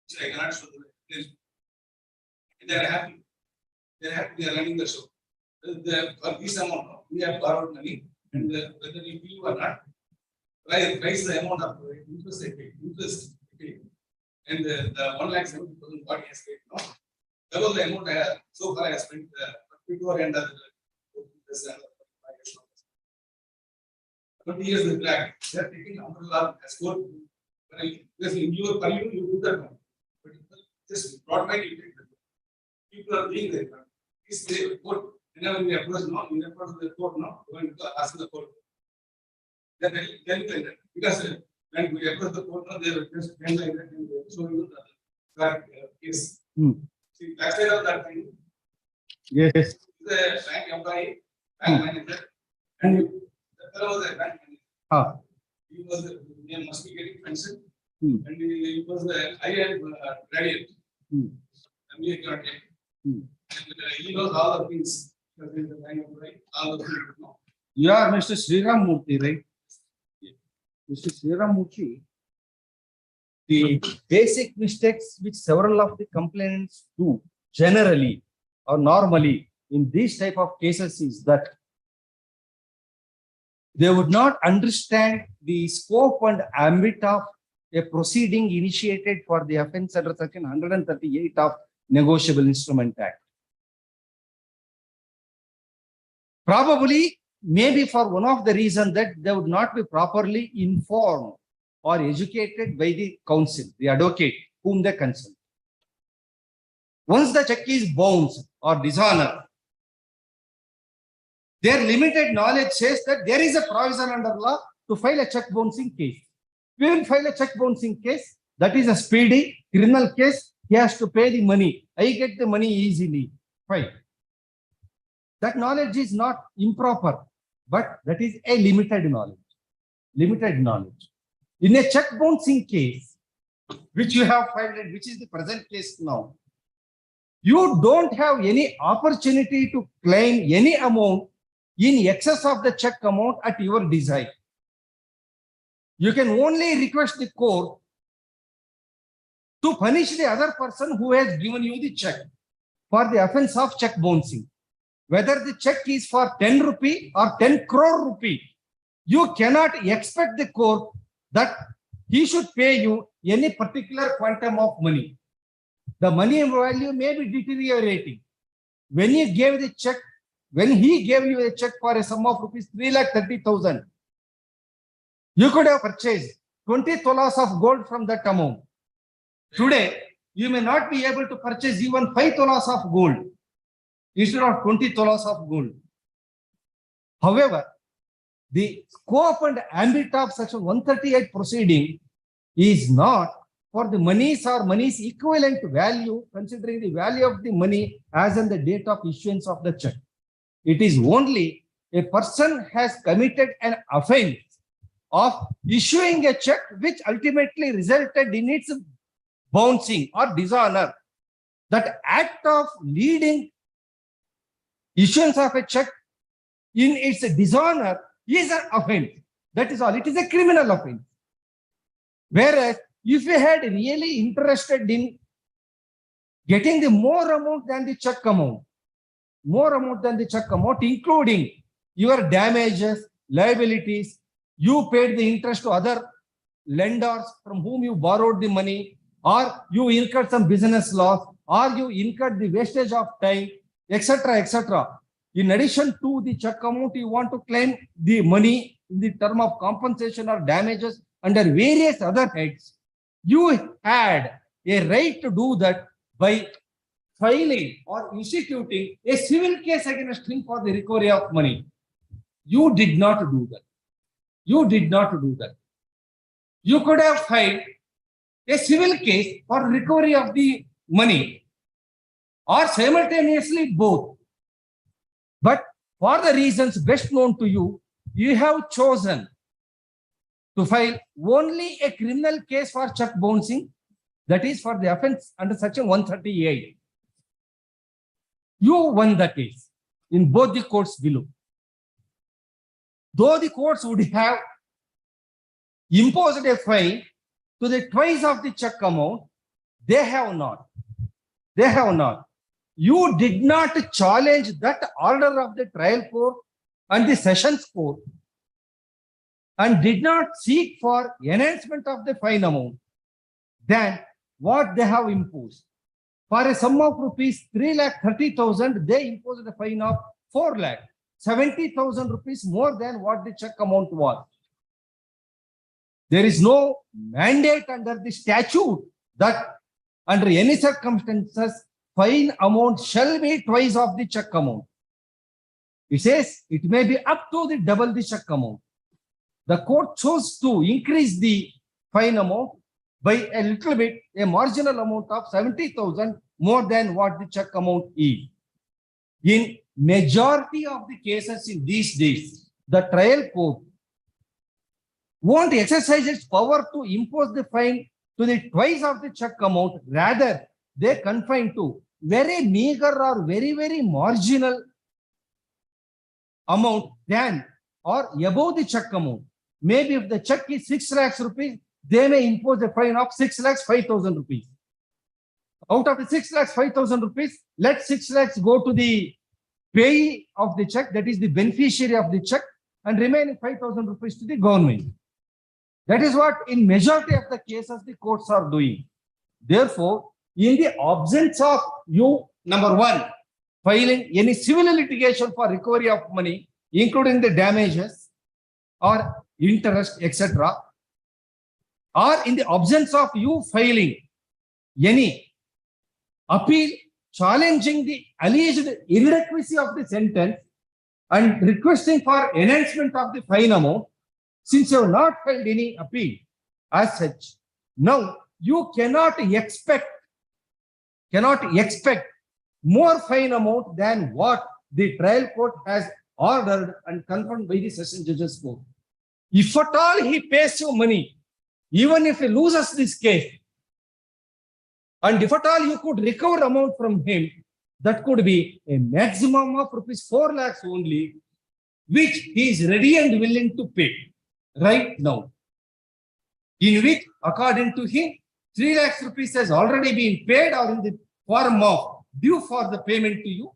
which I cannot show the explanation. They are happy. They are happy. They are running the show. For this amount, we have borrowed money, and whether we feel or not, price the amount of interest they pay. And the 1,70,000 what he has paid, no? That was the amount so far I have spent before end of this 20 years with black. They are taking umbrella as code. Because in your per you do that one. But just broad mind you take that. People are doing that. This way court, whenever we approach now, we approach the court now, going to ask the court. Then because when we approach the court now, they will just hand like that and show you the case. See, that side of that thing. Yes. The bank employee, bank manager, and the fellow was a bank manager. he was, he must be getting pension. Hmm. And he was the high-end graduate. Hmm. MBA graduate. Hmm. And he knows all the things. Because he's the kind of guy, all the things, you know. You are Mr. Sriram Murthy, right? Mr. Sriram Murthy, the basic mistakes which several of the complainants do generally or normally in these type of cases is that they would not understand the scope and ambit of a proceeding initiated for the offence under section 138 of Negotiable Instrument Act. Probably, maybe for one of the reasons that they would not be properly informed or educated by the counsel, the advocate whom they consult. Once the check is bounced or dishonored, their limited knowledge says that there is a provision under law to file a check bouncing case. We will file a check bouncing case. That is a speedy criminal case. He has to pay the money. I get the money easily. Fine. That knowledge is not improper, but that is a limited knowledge. Limited knowledge. In a check bouncing case, which you have filed, and which is the present case now, you don't have any opportunity to claim any amount in excess of the check amount at your desire. You can only request the court to punish the other person who has given you the check for the offense of check bouncing. Whether the check is for 10 rupee or 10 crore rupee, you cannot expect the court that he should pay you any particular quantum of money. The money value may be deteriorating. When you gave the check, when he gave you a check for a sum of rupees 3,30,000, you could have purchased 20 tolas of gold from that amount. Today, you may not be able to purchase even 5 tolas of gold instead of 20 tolas of gold. However, the scope and ambit of section 138 proceeding is not for the monies or money's equivalent value, considering the value of the money as on the date of issuance of the check. It is only a person has committed an offense of issuing a check which ultimately resulted in its bouncing or dishonor. That act of leading issuance of a check in its dishonor is an offense. That is all. It is a criminal offense. Whereas if you had really interested in getting the more amount than the check amount, including your damages, liabilities, you paid the interest to other lenders from whom you borrowed the money, or you incurred some business loss, or you incurred the wastage of time, etc., etc. In addition to the check amount, you want to claim the money in the term of compensation or damages under various other heads. You had a right to do that by filing or instituting a civil case against him for the recovery of money. You did not do that. You did not do that. You could have filed a civil case for recovery of the money or simultaneously both. But for the reasons best known to you, you have chosen to file only a criminal case for check bouncing, that is for the offense under section 138. You won the case in both the courts below. Though the courts would have imposed a fine to the twice of the check amount, they have not. They have not. You did not challenge that order of the trial court and the sessions court, and did not seek for enhancement of the fine amount than what they have imposed. For a sum of rupees 3,30,000, they imposed a fine of 4,70,000 rupees more than what the check amount was. There is no mandate under the statute that under any circumstances, fine amount shall be twice of the check amount. It says it may be up to the double the check amount. The court chose to increase the fine amount by a little bit, a marginal amount of 70,000 more than what the check amount is. In majority of the cases in these days, the trial court won't exercise its power to impose the fine to the twice of the check amount. Rather, they confine to very meager or very, very marginal amount than or above the check amount. Maybe if the check is 6 lakhs rupees, they may impose a fine of 6 lakhs 5,000 rupees. Out of the 6 lakhs 5,000 rupees, let 6 lakhs go to the payee of the check, that is the beneficiary of the check, and remaining 5,000 rupees to the government. That is what in majority of the cases the courts are doing. Therefore, in the absence of you, number one, filing any civil litigation for recovery of money, including the damages or interest, etc., or in the absence of you filing any appeal challenging the alleged inadequacy of the sentence and requesting for enhancement of the fine amount, since you have not filed any appeal as such, now you cannot expect more fine amount than what the trial court has ordered and confirmed by the session judge's court. If at all he pays you money, even if he loses this case, and if at all you could recover amount from him, that could be a maximum of rupees 4 lakhs only, which he is ready and willing to pay right now. In which, according to him, 3 lakhs rupees has already been paid or in the form of due for the payment to you,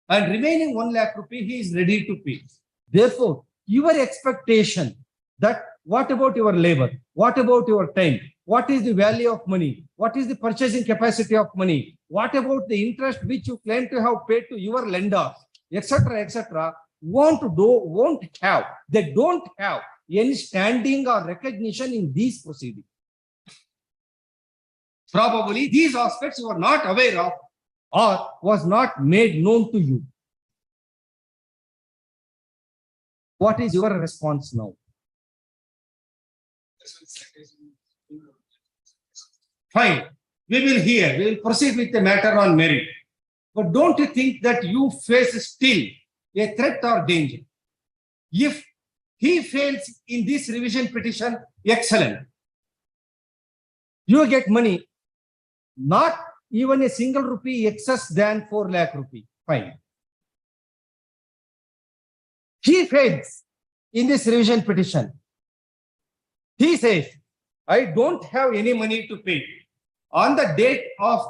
and remaining 1 lakh rupee he is ready to pay. Therefore, your expectation that what about your labor? What about your time? What is the value of money? What is the purchasing capacity of money? What about the interest which you claim to have paid to your lender, etc., etc., they don't have any standing or recognition in these proceedings. Probably these aspects you are not aware of or was not made known to you. What is your response now? Fine, we will hear, we will proceed with the matter on merit. But don't you think that you face still a threat or danger? If he fails in this revision petition, excellent. You get money, not even a single rupee excess than 4 lakh rupee. Fine. He fails in this revision petition. He says, I don't have any money to pay. On the date of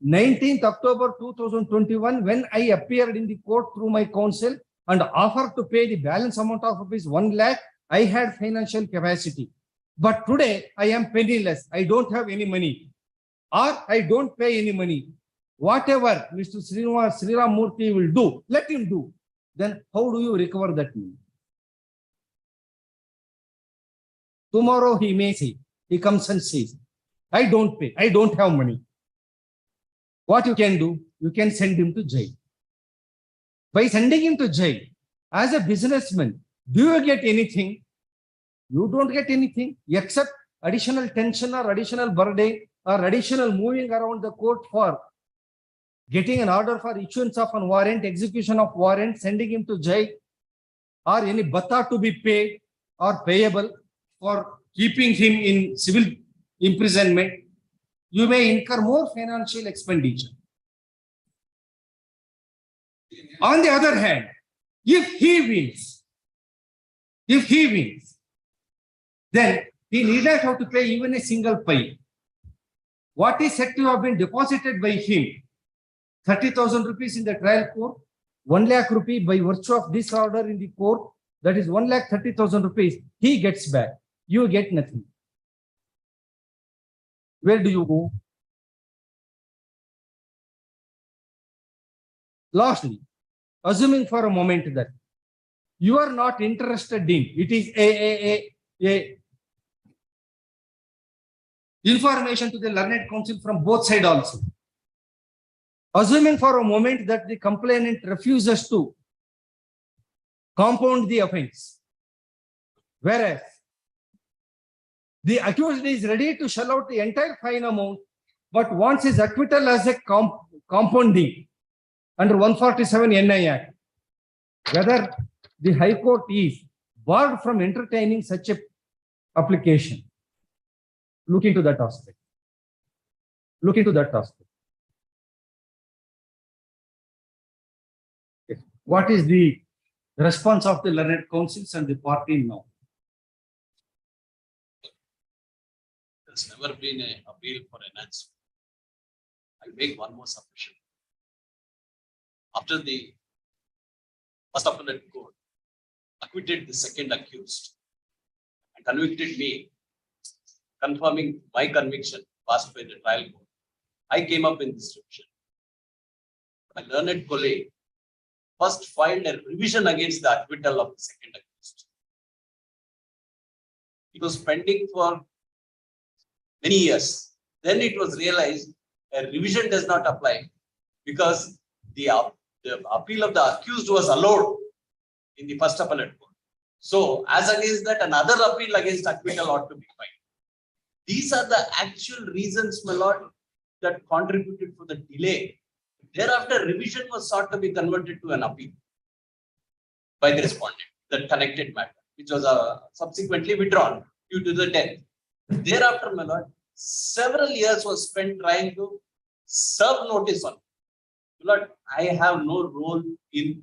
19th October 2021, when I appeared in the court through my counsel and offered to pay the balance amount of rupees 1 lakh, I had financial capacity. But today I am penniless. I don't have any money, or I don't pay any money. Whatever Mr. Sriram Murthy will do, let him do. Then how do you recover that money? Tomorrow he may say, he comes and says, I don't pay, I don't have money. What you can do? You can send him to jail. By sending him to jail, as a businessman, do you get anything? You don't get anything except additional tension or additional burden or additional moving around the court for getting an order for issuance of a warrant, execution of warrant, sending him to jail, or any bata to be paid or payable for keeping him in civil imprisonment. You may incur more financial expenditure. On the other hand, if he wins, then he need not have to pay even a single pay. What is said to have been deposited by him, 30,000 rupees in the trial court, 1 lakh rupee by virtue of this order in the court, that is 1,30,000 rupees, he gets back. You get nothing. Where do you go? Lastly, assuming for a moment that you are not interested in, it is a information to the learned counsel from both sides also. Assuming for a moment that the complainant refuses to compound the offense, whereas the accused is ready to shell out the entire fine amount, but wants his acquittal as a compounding under 147 NI Act, whether the High Court is barred from entertaining such a application. Look into that aspect. Look into that aspect. Okay. What is the response of the learned councils and the party now? There's never been an appeal for enhancement. I'll make one more submission. After the first appellate court acquitted the second accused and convicted me, confirming my conviction passed by the trial court, I came up in this revision. My learned colleague first filed a revision against the acquittal of the second accused. It was pending for many years. Then it was realized a revision does not apply because the appeal of the accused was allowed in the first appellate court. So, as against that, another appeal against acquittal ought to be filed. These are the actual reasons, my lord, that contributed for the delay. Thereafter, revision was sought to be converted to an appeal by the respondent, the connected matter, which was subsequently withdrawn due to the death. Thereafter, my lord, several years was spent trying to serve notice on. Lord, I have no role in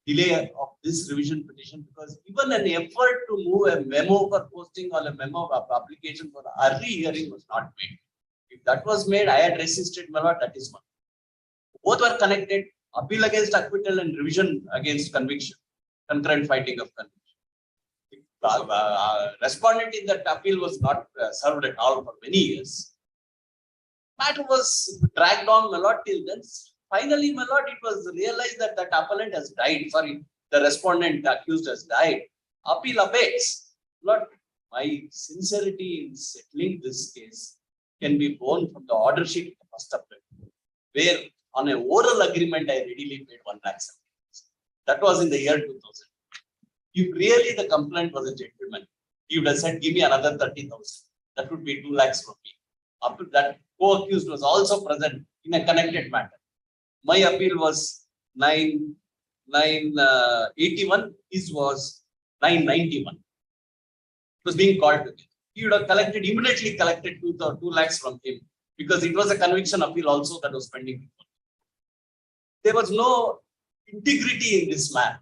delay of this revision petition because even an effort to move a memo for posting or a memo of application for early hearing was not made. If that was made, I had resisted, my lord, that is one. Both were connected, appeal against acquittal and revision against conviction, concurrent fighting of conviction. Respondent in that appeal was not served at all for many years. Matter was dragged on, my lord, till then. Finally, my lord, it was realized that that appellant has died. Sorry, the respondent accused has died. Appeal abates. Lord, my sincerity in settling this case can be borne from the order sheet of the first appellant, where on an oral agreement I readily paid 1 lakh. That was in the year 2000. If really the complaint was a gentleman, he would have said, give me another 30,000. That would be 2 lakhs from me. After that, co-accused was also present in a connected matter. My appeal was 981, his was 991. It was being called together. He would have immediately collected 2 lakhs from him because it was a conviction appeal also that was pending. There was no integrity in this man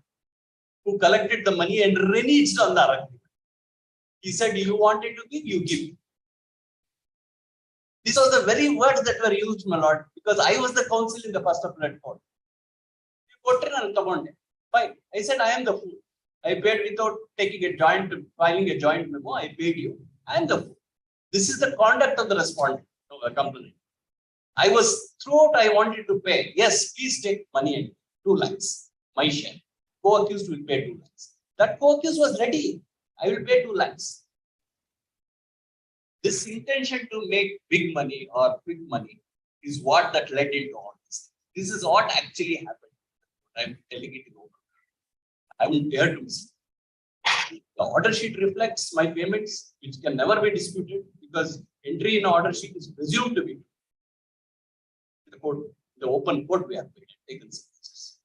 who collected the money and reneged on the argument. He said, you wanted to give, you give. These are the very words that were used, my lord, because I was the counsel in the first appellate court. Fine. I said, I am the fool. I paid without filing a joint memo. I paid you. I am the fool. This is the conduct of the respondent, complainant. I was throughout, I wanted to pay. Yes, please take money and 2 lakhs, my share. Co-accused will pay 2 lakhs. That co-accused was ready. I will pay 2 lakhs. This intention to make big money or quick money is what that led into all this. This is what actually happened. I'm telling it over. I won't dare to miss. The order sheet reflects my payments, which can never be disputed because entry in order sheet is presumed to be the court, the open court we have taken services.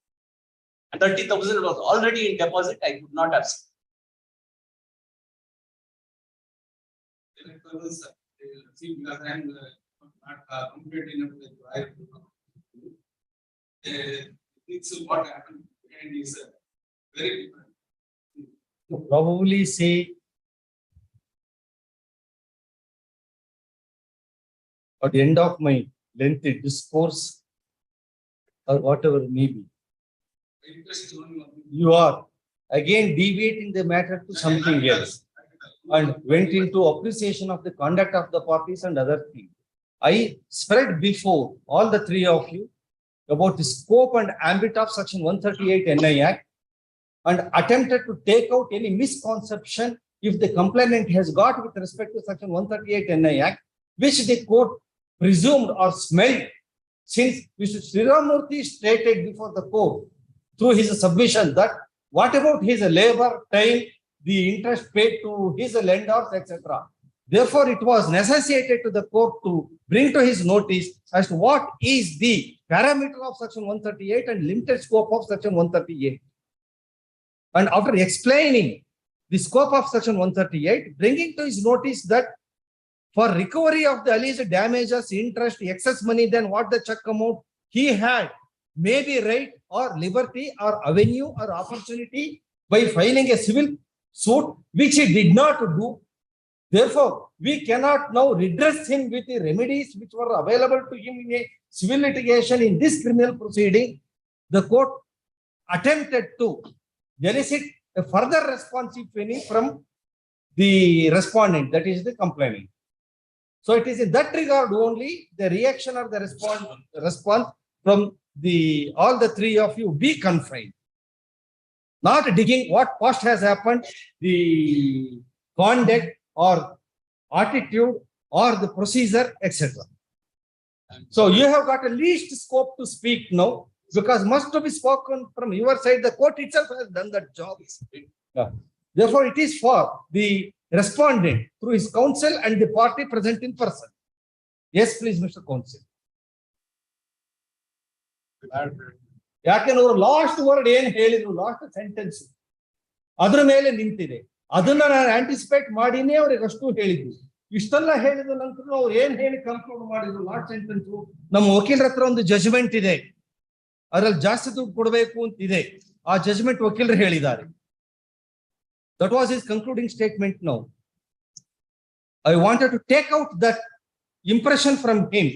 And 30,000 was already in deposit. I could not have seen. Because I am not competent enough with it's what happened and is very different. To probably say at the end of my lengthy discourse or whatever it may be, you are again deviating the matter to something else and went into appreciation of the conduct of the parties and other things. I spread before all the three of you about the scope and ambit of Section 138 NI Act and attempted to take out any misconception if the complainant has got with respect to Section 138 NI Act, which the court presumed or smelled, since Mr. Sriramurthy stated before the court through his submission that what about his labor, time, the interest paid to his lenders, etc. Therefore, it was necessitated to the court to bring to his notice as to what is the parameter of Section 138 and limited scope of Section 138. And after explaining the scope of section 138, bringing to his notice that for recovery of the alleged damages, interest, excess money than what the check amount he had, may be right or liberty or avenue or opportunity by filing a civil suit, which he did not do. Therefore, we cannot now redress him with the remedies which were available to him in a civil litigation in this criminal proceeding. The court attempted to elicit a further response, if any, from the respondent, that is the complainant. So it is in that regard only the reaction or the response from all the three of you be confined. Not digging what past has happened, the conduct or attitude or the procedure, etc. So you have got a least scope to speak now, because must to be spoken from your side. The court itself has done that job. Therefore, it is for the respondent through his counsel and the party present in person. Yes, please, Mr. Counsel. ಯಾಕೆಂದ್ರೆ ಅವರು last word ಏನ್ ಹೇಳಿದ್ರು, last sentence ಅದ್ರ ಮೇಲೆ ನಿಂತಿದೆ. ಅದನ್ನ ನಾನು anticipate ಮಾಡಿನೇ ಅವ್ರಿಗೆ ಅಷ್ಟು ಹೇಳಿದ್ರು. ಇಷ್ಟೆಲ್ಲ ಹೇಳಿದ ನಂತರ ಅವ್ರು ಏನ್ ಹೇಳಿ ಕನ್ಕ್ಲೂಡ್ ಮಾಡಿದ್ರು ಲಾಸ್ಟ್ ಸೆಂಟೆನ್ಸ್, ನಮ್ಮ ವಕೀಲರ ಹತ್ರ ಒಂದು ಜಜ್ಮೆಂಟ್ ಇದೆ, ಅದ್ರಲ್ಲಿ ಜಾಸ್ತಿ ದುಡ್ಡು ಕೊಡಬೇಕು ಅಂತ ಇದೆ. ಆ ಜಜ್ಮೆಂಟ್ ವಕೀಲರು ಹೇಳಿದ್ದಾರೆ. That was his concluding statement now. I wanted to take out that impression from him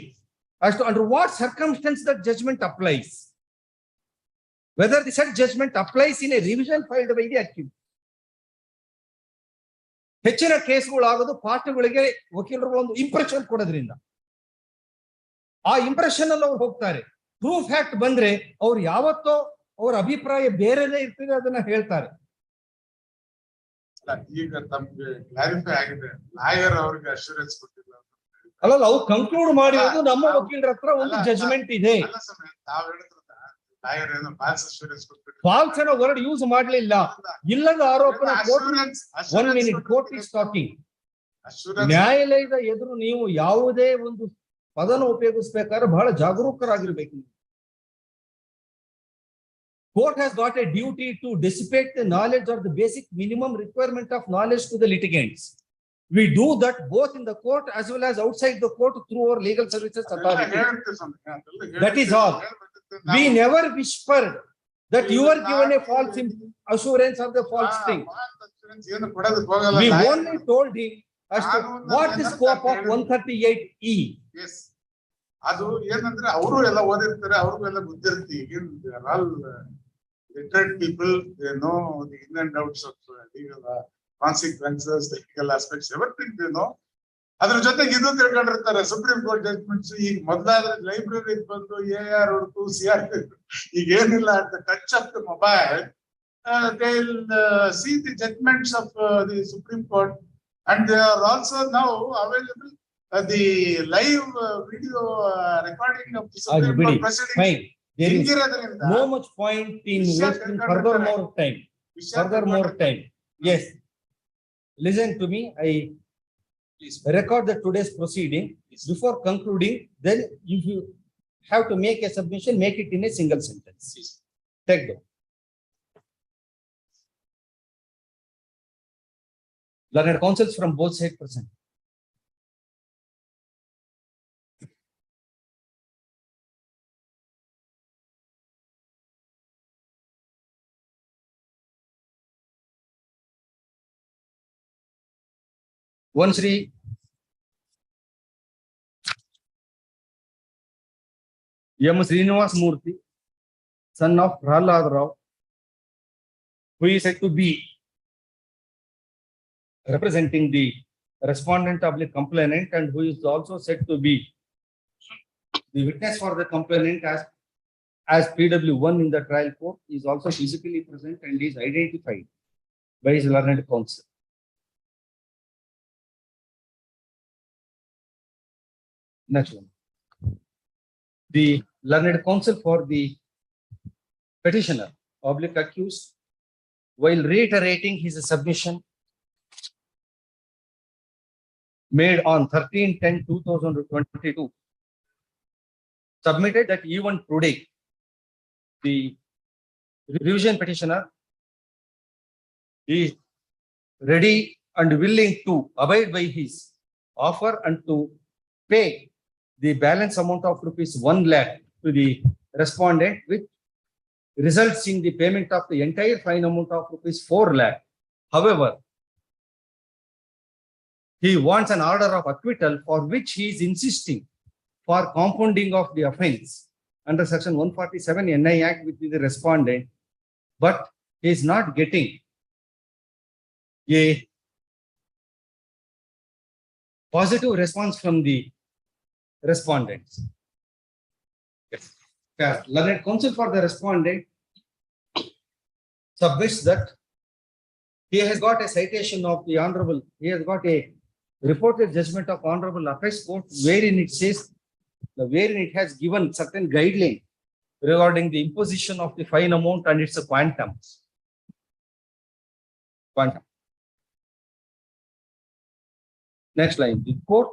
as to under what circumstance that judgment applies. Whether the said judgment applies in a revision filed by the accused. ಹೆಚ್ಚಿನ ಕೇಸ್ಗಳು ಆಗೋದು ಪಾರ್ಟಿಗಳಿಗೆ ವಕೀಲರು ಒಂದು impression ಕೊಡೋದ್ರಿಂದ. ಆ impression ಅಲ್ಲಿ ಅವ್ರು ಹೋಗ್ತಾರೆ. ಪ್ರೂಫ್ ಫ್ಯಾಕ್ಟ್ ಬಂದ್ರೆ ಅವ್ರು ಯಾವತ್ತೋ ಅವ್ರ ಅಭಿಪ್ರಾಯ ಬೇರೆದೇ ಇರ್ತದೆ, ಅದನ್ನ ಹೇಳ್ತಾರೆ. ಈಗ ತಮ್ಗೆ ಕ್ಲಾರಿಫೈ ಆಗಿದೆ, ಲಾಯರ್ ಅವ್ರಿಗೆ ಅಶ್ಯೂರೆನ್ಸ್ ಕೊಟ್ಟಿಲ್ಲ. ಅಲ್ಲ, ಅವ್ರು ಕನ್ಕ್ಲೂಡ್ ಮಾಡಿರೋದು ನಮ್ಮ ವಕೀಲರ ಹತ್ರ ಒಂದು ಜಜ್ಮೆಂಟ್ ಇದೆ. ತಾವ್ ಹೇಳಿದ್ರಲ್ಲ, ಲಾಯರ್ ಏನೋ ಫಾಲ್ಸ್ ಅಶ್ಯೂರೆನ್ಸ್ ಕೊಟ್ಬಿಟ್ಟು ಫಾಲ್ಸ್ ಅನ್ನೋ ವರ್ಡ್ ಯೂಸ್ ಮಾಡ್ಲಿಲ್ಲ. ಇಲ್ಲದ ಆರೋಪನ one minute court is talking. ನ್ಯಾಯಾಲಯದ ಎದುರು ನೀವು ಯಾವುದೇ ಒಂದು ಪದನ ಉಪಯೋಗಿಸ್ಬೇಕಾದ್ರೆ ಬಹಳ ಜಾಗರೂಕರಾಗಿರ್ಬೇಕು. Court has got a duty to dissipate the knowledge or the basic minimum requirement of knowledge to the litigants. We do that both in the court as well as outside the court through our legal services authority. That is all. We never whispered that you are given a false assurance or the false thing. We only told him as to what is scope of 138E. Yes. ಅದು ಏನಂದ್ರೆ ಅವರು ಎಲ್ಲ ಓದಿರ್ತಾರೆ, ಅವ್ರಿಗೂ ಎಲ್ಲ ಗೊತ್ತಿರುತ್ತೆ. ಈಗಿನ all literate people, they know the in and outs of legal consequences, the legal aspects, everything they know. ಅದ್ರ ಜೊತೆಗೆ ಇದು ತಿಳ್ಕೊಂಡಿರ್ತಾರೆ. ಸುಪ್ರೀಂ ಕೋರ್ಟ್ ಜಡ್ಜ್ಮೆಂಟ್ಸ್ ಈಗ ಮೊದಲಾದ್ರೆ ಲೈಬ್ರರಿ ಬಂದು AR ಹೊರತು CR ಈಗ ಏನಿಲ್ಲ. at the touch of the mobile, they will see the judgments of the Supreme Court, and they are also now available. The live video recording of the Supreme Court proceedings. Fine. There is no much point in wasting further more time. Yes. Listen to me. I record the today's proceeding. Before concluding, then if you have to make a submission, make it in a single sentence. Take down. Learned counsels from both sides present. One Sri M. Srinivas Murthy, son of Prahlad Rao, who is said to be representing the respondent of the complainant and who is also said to be the witness for the complainant as PW1 in the trial court, is also physically present and is identified by his learned counsel. Next one. The learned counsel for the petitioner, accused, while reiterating his submission made on 13/10/2022, submitted that even today, the revision petitioner is ready and willing to abide by his offer and to pay the balance amount of rupees 1 lakh to the respondent, which results in the payment of the entire fine amount of rupees 4 lakh. However, he wants an order of acquittal for which he is insisting for compounding of the offense under section 147 NI Act with the respondent, but he is not getting a positive response from the respondents. Yes. Yeah. Learned counsel for the respondent submits that he has got a citation of the honorable, he has got a reported judgment of honorable apex court wherein it says, wherein it has given certain guideline regarding the imposition of the fine amount and its quantum. Next line, the court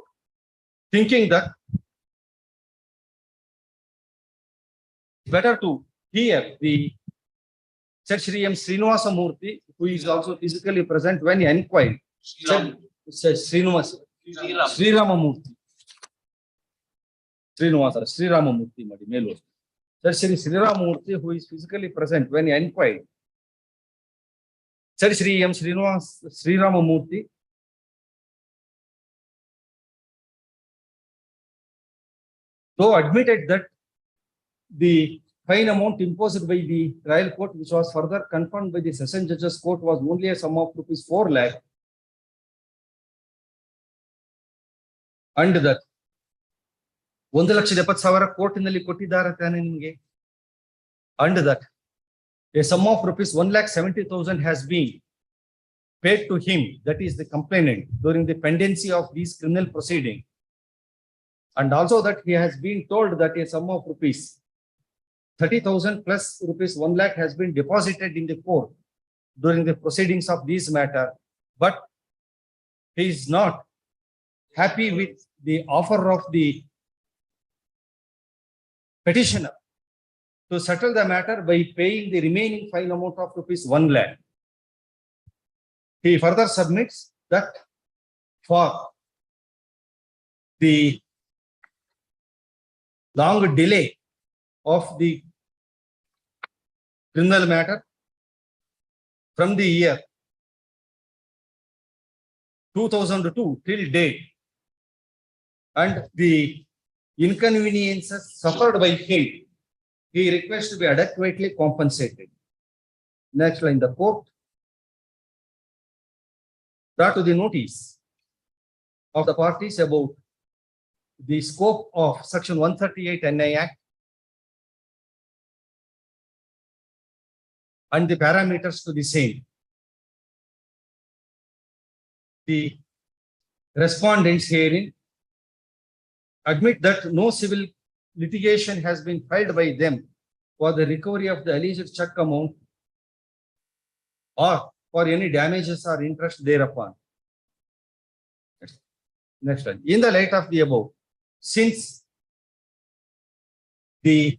thinking that better to hear the Judge Shri M. Srinivasa Murthy, who is also physically present when inquired. Srinivasa Sriramamurthy. Sriramamurthy, Melu. Judge Shri Sriramamurthy, who is physically present when inquired. Judge Shri M. Sriramamurthy though admitted that the fine amount imposed by the trial court, which was further confirmed by the session judge's court, was only a sum of rupees 4 lakh, and that 1,70,000 ಕೋರ್ಟಿನಲ್ಲಿ ಕೊಟ್ಟಿದ್ದಾರೆ ತಾನೆ ನಿಮಗೆ, and that a sum of rupees 1,70,000 has been paid to him, that is the complainant, during the pendency of these criminal proceedings, and also that he has been told that a sum of rupees 30,000 plus rupees 1 lakh has been deposited in the court during the proceedings of this matter, but he is not happy with the offer of the petitioner to settle the matter by paying the remaining fine amount of rupees 1 lakh. He further submits that for the long delay of the criminal matter from the year 2002 till date and the inconveniences suffered by him, he requests to be adequately compensated. Next line, the court brought to the notice of the parties about the scope of section 138 NI Act and the parameters to the same. The respondents herein admit that no civil litigation has been filed by them for the recovery of the alleged check amount or for any damages or interest thereupon. Next one. In the light of the above, since the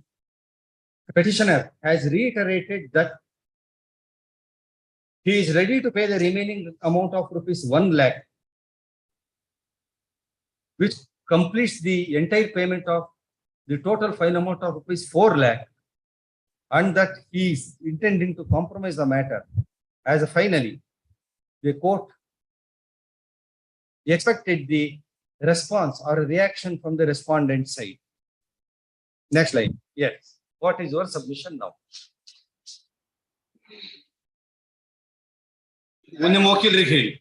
petitioner has reiterated that he is ready to pay the remaining amount of rupees 1 lakh, which completes the entire payment of the total fine amount of rupees 4 lakh, and that he is intending to compromise the matter, as finally the court expected the response or reaction from the respondent side. Next line. Yes. What is your submission now? ನಿಮ್ಮ ವಕೀಲರಿಗೆ ಹೇಳಿ.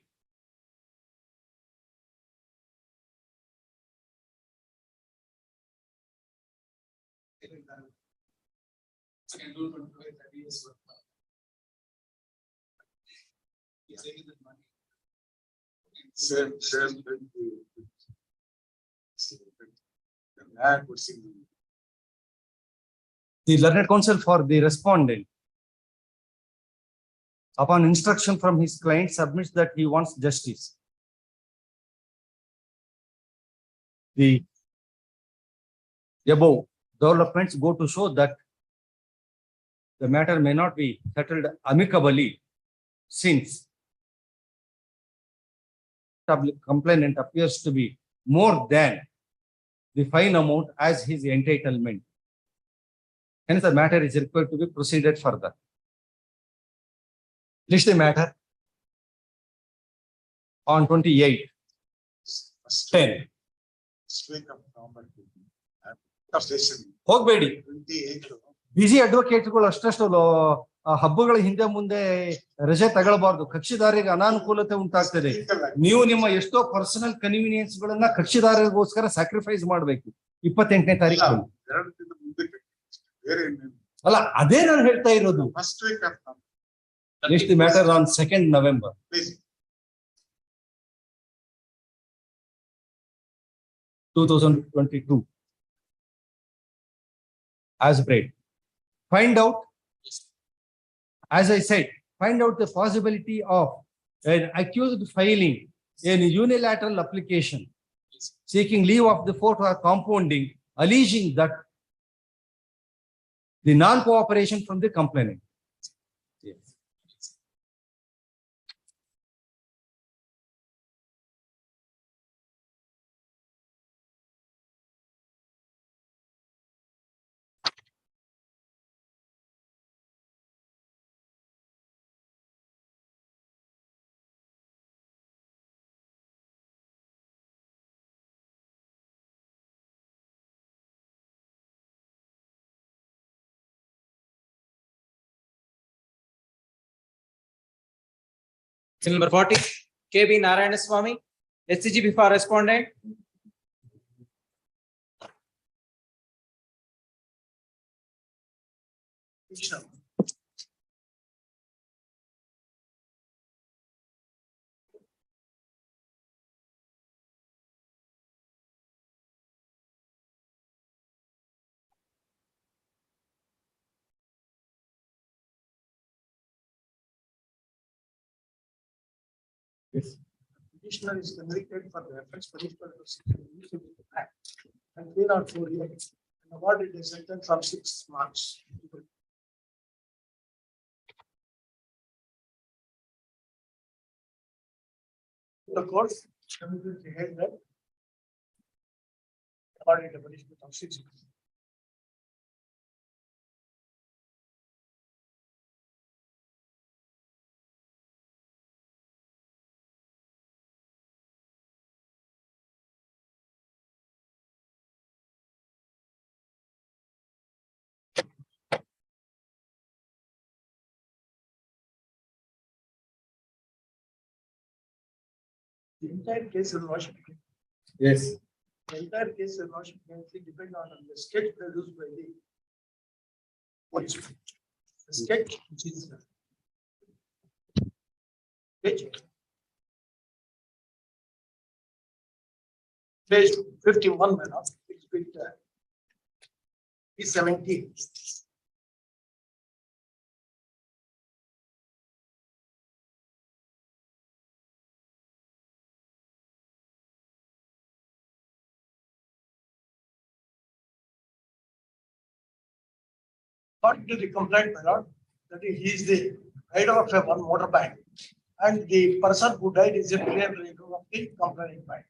The learned counsel for the respondent, upon instruction from his client, submits that he wants justice. The above developments go to show that the matter may not be settled amicably, since complainant appears to be more than the fine amount as his entitlement. Hence, the matter is required to be proceeded further. List the matter on 28, 10. ಹೋಗ್ಬೇಡಿ, ಬಿಸಿ ಅಡ್ವೊಕೇಟ್ಗಳು ಅಷ್ಟಷ್ಟು ಹಬ್ಬಗಳ ಹಿಂದೆ ಮುಂದೆ ರಜೆ ತಗೊಳ್ಬಾರ್ದು. ಕಕ್ಷಿದಾರರಿಗೆ ಅನಾನುಕೂಲತೆ ಉಂಟಾಗ್ತದೆ. ನೀವು ನಿಮ್ಮ ಎಷ್ಟೋ ಪರ್ಸನಲ್ ಕನ್ವೀನಿಯನ್ಸ್ ಗಳನ್ನ ಕಕ್ಷಿದಾರರಿಗೋಸ್ಕರ ಸ್ಯಾಕ್ರಿಫೈಸ್ ಮಾಡ್ಬೇಕು. 28ನೇ ತಾರೀಕು ಅಲ್ಲ, ಅದೇ ನಾನು ಹೇಳ್ತಾ ಇರೋದು. List the matter on 2nd November. 2022. As read. Find out, as I said, find out the possibility of an accused filing a unilateral application seeking leave of the court or compounding, alleging that the non-cooperation from the complainant. Yes. Till number 40, KB Narayanaswamy, SCG before respondent. Petitioner is convicted for the offense punishable to 6 and 304 years and awarded a sentence of 6 months. The court immediately held that awarded a punishment of 6 months. The entire case is washed. Yes. The entire case is washed depend on the sketch produced by the police. The sketch, which is sketch, page 51, man, it's been P17. According to the complaint, my lord, that he is the rider of a one motorbike, and the person who died is a pillion rider of the complaining bike.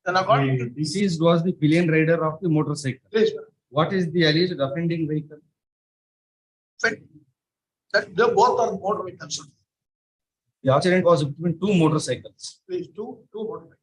Then according to The deceased was the pillion rider of the motorcycle. this, What is the alleged offending vehicle? that they both are motor vehicles. The accident was between two motorcycles. Please, two motor vehicles.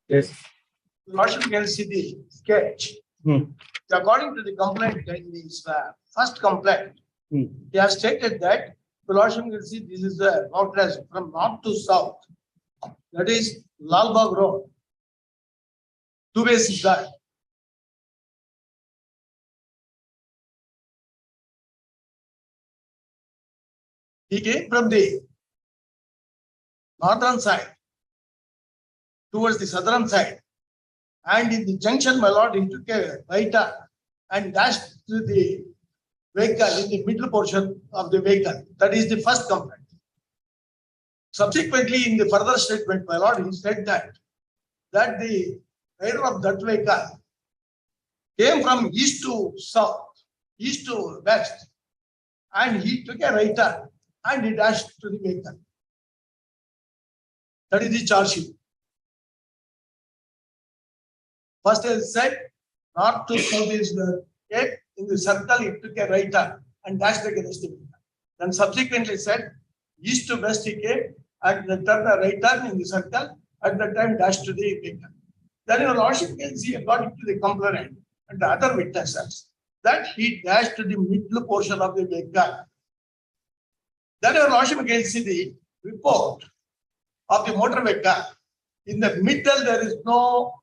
Yes. Lordship can see the sketch. According to the complaint in this first complaint, Hmm. he has stated that the Lordship can see this is the outlets from north to south. That is Lalbagh Road. Two ways is that. He came from the northern side towards the southern side. And in the junction, my lord, he took a right turn and dashed to the vehicle in the middle portion of the vehicle. That is the first complaint. Subsequently, in the further statement, my lord, he said that the rider of that vehicle came from east to south, east to west, and he took a right turn and he dashed to the vehicle. That is the charge sheet. First, I said, north to south is the gate. In the circle, he took a right turn and dashed against the vehicle. Then subsequently said, east to west he came and the turn a right turn in the circle at the time dashed to the vehicle. Then your lordship can see according to the complainant and the other witnesses that he dashed to the middle portion of the vehicle. Then your lordship can see the report of the motor vehicle. In the middle, there is no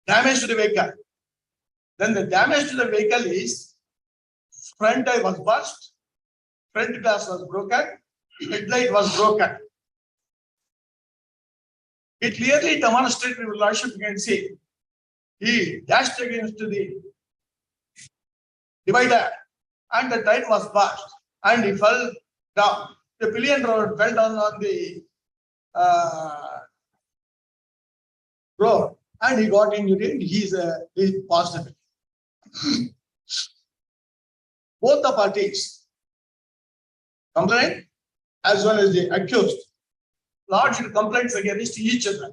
damage to the vehicle. Then the damage to the vehicle is front tire was burst, front glass was broken, headlight was broken. It clearly demonstrates, your lordship can see, he dashed against the divider and the tire was burst and he fell down. The pillion road fell down on the road and he got injured and he passed away. Both the parties, complainant as well as the accused, lodged complaints against each other.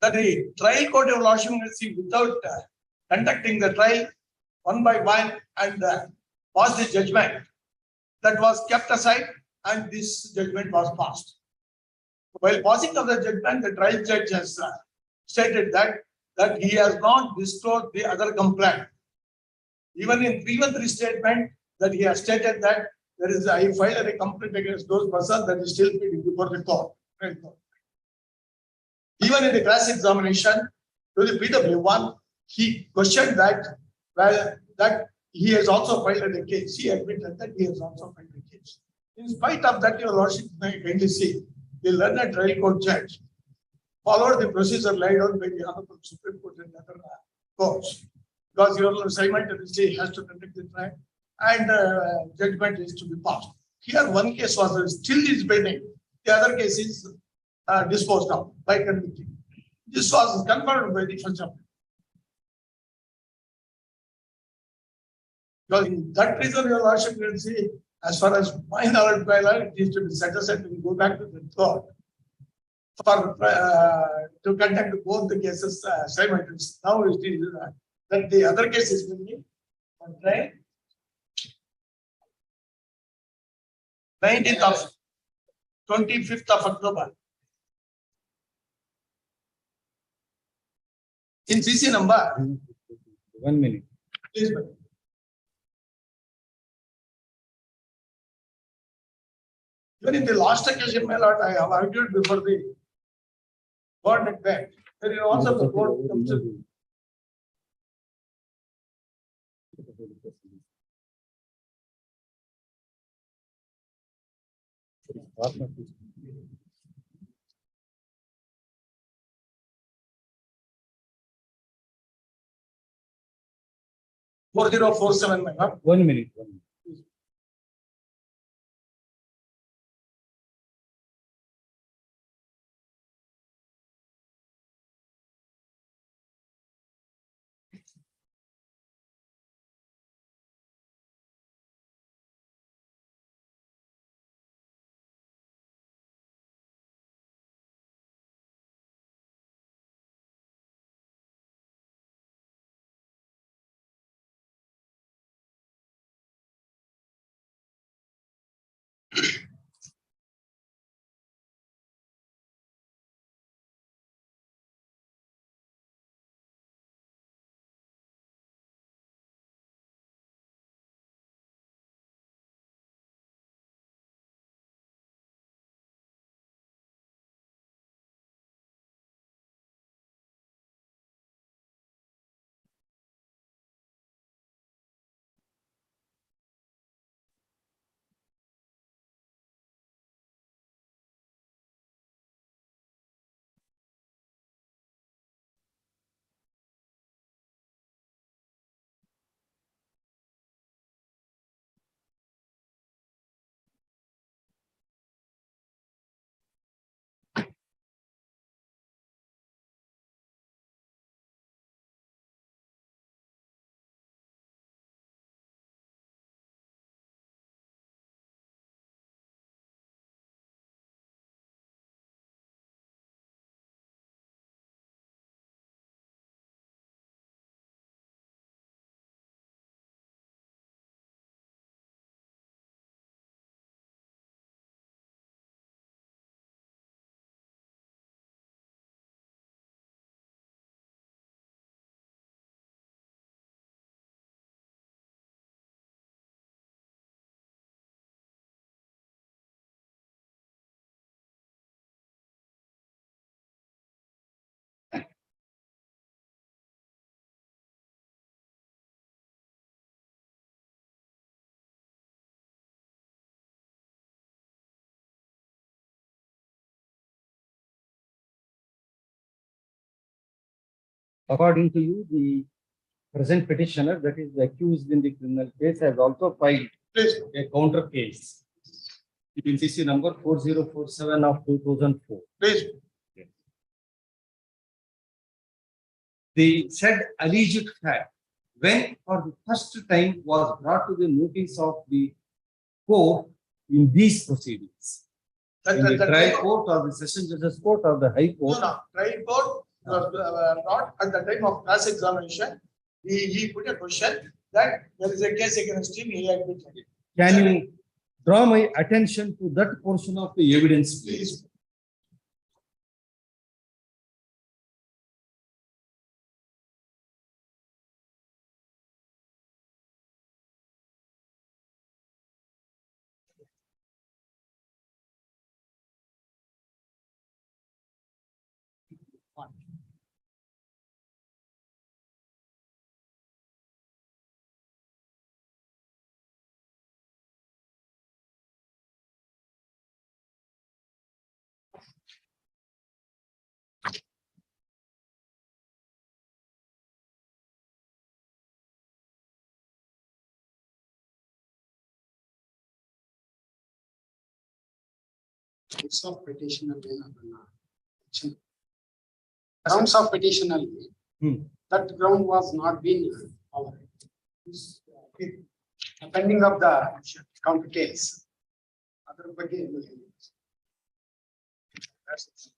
That the trial court of lordship without conducting the trial one by one and passed the judgment that was kept aside and this judgment was passed. While passing of the judgment, the trial judge has stated that he has not restored the other complaint. Even in previous statement that he has stated that there is I filed a complaint against those persons that is still pending before the court. Even in the class examination to the PW1, he questioned that that he has also filed a case. He admitted that he has also filed a case. In spite of that, your lordship may kindly see the learned trial court judge followed the procedure laid out by the Honorable Supreme Court and other courts. Because your simultaneously has to conduct the trial and judgment is to be passed. Here, one case was still is pending. The other case is disposed of by convicting. This was confirmed by the first judge. Because in that reason, your lordship will see, as far as my knowledge, it is to be set aside and go back to the court for to conduct both the cases simultaneously. Now it is that the other case is pending on trial. 19th of 25th of October. In CC number. 1 minute. Please, madam. Even in the last occasion, my lord, I have argued before the court at back. There is also the court comes in. Four zero four seven, my lord. 1 minute. 1 minute. According to you, the present petitioner, that is the accused in the criminal case, has also filed Please, a counter case in CC number 4047 of 2004. please. The said alleged fact, when for the first time was brought to the notice of the court in these proceedings, in the trial court or the session judges court or the high No, court. no, trial court was not at the time of cross examination. He put a question that there is a case against him, he admitted it. Can you draw my attention to that portion of the evidence, please? Please. It's of petitioner. Grounds of petitioner. That ground was not being followed. Pending of the counter case. Other ಬಗ್ಗೆ That's it.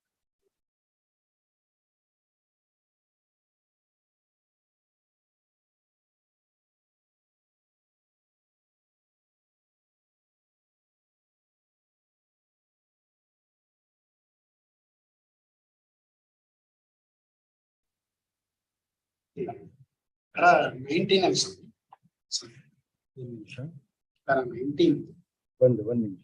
Maintenance. Maintenance. One minute.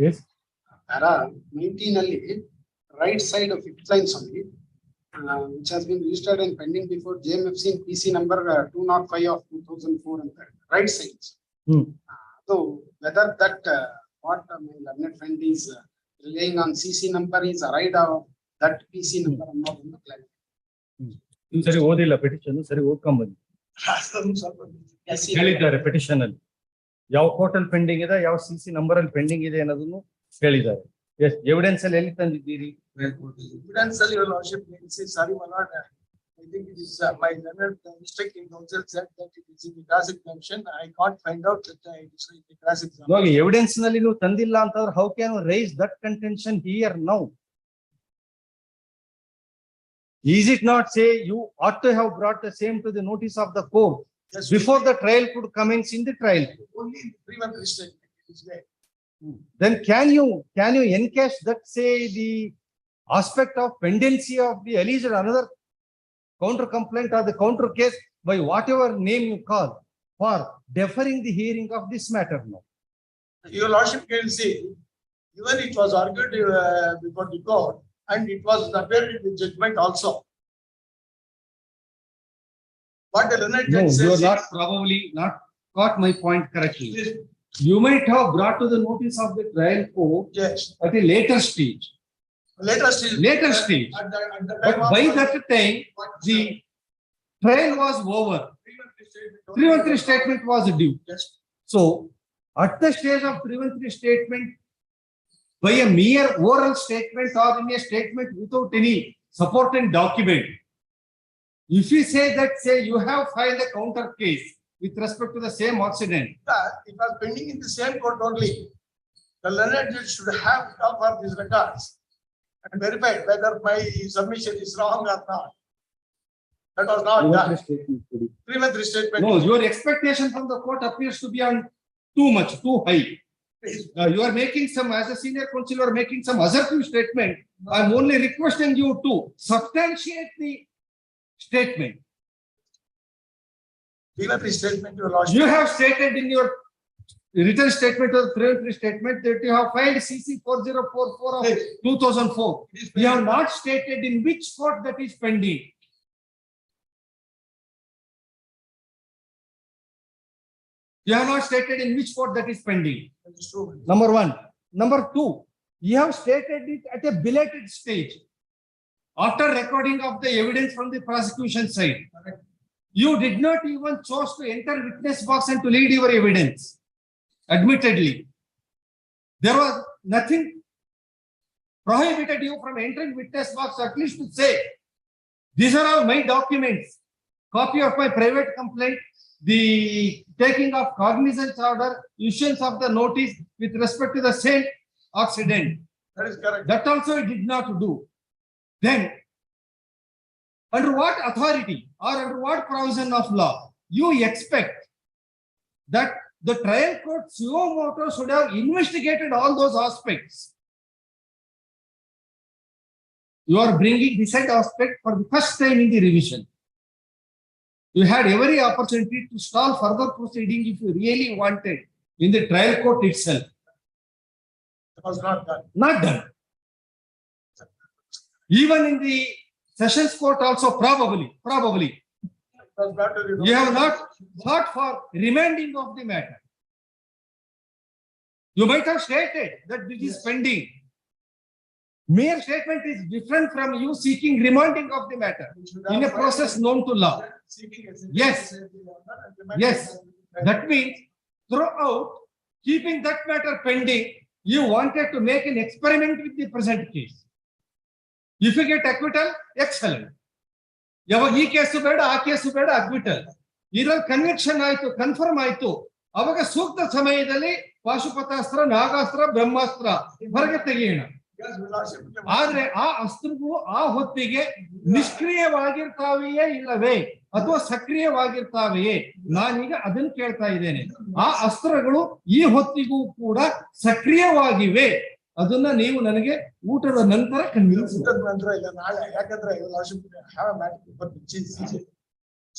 Yes. There are 19 ಅಲ್ಲಿ right side of fifth lines only, which has been registered and pending before JMFC in PC number 205 of 2004 and that right sides. So whether that what my learned friend is relying on CC number is arrived of that PC number I'm not in the plan. ಸರಿ ಓದಿಲ್ಲ petition ಸರಿ ಓದ್ಕೊಂಡ್ ಬನ್ನಿ ಹೇಳಿದ್ದಾರೆ petition ಅಲ್ಲಿ ಯಾವ court ಅಲ್ಲಿ pending ಇದೆ ಯಾವ CC ನಂಬರ್ ಅಲ್ಲಿ ಪೆಂಡಿಂಗ್ ಇದೆ ಅನ್ನೋದನ್ನು ಹೇಳಿದ್ದಾರೆ. ಎಸ್ ಎವಿಡೆನ್ಸ್ ಅಲ್ಲಿ ಎಲ್ಲಿ ತಂದಿದ್ದೀರಿ? Evidence your lordship sorry my lord, I think it is my learned mistake in counsel said that it is in the class examination. I can't find out that it is in the class examination. ನೋಡಿ evidence ನಲ್ಲಿ ನೀವು ತಂದಿಲ್ಲ ಅಂತಂದ್ರೆ how can you raise that contention here now? Is it not say you ought to have brought the same to the notice of the court before the trial could commence in the trial? Only prevent mistake is there. Then can you encash that say the aspect of pendency of the alleged another counter complaint or the counter case by whatever name you call for deferring the hearing of this matter now. Your Lordship can see, even it was argued before the court, and it was appeared in the judgment also. What the learned No, judge you are says. not probably not got my point correctly. You might have brought to the notice of the trial court Yes, at a later stage. later stage. Later stage. At the But time of- by that time, the trial was over. 313 statement was due. Yes. So at the stage of 313 statement, by a mere oral statement or in a statement without any supporting document, if you say that, say you have filed a counter case with respect to the same accident, It was pending in the same court only. The learned judge should have come for these records and verified whether my submission is wrong or not. That was not done. 313 statement. no, your expectation from the court appears to be on too much, too high. You are making some, as a senior counsel, you are making some assertive statement. I am only requesting you to substantiate the statement. 313 statement, your Lordship. You have stated in your written statement or 313 statement that you have filed CC 4044 of 2004. You have not stated in which court that is pending. You have not stated in which court that is pending. That is true. Number one. Number two, you have stated it at a belated stage. After recording of the evidence from the prosecution side, you did not even choose to enter witness box and to lead your evidence. Admittedly, there was nothing prohibited you from entering witness box, at least to say, these are all my documents, copy of my private complaint, the taking of cognizance order, issuance of the notice with respect to the same accident. That is correct. That also it did not do. Then, under what authority or under what provision of law you expect that the trial court suo motu should have investigated all those aspects? You are bringing this aspect for the first time in the revision. You had every opportunity to stall further proceeding if you really wanted in the trial court itself. That was not done. Not done. Even in the sessions court also probably. It was brought to the You have not thought for remanding of the matter. You might have stated that this is pending. Mere statement is different from you seeking remanding of the matter in a process known to law. Yes. Yes. That means throughout, keeping that matter pending, you wanted to make an experiment with the present case. If you get acquittal, excellent. ಯಾವಾಗ ಈ case ಬೇಡ ಆ case ಬೇಡ acquittal. ಇದರಲ್ಲಿ conviction ಆಯ್ತು, confirm ಆಯ್ತು. ಅವಾಗ ಸೂಕ್ತ ಸಮಯದಲ್ಲಿ ಪಾಶುಪತಾಸ್ತ್ರ, ನಾಗಾಸ್ತ್ರ, ಬ್ರಹ್ಮಾಸ್ತ್ರ ಹೊರಗೆ ತೆಗೆಯೋಣ. ಆದ್ರೆ ಆ ಅಸ್ತ್ರವು ಆ ಹೊತ್ತಿಗೆ ನಿಷ್ಕ್ರಿಯವಾಗಿರ್ತಾವೆಯೇ ಇಲ್ಲವೇ ಅಥವಾ ಸಕ್ರಿಯವಾಗಿರ್ತಾವೆಯೇ? ನಾನೀಗ ಅದನ್ನು ಕೇಳ್ತಾ ಇದ್ದೇನೆ. ಆ ಅಸ್ತ್ರಗಳು ಈ ಹೊತ್ತಿಗೂ ಕೂಡ ಸಕ್ರಿಯವಾಗಿವೆ. ಅದನ್ನ ನೀವು ನನಗೆ ಊಟದ ನಂತರ ಕನ್ವಿನ್ಸ್ ಊಟದ ನಂತರ ಇಲ್ಲ, ನಾಳೆ. ಯಾಕಂದ್ರೆ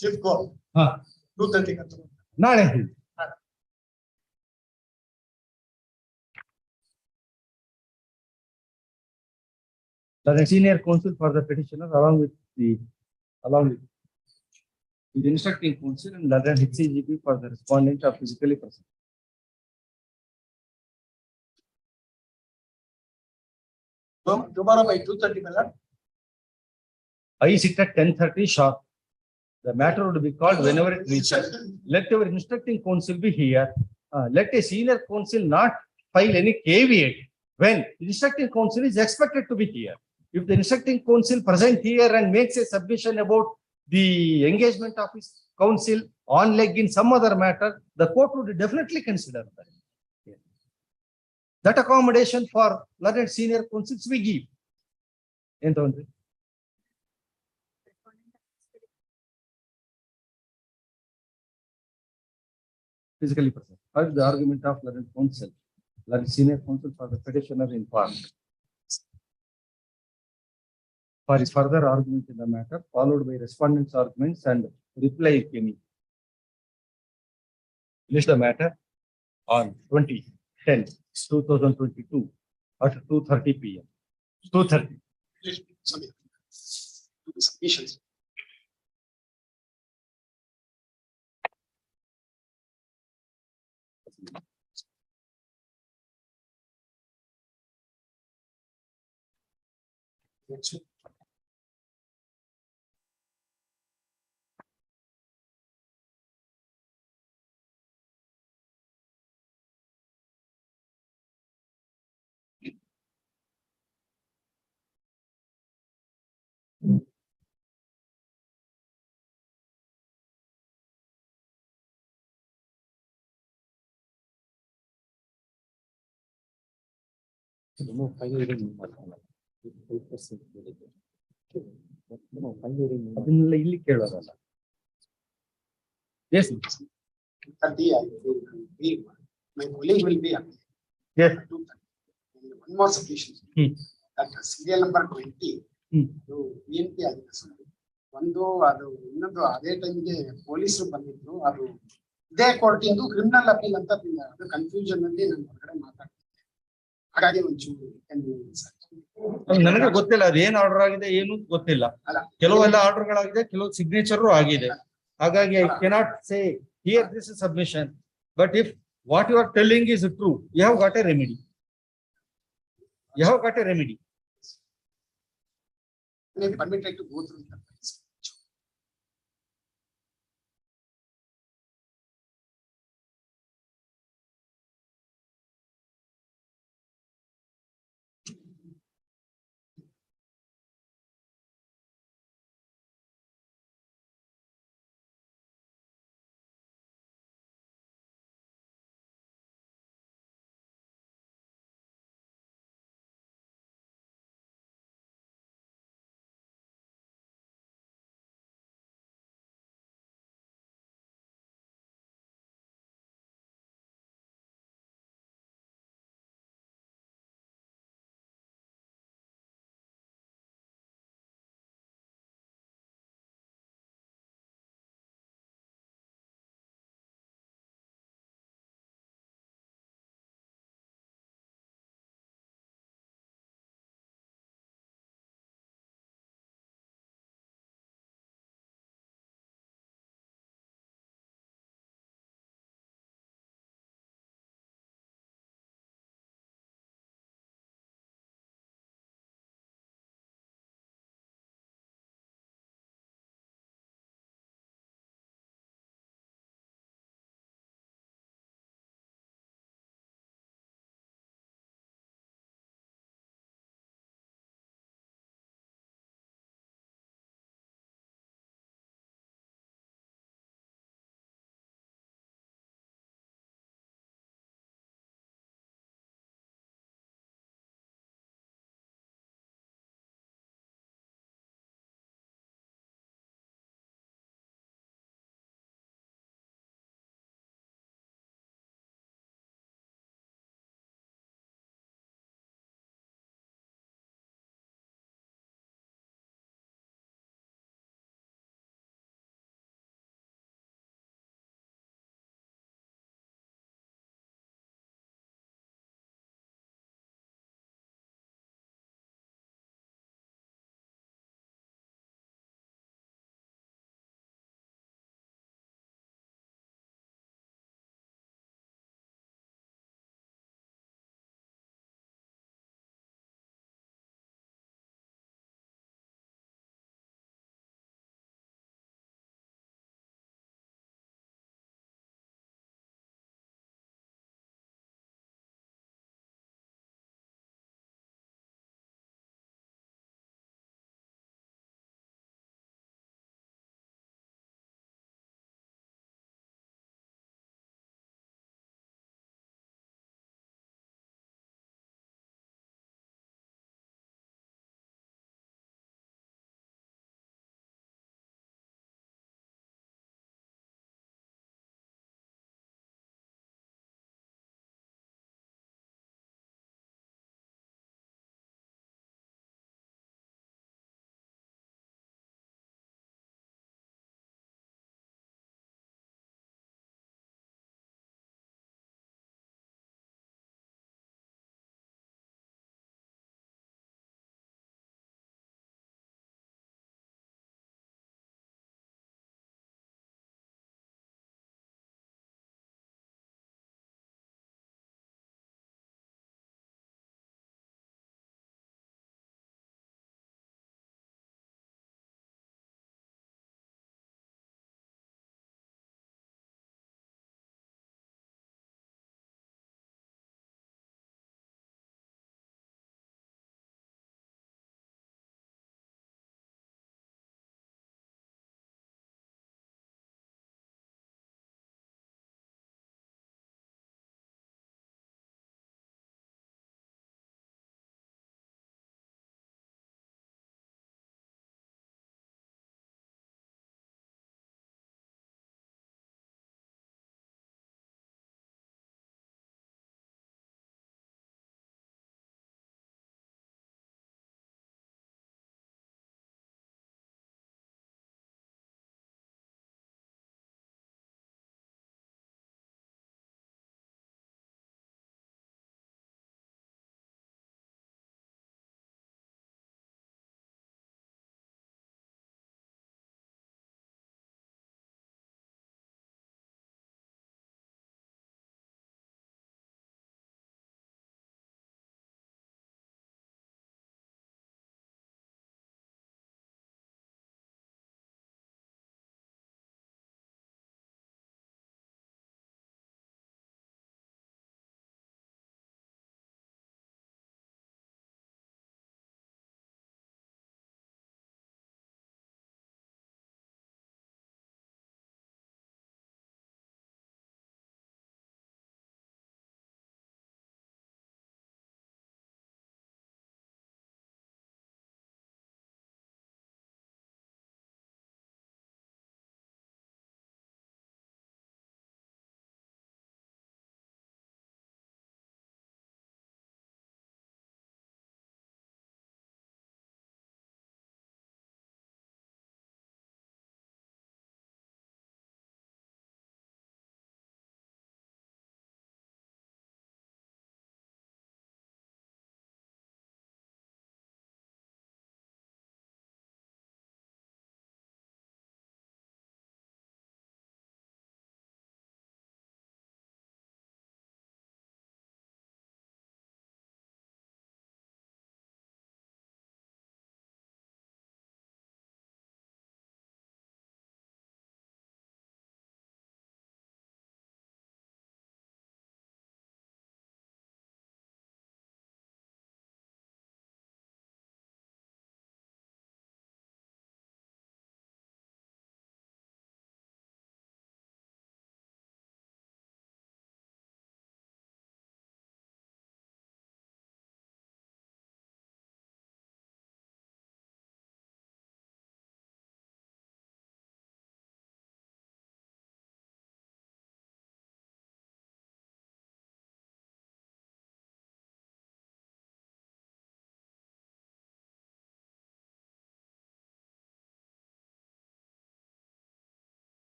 ಚೀಫ್ ಕೋರ್ಟ್ 2:30 ನಾಳೆ ಹೇಳಿ. The senior counsel for the petitioner along with the instructing counsel and the HCGP for the respondent are physically present. tomorrow by 2:30, my lord. I sit at 10:30 sharp. The matter would be called whenever it reaches. Let our instructing counsel be here. Let a senior counsel not file any caveat when instructing counsel is expected to be here. If the instructing counsel present here and makes a submission about the engagement of his counsel on leg in some other matter, the court would definitely consider that. That accommodation for learned senior counsels we give. Entondre. Physically present. Heard the argument of learned counsel, learned senior counsel for the petitioner in part. for his further argument in the matter, followed by respondents' arguments and reply if any. Finish the matter on 20/10/2022 at 2:30 p.m. 2:30. Submissions. ಅದನ್ನೆಲ್ಲ ಇಲ್ಲಿ ಕೇಳೋದಲ್ಲ. Yes. 30, my colleague will be up. Yes. One more submission. That serial number 20. BNP ಆಗಿದೆ sir. ಒಂದು ಅದು ಇನ್ನೊಂದು ಅದೇ ಟೈಮ್ಗೆ ಪೊಲೀಸರು ಬಂದಿದ್ರು, ಅದು ಇದೇ ಕೋರ್ಟಿಂದು ಕ್ರಿಮಿನಲ್ ಅಪೀಲ್ ಅಂತ ಅದು ಕನ್ಫ್ಯೂಷನ್ ಅಲ್ಲಿ ನಾನು ಹೊರಗಡೆ ಮಾತಾಡ್ತಿದ್ದೆ. ಹಾಗಾಗಿ ಒಂಚೂರು ನನಗೆ ಗೊತ್ತಿಲ್ಲ ಅದು ಏನ್ ಆರ್ಡರ್ ಆಗಿದೆ ಏನು ಗೊತ್ತಿಲ್ಲ. ಕೆಲವೆಲ್ಲ ಆರ್ಡರ್ಗಳಾಗಿದೆ, ಕೆಲವು ಸಿಗ್ನೇಚರ್ ಆಗಿದೆ. ಹಾಗಾಗಿ I cannot say here this is submission, but if what you are telling is true, you have got a remedy. You have got a remedy. maybe permitted to go through that.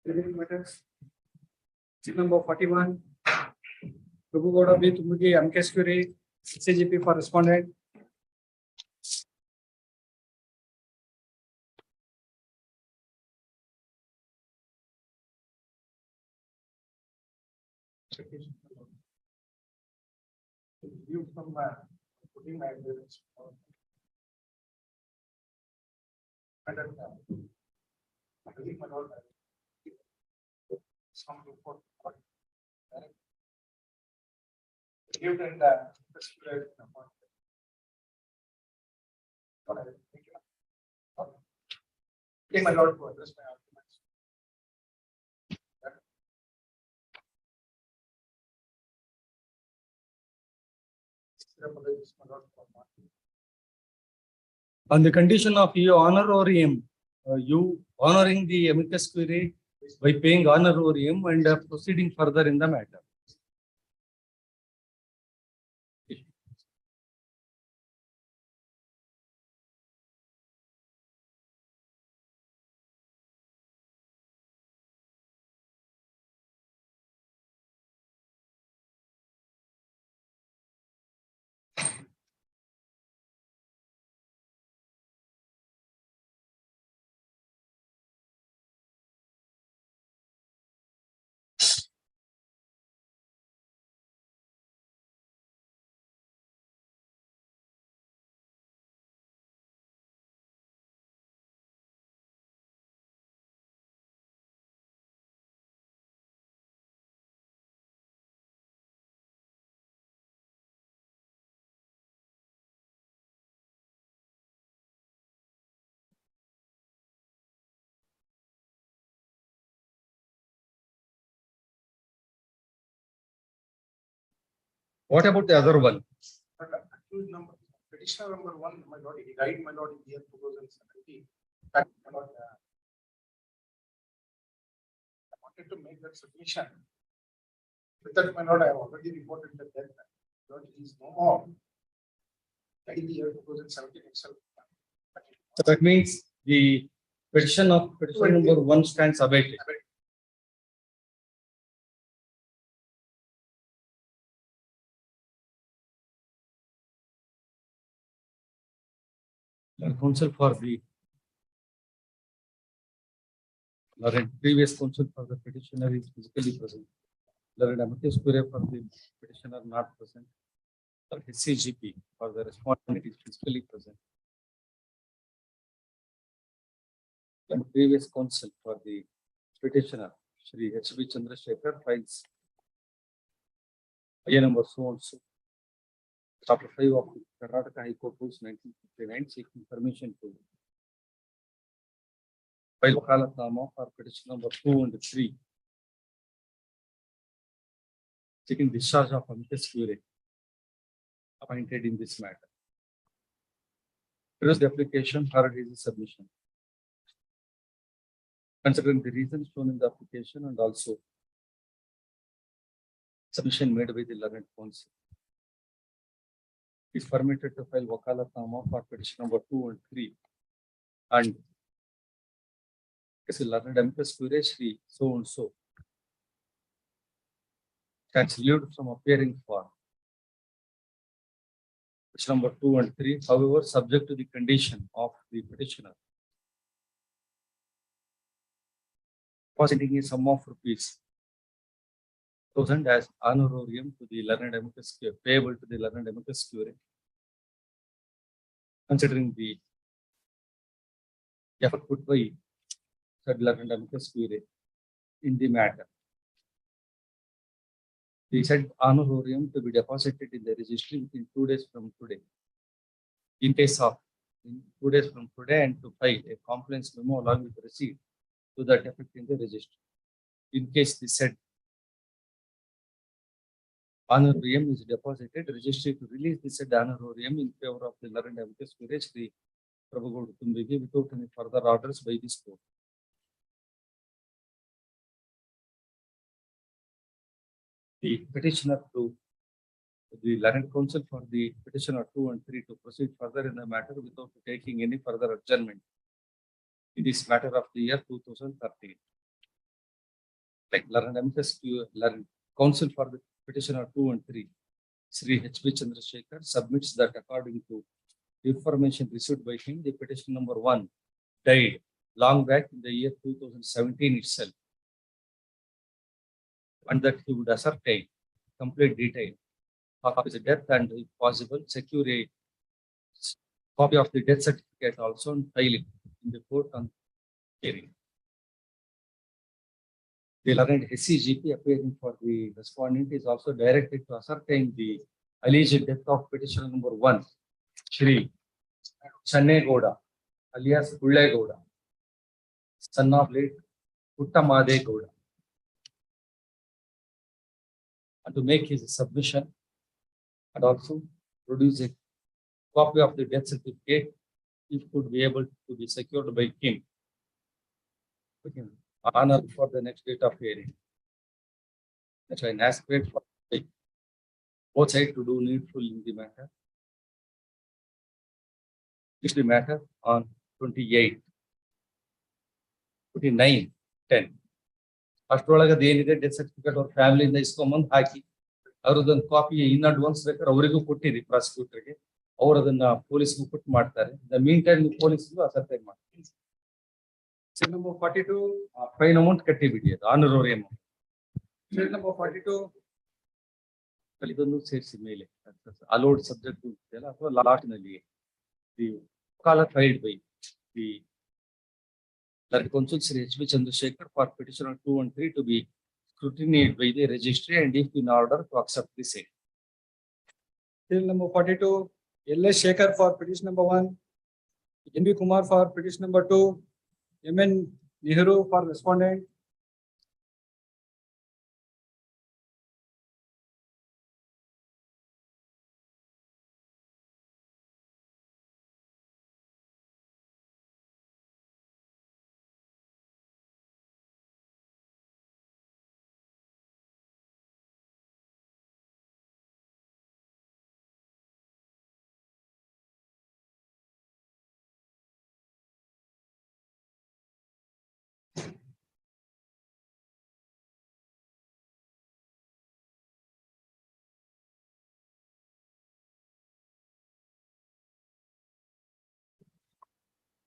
Matters. Seat number 41. Prabhu B. Tumugi, Amkesh Query, CGP for respondent. View from putting my evidence. And then, I believe my Lord, some report. Give and describe. Okay, my Lord, to address my arguments. On the condition of you honorarium, you honoring the amicus query by paying honorarium and proceeding further in the matter. What about the other one? But accused number, petitioner number 1, my Lord, he died, my Lord, in the year 2017. That, my Lord, I wanted to make that submission. With that, my Lord, I have already reported the death. Lord, he is no more. Died in the year 2017 itself. So that means the petition number 1 stands abated. Counsel for the Learned previous counsel for the petitioner is physically present. Learned amicus curiae for the petitioner not present. HCGP for the respondent is physically present. And previous counsel for the petitioner, Shri H.B. Chandrasekhar, files IA number so and so. Chapter 5 of the Karnataka High Court Rules 1959 seeking permission to file wakalatnama for petition number 2 and 3. Seeking discharge of amicus curiae appointed in this matter. Here's the application, heard is the submission. Considering the reasons shown in the application and also submission made by the learned counsel, is permitted to file wakalatnama for petition number 2 and 3. And as a learned amicus curiae, Shri so and so stands relieved from appearing for petition number 2 and 3, however, subject to the condition of the petitioner depositing a sum of ₹1,000 as honorarium to the learned amicus curiae, payable to the learned amicus curiae, considering the effort put by said learned amicus curiae in the matter. The said honorarium to be deposited in the registry within 2 days from today. In case of 2 days from today, and to file a complaints memo along with receipt to that effect in the registry. In case the said honorarium is deposited, registry to release the said honorarium in favor of the learned amicus curiae Shri Prabhu Tumbigi without any further orders by this court. The petitioner to the learned counsel for the petitioner 2 and 3 to proceed further in the matter without taking any further adjournment in this matter of the year 2013. Like learned amicus learned counsel for the petitioner 2 and 3, Shri H.B. Chandrasekhar submits that according to information received by him, the petition number 1 died long back in the year 2017 itself, and that he would ascertain complete detail of his death and, if possible, secure a copy of the death certificate also and file it in the court on hearing. The learned HCGP appearing for the respondent is also directed to ascertain the alleged death of petitioner number 1, Shri Channegoda, alias Kullegoda, son of late Puttamadegowda, and to make his submission and also produce a copy of the death certificate if could be able to be secured by him. Honor for the next date of hearing. That's why an aspirate for both sides to do needful in the matter. This the matter on 28, 29, 10. ಅಷ್ಟರೊಳಗೆ ಅದೇನಿದೆ death certificate ಅವ್ರ ಫ್ಯಾಮಿಲಿಯಿಂದ ಇಸ್ಕೊಂಬಂದು ಹಾಕಿ ಅವ್ರದೊಂದು copy in advance ಬೇಕಾದ್ರೆ ಅವರಿಗೂ ಕೊಟ್ಟಿರಿ ಪ್ರಾಸಿಕ್ಯೂಟರ್ಗೆ, ಅವ್ರು ಅದನ್ನ ಪೊಲೀಸ್ಗೂ ಕೊಟ್ಟು ಮಾಡ್ತಾರೆ. The mean time ಪೊಲೀಸ್ಗೂ ascertain ಮಾಡ್ತಾರೆ. Section number 42 ಫೈನ್ ಅಮೌಂಟ್ ಕಟ್ಟಿ ಬಿಡಿ, ಅದು ಆನರರಿ ಅಮೌಂಟ್. Section number 42 ಇದನ್ನು ಸೇರಿಸಿ ಮೇಲೆ ಅಲೋಡ್ ಸಬ್ಜೆಕ್ಟ್ ಇದೆಯಲ್ಲ ಅಥವಾ ಲಾಸ್ಟ್ ನಲ್ಲಿ the vakalat filed by the learned counsel Shri H.B. Chandrasekhar for petitioner 2 and 3 to be scrutinized by the registry and if in order to accept the same. Till number 42, L.S. Shekhar for petition number 1, N.B. Kumar for petition number 2, M.N. Nehru for respondent.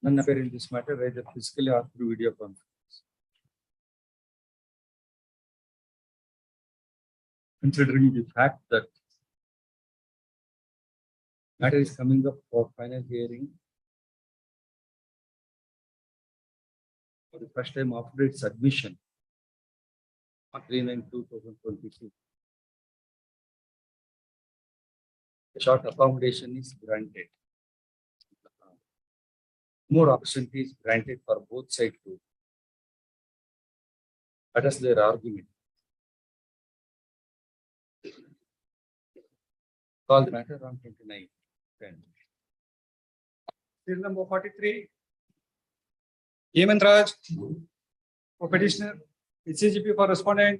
None appear in this matter either physically or through video conference. considering the fact that matter is coming up for final hearing for the first time after its admission on 3/9/2022. A short accommodation is granted. More opportunities granted for both sides to address their argument. Call the matter on 29/10. Bill number 43. Hemant Raj, for petitioner, CGP for respondent.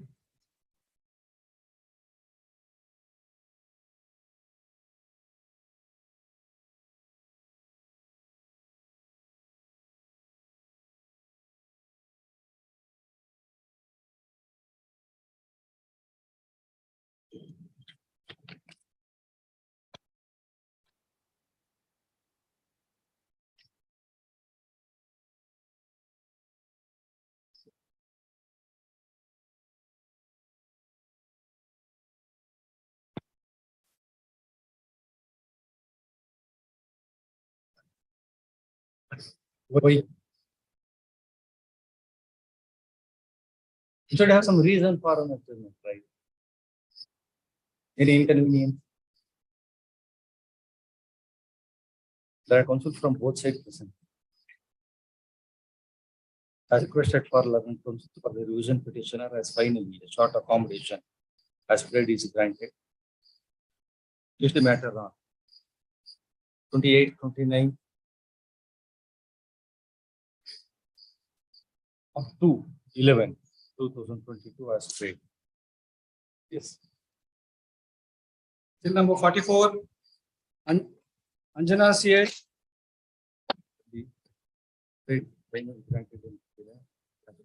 Why? You should have some reason for an adjournment, right? Any inconvenience? There are counsel from both sides present. As requested for 11 counsel for the revision petitioner as finally a short accommodation as spread is granted. Just the matter on 28/29 of 2/11/2022 as spread. Yes. Bill number 44. Anjana CH. Finally granted.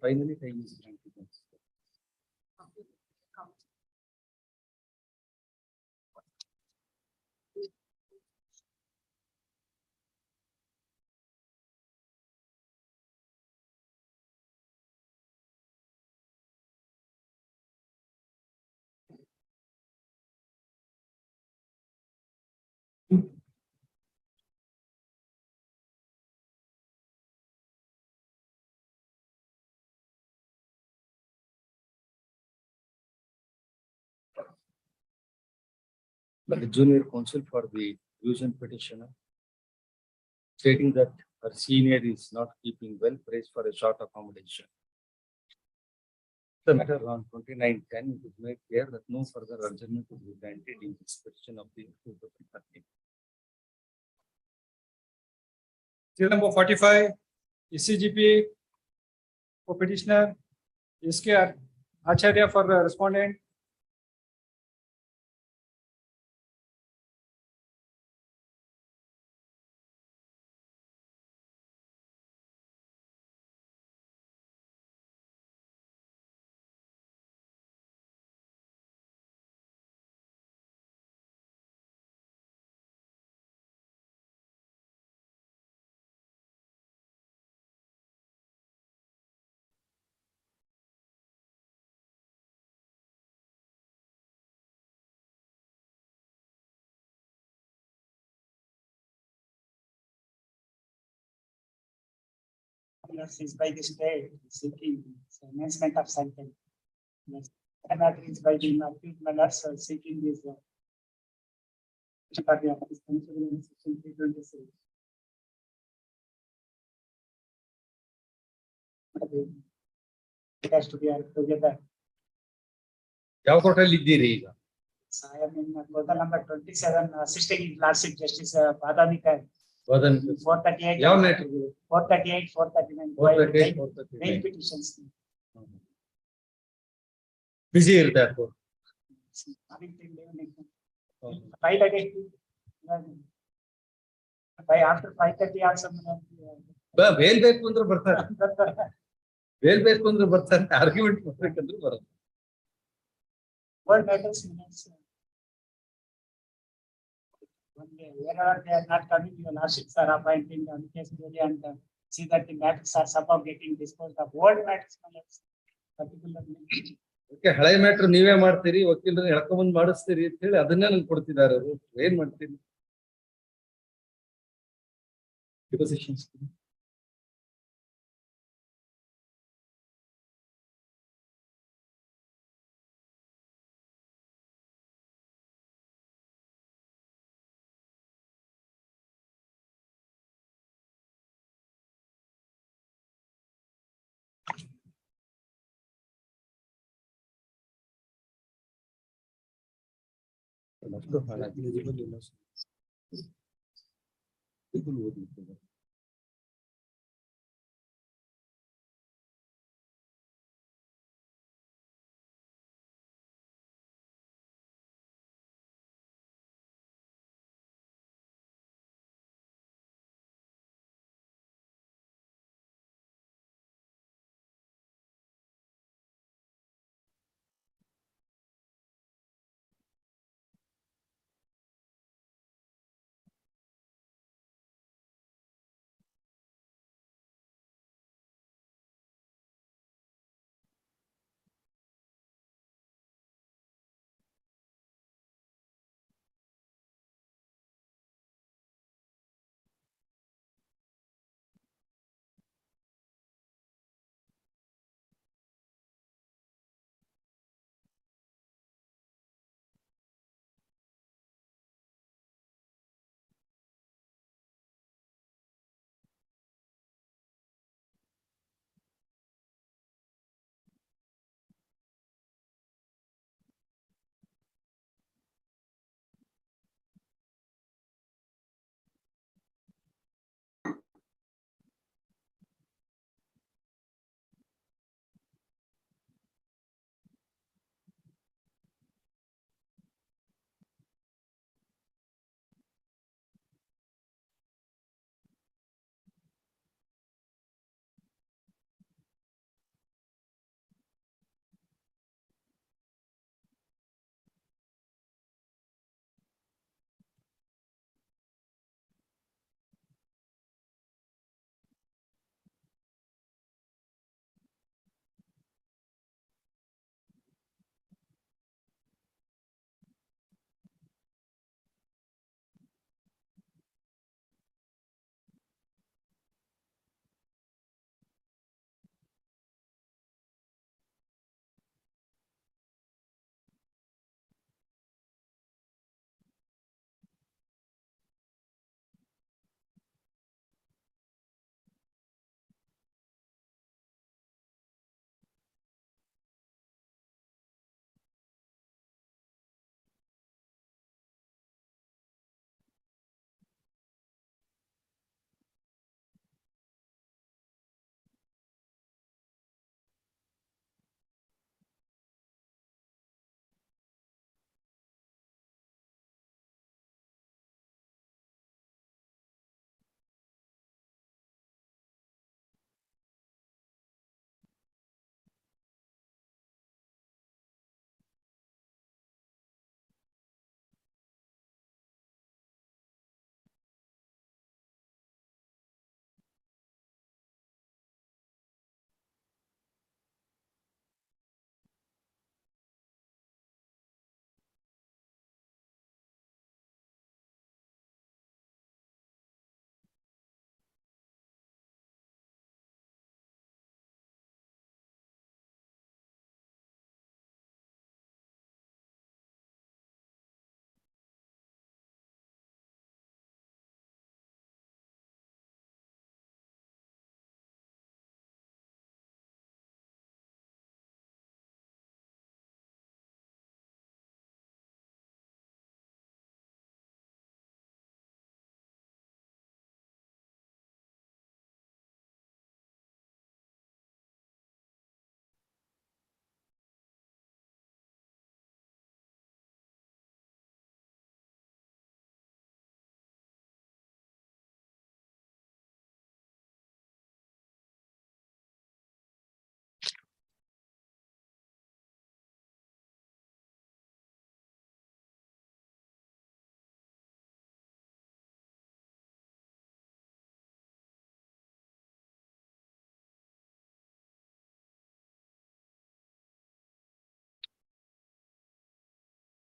Finally time is granted. But the junior counsel for the revision petitioner stating that her senior is not keeping well praised for a short accommodation. The matter on 29/10 it is made clear that no further adjournment will be granted in this petition of the 2013. Bill number 45. CGP for petitioner. SK Acharya for respondent. Is by the state seeking commencement of sentence. Another is by the accused minors seeking this. For the responsible in section 326. It has to be together. ಯಾವ ಕೋರ್ಟಲ್ಲಿ ಇದ್ದೀರಿ ಈಗ? So I am in total number 27, assisting in Lordship Justice Badamika. 438. ಯಾವ matter? 438, 439. 438, Bail 439. petitions. Busy ಇರುತ್ತೆ ಆ court. 5:30. By after 5:30 also. Bale ಬೇಕು ಅಂದ್ರೆ ಬರ್ತಾರೆ. ಬೇಲ್ ಬೇಕು ಅಂದ್ರೆ ಬರ್ತಾರೆ. ಆರ್ಗ್ಯುಮೆಂಟ್ ಮಾಡ್ಬೇಕಂದ್ರೆ ಬರೋದು. What matters minutes. Wherever they are not coming, your Lorships are appointing on case daily and see that the matters are somehow getting disposed of. What matters minutes, particularly. ಅದಕ್ಕೆ ಹಳೆ matter ನೀವೇ ಮಾಡ್ತೀರಿ, ವಕೀಲರನ್ನ ಎಳ್ಕೊಂಬಂದ್ ಮಾಡಿಸ್ತೀರಿ ಅಂತ ಹೇಳಿ ಅದನ್ನೇ ನಂಗೆ ಕೊಡ್ತಿದ್ದಾರೆ ಅವರು. ಏನ್ ಮಾಡ್ತೀರಿ? Depositions. ಅಷ್ಟು ಹಾಳಾಗಿದೆ.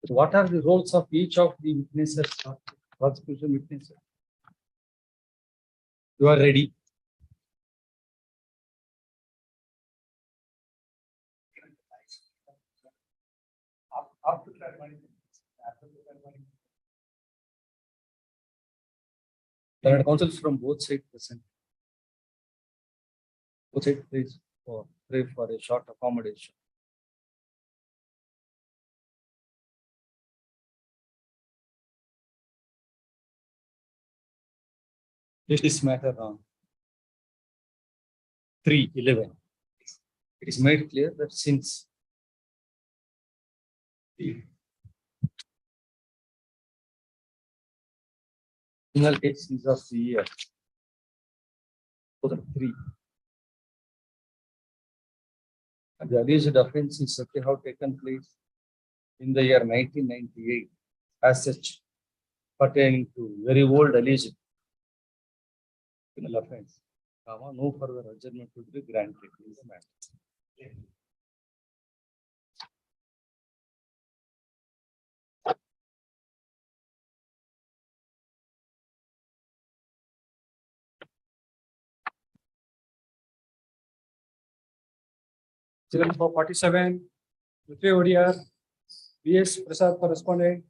What are the roles of each of the witnesses, prosecution witnesses? You are ready. After that money. After that money. There are counsels from both sides present. Both sides please pray for a short accommodation. This matter on 3:11. It is made clear that since the criminal case is of the year 2003, and the alleged offence is said to have taken place in the year 1998, as such pertaining to very old alleged criminal offence. No further adjournment would be granted in the matter. Serial number 47, Prithvi Odia, B.S. Prasad for respondent.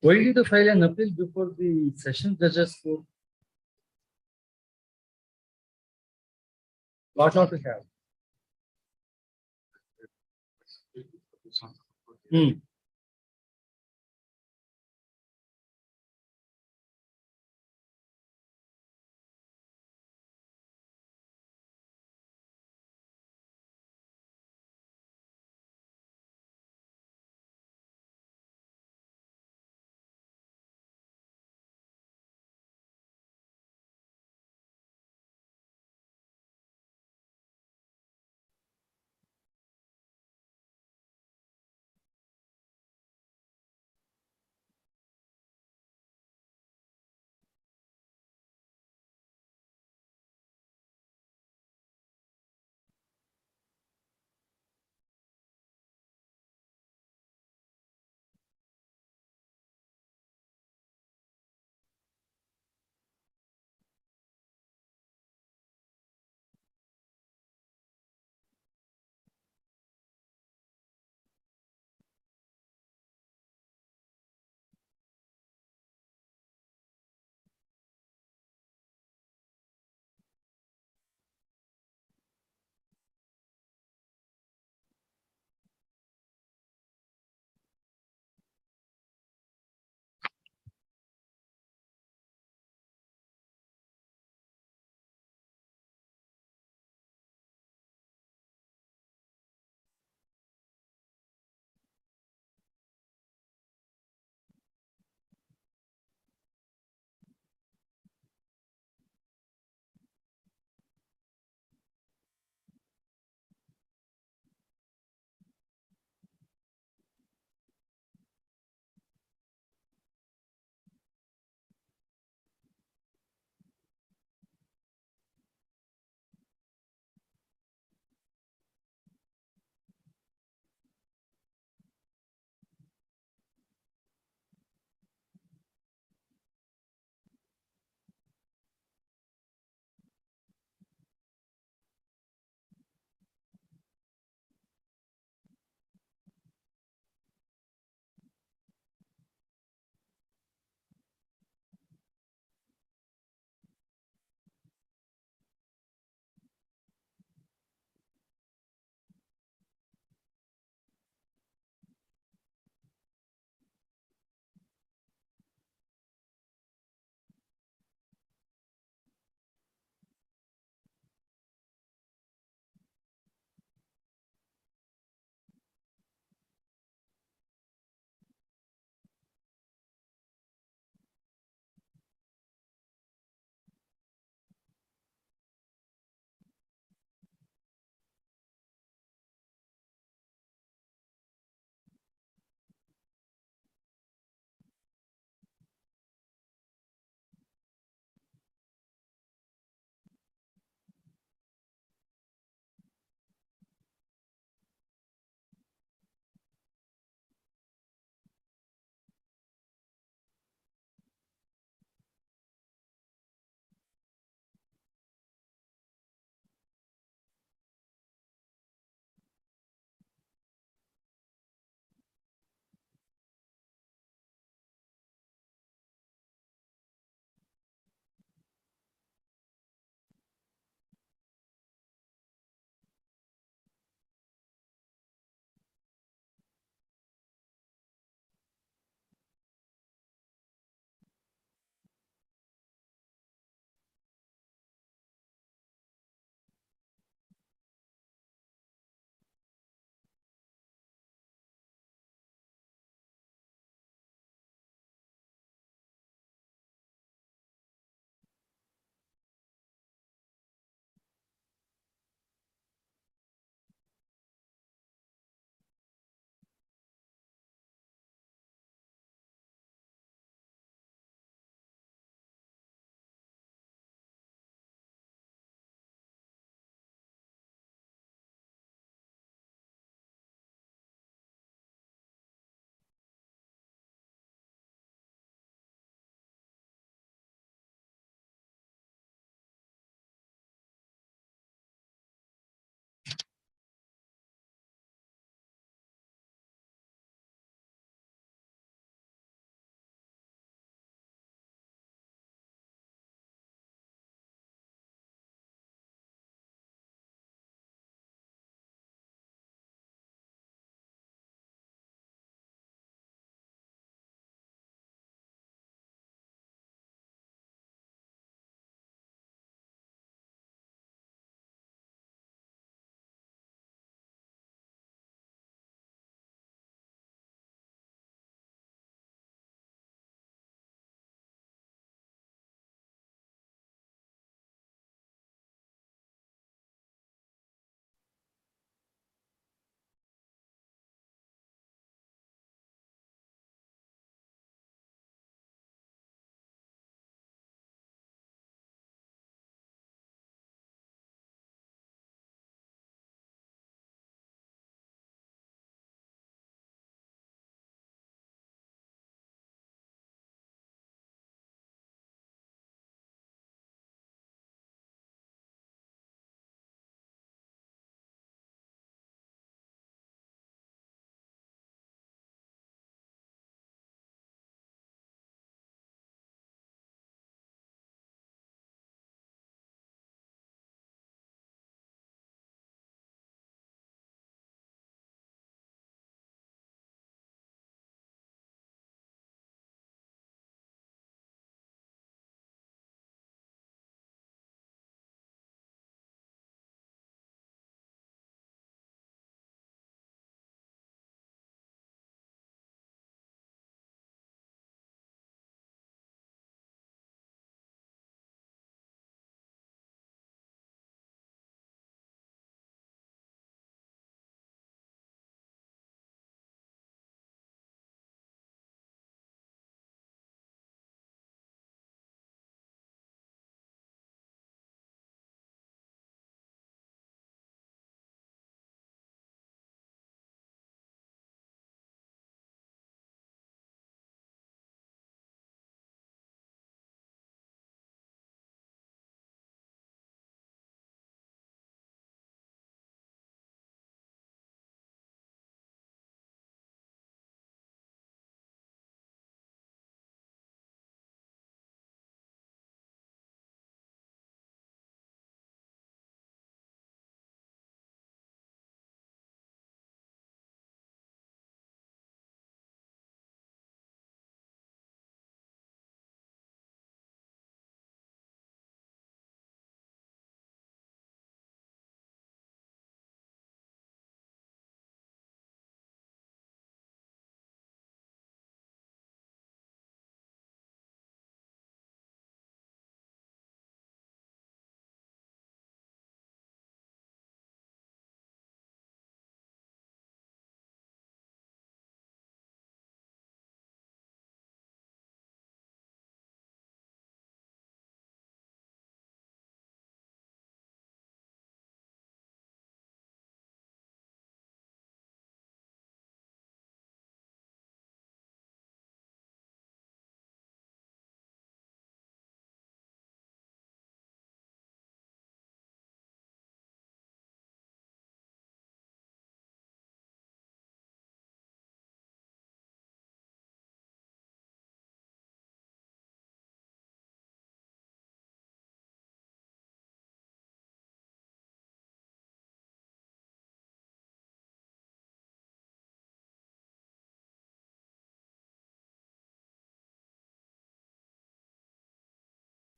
Why did you file an appeal before the session judges court? What not to have?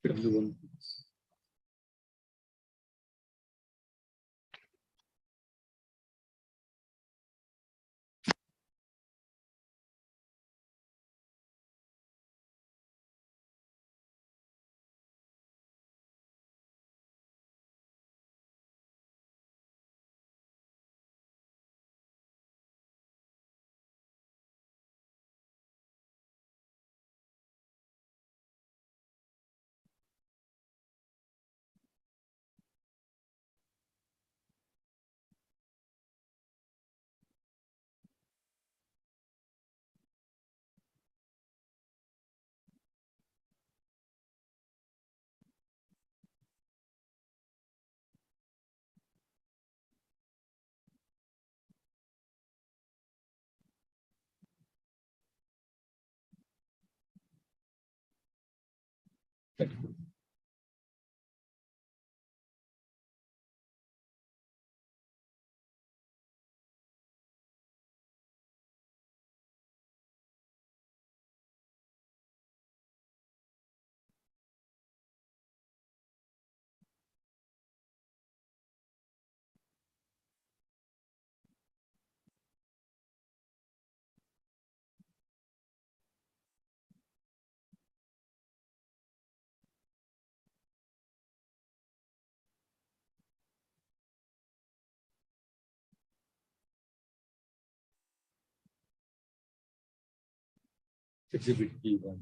W1. Exhibit P1.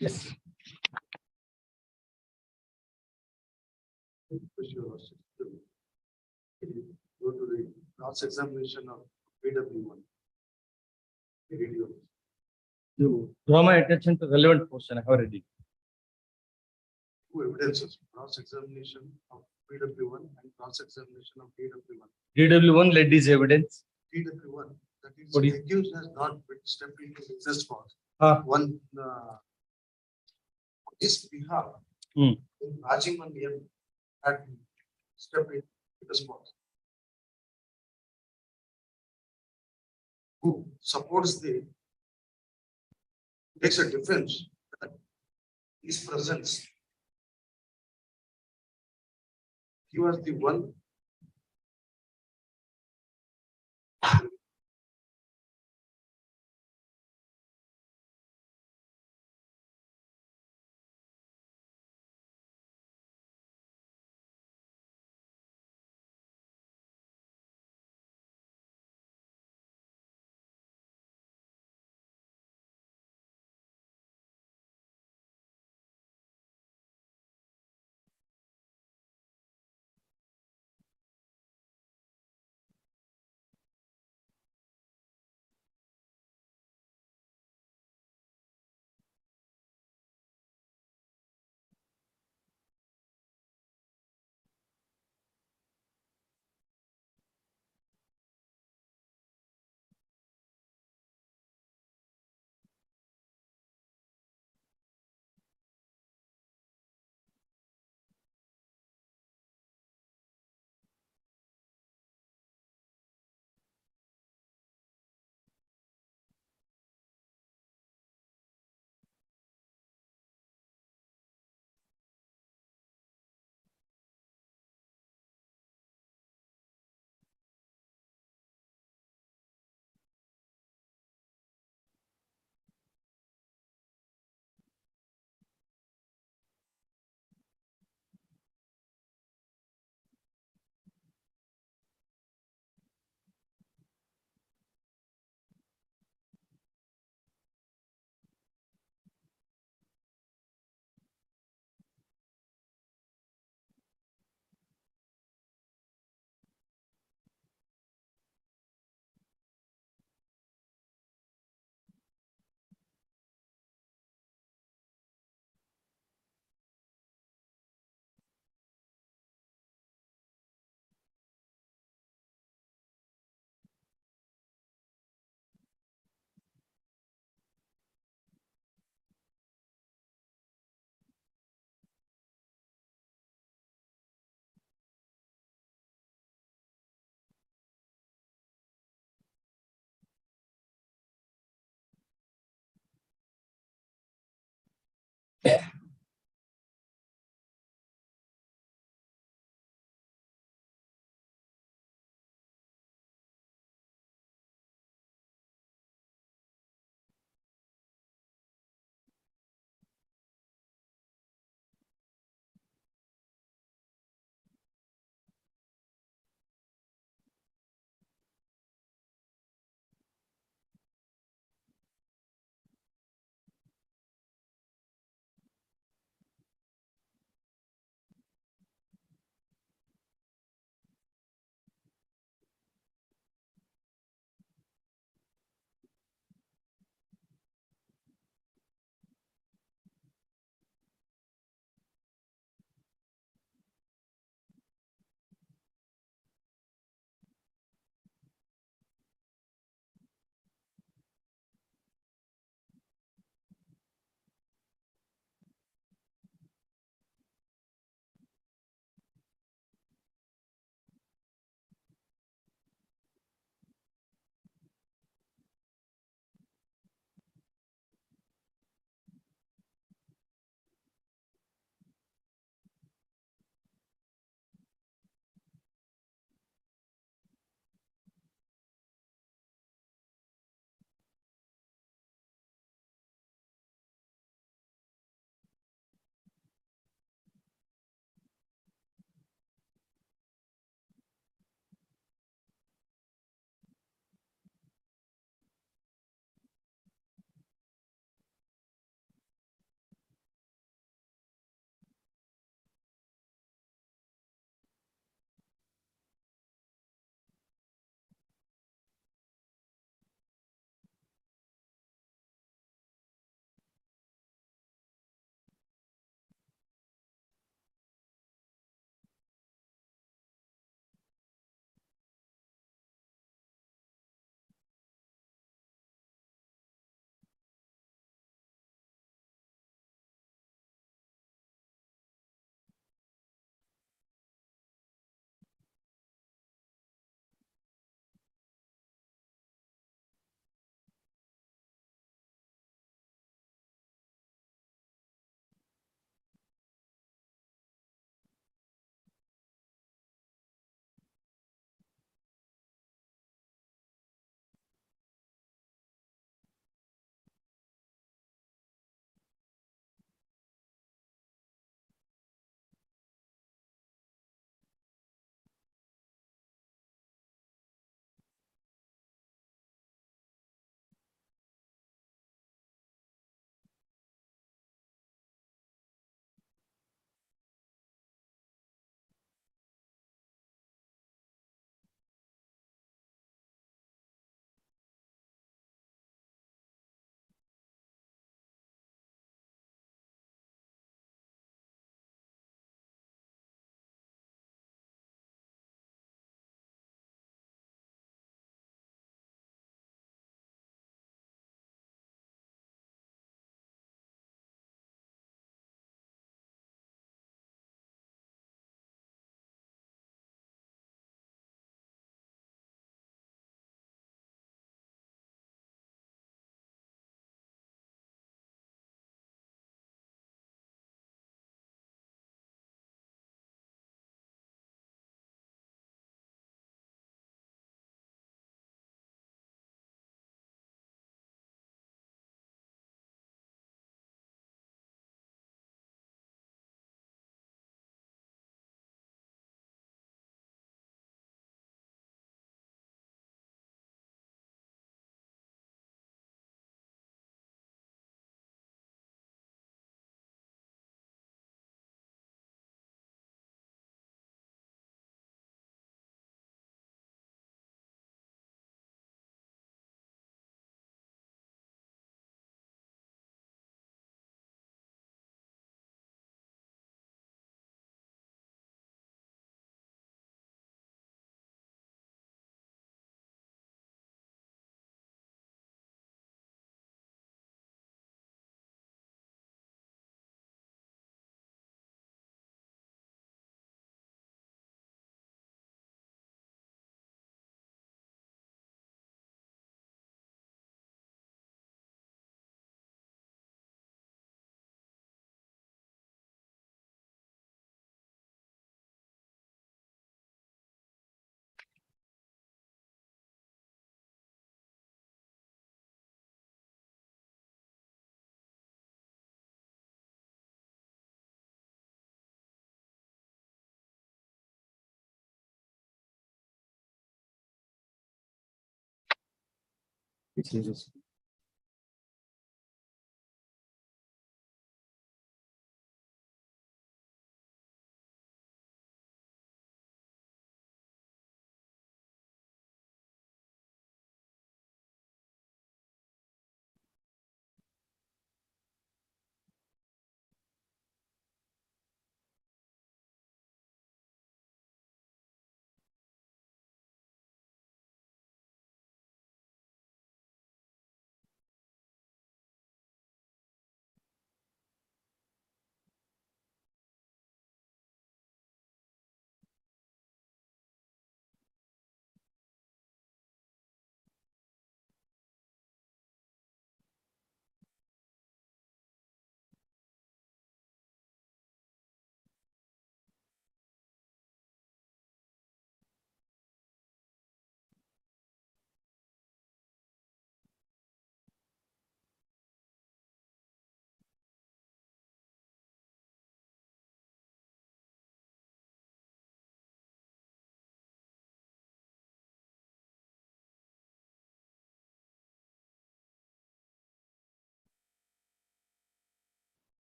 Yes. Go to the cross examination of PW1. Radio. You draw my attention to relevant portion. I have read it. Two evidences, cross examination of PW1 and cross examination of PW1. DW1 led his evidence. PW1, that is, What the is- accused has not stepped into witness box. Ah. One, his behalf, Hmm. Rajiman had stepped into witness box. Who supports makes a difference that his presence. He was the one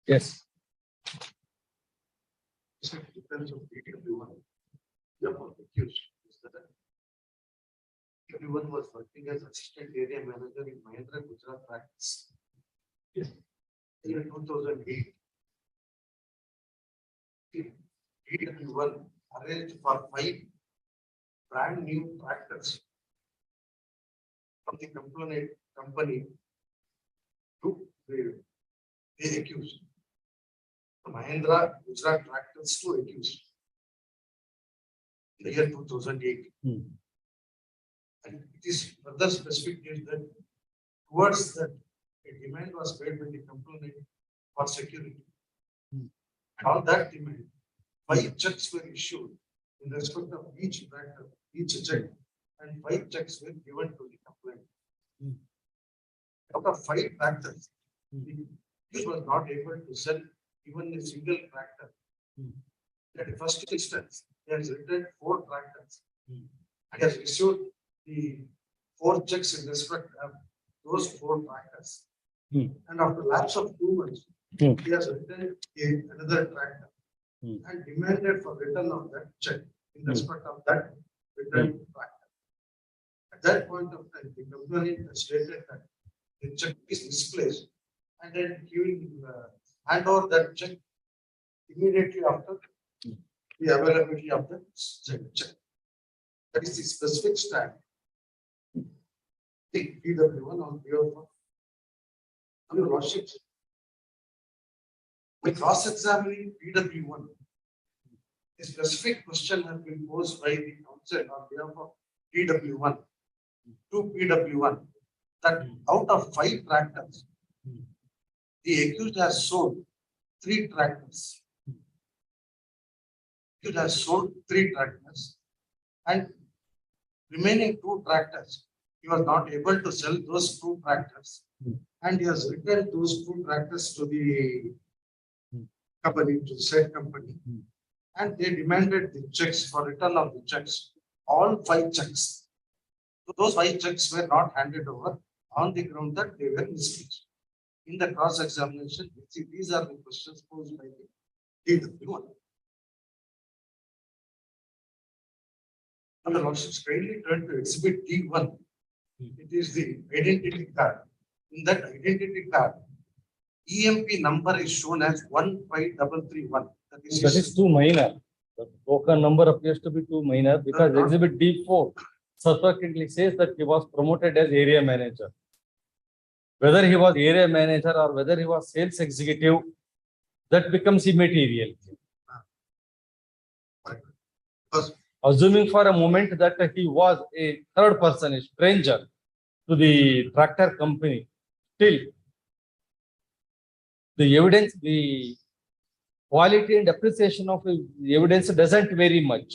Yes. Depends on everyone. Accused is that everyone was working as assistant area manager in Mahindra Gujarat practice. Yes. In 2008, everyone arranged for 5 brand new tractors from the company to the accused. The Mahindra Gujarat tractors to accused in the year 2008. And it is further specific is that towards that a demand was made by the company for security. And on that demand, 5 checks were issued in respect of each tractor, each check, and 5 checks were given to the complainant. Out of 5 tractors, he was not able to sell even a single tractor. At the first instance, he has written 4 tractors. He has issued the 4 checks in respect of those 4 tractors. And after lapse of 2 months, he has written another tractor and demanded for return of that check in respect of that return tractor. At that point of time, the company has stated that the check is misplaced and then he will hand over that check immediately after the availability of the check. That is the specific stand. The PW1 on behalf of your lordships. By cross-examining PW1, a specific question has been posed by the counsel on behalf of PW1 to PW1 that out of 5 tractors, the accused has sold 3 tractors. Accused has sold 3 tractors and remaining 2 tractors, he was not able to sell those 2 tractors and he has returned those 2 tractors to the company, to the said company, and they demanded the checks for return of the checks, all 5 checks. So those 5 checks were not handed over on the ground that they were misplaced. In the cross-examination, these are the questions posed by the PW1. And the lordships kindly turn to exhibit D1. It is the identity card. In that identity card, EMP number is shown as 15331. That is too minor. The token number appears to be too minor because exhibit D4 subsequently says that he was promoted as area manager. Whether he was area manager or whether he was sales executive, that becomes immaterial. Assuming for a moment that he was a third person, a stranger to the tractor company, still the evidence, the quality and appreciation of the evidence doesn't vary much.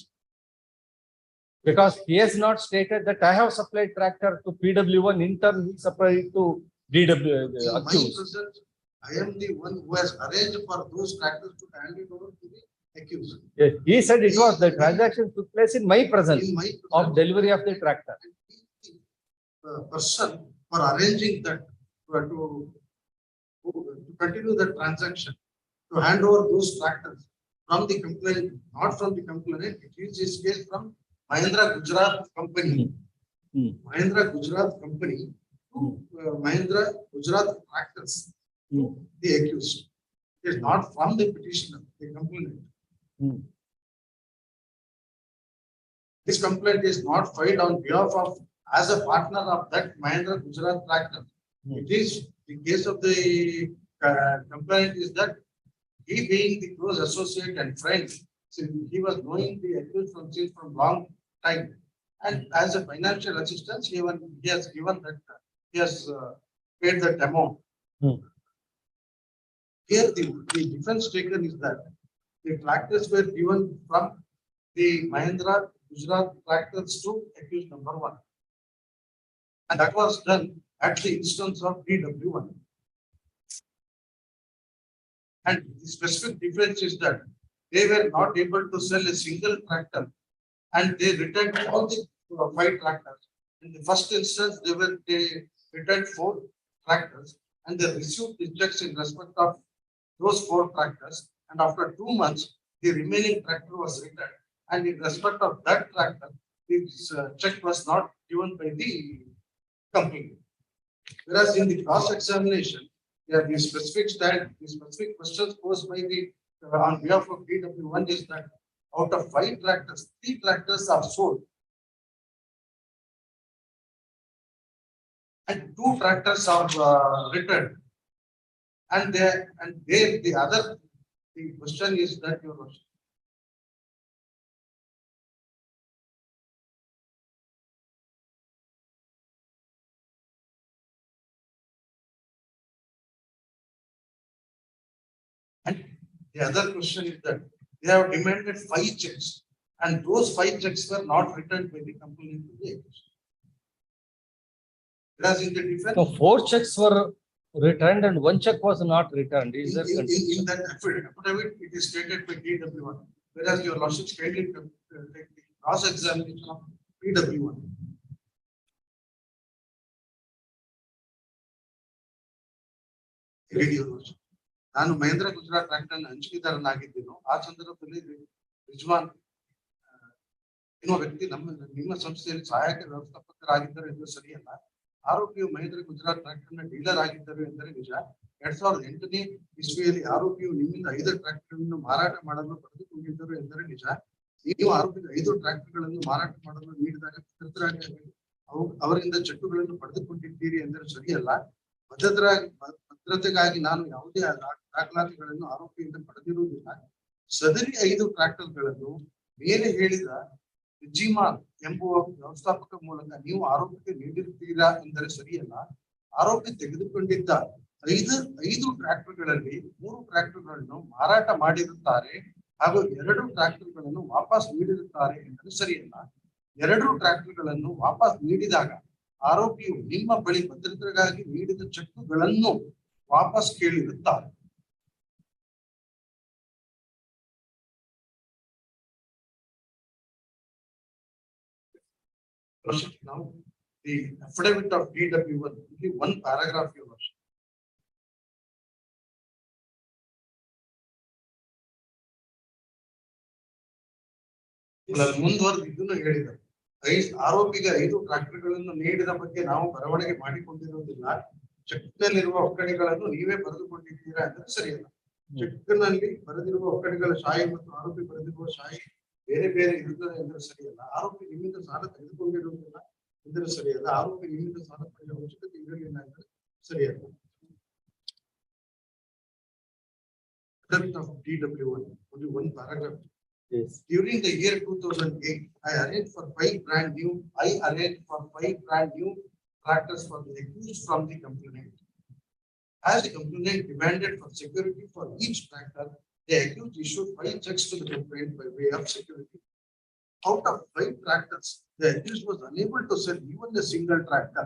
Because he has not stated that I have supplied tractor to PW1, in turn he supplied it to DW In my accused. presence, I am the one who has arranged for those tractors to hand it over to the accused. He said it was the transaction took place in my presence In my of presence, delivery of the tractor. person for arranging that to continue the transaction, to hand over those tractors from the complainant, not from the complainant, it is his case from Mahindra Gujarat Company. Mahindra Gujarat Company to Mahindra Gujarat Tractors to the accused. It is not from the petitioner, the complainant. This complaint is not filed on behalf of as a partner of that Mahindra Gujarat Tractor. It is the case of the complaint is that he being the close associate and friend, since he was knowing the accused from long time, and as a financial assistance, he has given that he has paid that amount. Here, the defense taken is that the tractors were given from the Mahindra Gujarat Tractors to accused number 1. And that was done at the instance of DW1. And the specific difference is that they were not able to sell a single tractor and they returned all the 5 tractors. In the first instance, they returned 4 tractors and they received the checks in respect of those 4 tractors. And after 2 months, the remaining tractor was returned. And in respect of that tractor, this check was not given by the company. Whereas in the cross-examination, there are the specific questions posed by the on behalf of DW1 is that out of 5 tractors, 3 tractors are sold. And 2 tractors are returned. And the question is that your worship. And the other question is that they have demanded 5 checks, and those 5 checks were not returned by the company to the accused. Whereas in the defense, So 4 checks were returned and 1 check was not returned. Is there in that affidavit, it is stated by DW1. Whereas your lordship stated the cross-examination of PW1. ನಾನು Mahendra Gujarat tractor ಹಂಚಿಕೆದಾರನಾಗಿದ್ದೇನೋ ಆ ಸಂದರ್ಭದಲ್ಲಿ ರಿಜ್ವಾನ್ ಎನ್ನುವ ವ್ಯಕ್ತಿ ನಿಮ್ಮ ಸಂಸ್ಥೆಯಲ್ಲಿ ಸಹಾಯಕ ವ್ಯವಸ್ಥಾಪಕರಾಗಿದ್ದರು ಎಂದು ಸರಿಯಲ್ಲ. ಆರೋಪಿಯು ಮಹೇಂದ್ರ ಗುಜರಾತ್ ಟ್ರ್ಯಾಕ್ಟರ್ನ ಡೀಲರ್ ಆಗಿದ್ದರು ಎಂದರೆ ನಿಜ. 2008ನೇ ಇಸ್ವಿಯಲ್ಲಿ ಆರೋಪಿಯು ನಿಮ್ಮಿಂದ 5 ಟ್ರ್ಯಾಕ್ಟರ್ಗಳನ್ನು ಮಾರಾಟ ಮಾಡಲು ಪಡೆದುಕೊಂಡಿದ್ದರು ಎಂದರೆ ನಿಜ. ನೀವು ಆರೋಪಿಗೆ 5 ಟ್ರ್ಯಾಕ್ಟರ್ಗಳನ್ನು ಮಾರಾಟ ಮಾಡಲು ನೀಡಿದಾಗ ಅವರಿಂದ ಚೆಕ್ಕುಗಳನ್ನು ಪಡೆದುಕೊಂಡಿದ್ದೀರಿ ಎಂದರೆ ಸರಿಯಲ್ಲ. ಭದ್ರತೆಗಾಗಿ ನಾನು ಯಾವುದೇ ದಾಖಲಾತಿಗಳನ್ನು ಆರೋಪಿಯಿಂದ ಪಡೆದಿರುವುದಿಲ್ಲ. ಸದರಿ 5 ಟ್ರ್ಯಾಕ್ಟರ್ಗಳನ್ನು ಮೇಲೆ ಹೇಳಿದ ಜಿಮಾನ್ ಎಂಬುವ ವ್ಯವಸ್ಥಾಪಕ ಮೂಲಕ ನೀವು ಆರೋಪಿಗೆ ನೀಡಿರುತ್ತೀರಾ ಎಂದರೆ ಸರಿಯಲ್ಲ. ಆರೋಪಿ ತೆಗೆದುಕೊಂಡಿದ್ದ 5 ಟ್ರ್ಯಾಕ್ಟರ್ಗಳಲ್ಲಿ 3 ಟ್ರ್ಯಾಕ್ಟರ್ಗಳನ್ನು ಮಾರಾಟ ಮಾಡಿರುತ್ತಾರೆ ಹಾಗೂ 2 ಟ್ರ್ಯಾಕ್ಟರ್ಗಳನ್ನು ವಾಪಸ್ ನೀಡಿರುತ್ತಾರೆ ಎಂದರೆ ಸರಿಯಲ್ಲ. 2 ಟ್ರ್ಯಾಕ್ಟರ್ಗಳನ್ನು ವಾಪಸ್ ನೀಡಿದಾಗ ಆರೋಪಿಯು ನಿಮ್ಮ ಬಳಿ ಭದ್ರತೆಗಾಗಿ ನೀಡಿದ ಚೆಕ್ಕುಗಳನ್ನು ವಾಪಸ್ ಕೇಳಿರುತ್ತಾರೆ. Now, the affidavit of DW1, only 1 paragraph, your worship. ಮುಂದುವರೆದು ಇದನ್ನು ಹೇಳಿದ್ದಾರೆ. ಆರೋಪಿಗೆ 5 ಟ್ರ್ಯಾಕ್ಟರ್ಗಳನ್ನು ನೀಡಿದ ಬಗ್ಗೆ ನಾವು ಬರವಣಿಗೆ ಮಾಡಿಕೊಂಡಿರುವುದಿಲ್ಲ. ಚೆಕ್ನಲ್ಲಿರುವ ಒಕ್ಕಣಿಗಳನ್ನು ನೀವೇ ಬರೆದುಕೊಂಡಿದ್ದೀರಾ ಎಂದರೆ ಸರಿಯಲ್ಲ. ಚೆಕ್ನಲ್ಲಿ ಬರೆದಿರುವ ಒಕ್ಕಣಿಗಳ ಶಾಯಿ ಮತ್ತು ಆರೋಪಿ ಬರೆದಿರುವ ಶಾಯಿ ಬೇರೆ ಬೇರೆ ಇರುತ್ತದೆ ಎಂದರೆ ಸರಿಯಲ್ಲ. ಆರೋಪಿ ನಿಮ್ಮಿಂದ ಸಾಲ ತೆಗೆದುಕೊಂಡಿರುವುದಿಲ್ಲ ಎಂದರೆ ಸರಿಯಲ್ಲ. ಆರೋಪಿ ನಿಮ್ಮಿಂದ ಸಾಲ ಪಡೆಯುವ ಅವಶ್ಯಕತೆ ಇರಲಿಲ್ಲ ಎಂದರೆ ಸರಿಯಲ್ಲ. Of DW1, only 1 paragraph. Yes. During the year 2008, I arranged for 5 brand new tractors for the accused from the complainant. As the complainant demanded for security for each tractor, the accused issued 5 checks to the complainant by way of security. Out of 5 tractors, the accused was unable to sell even a single tractor.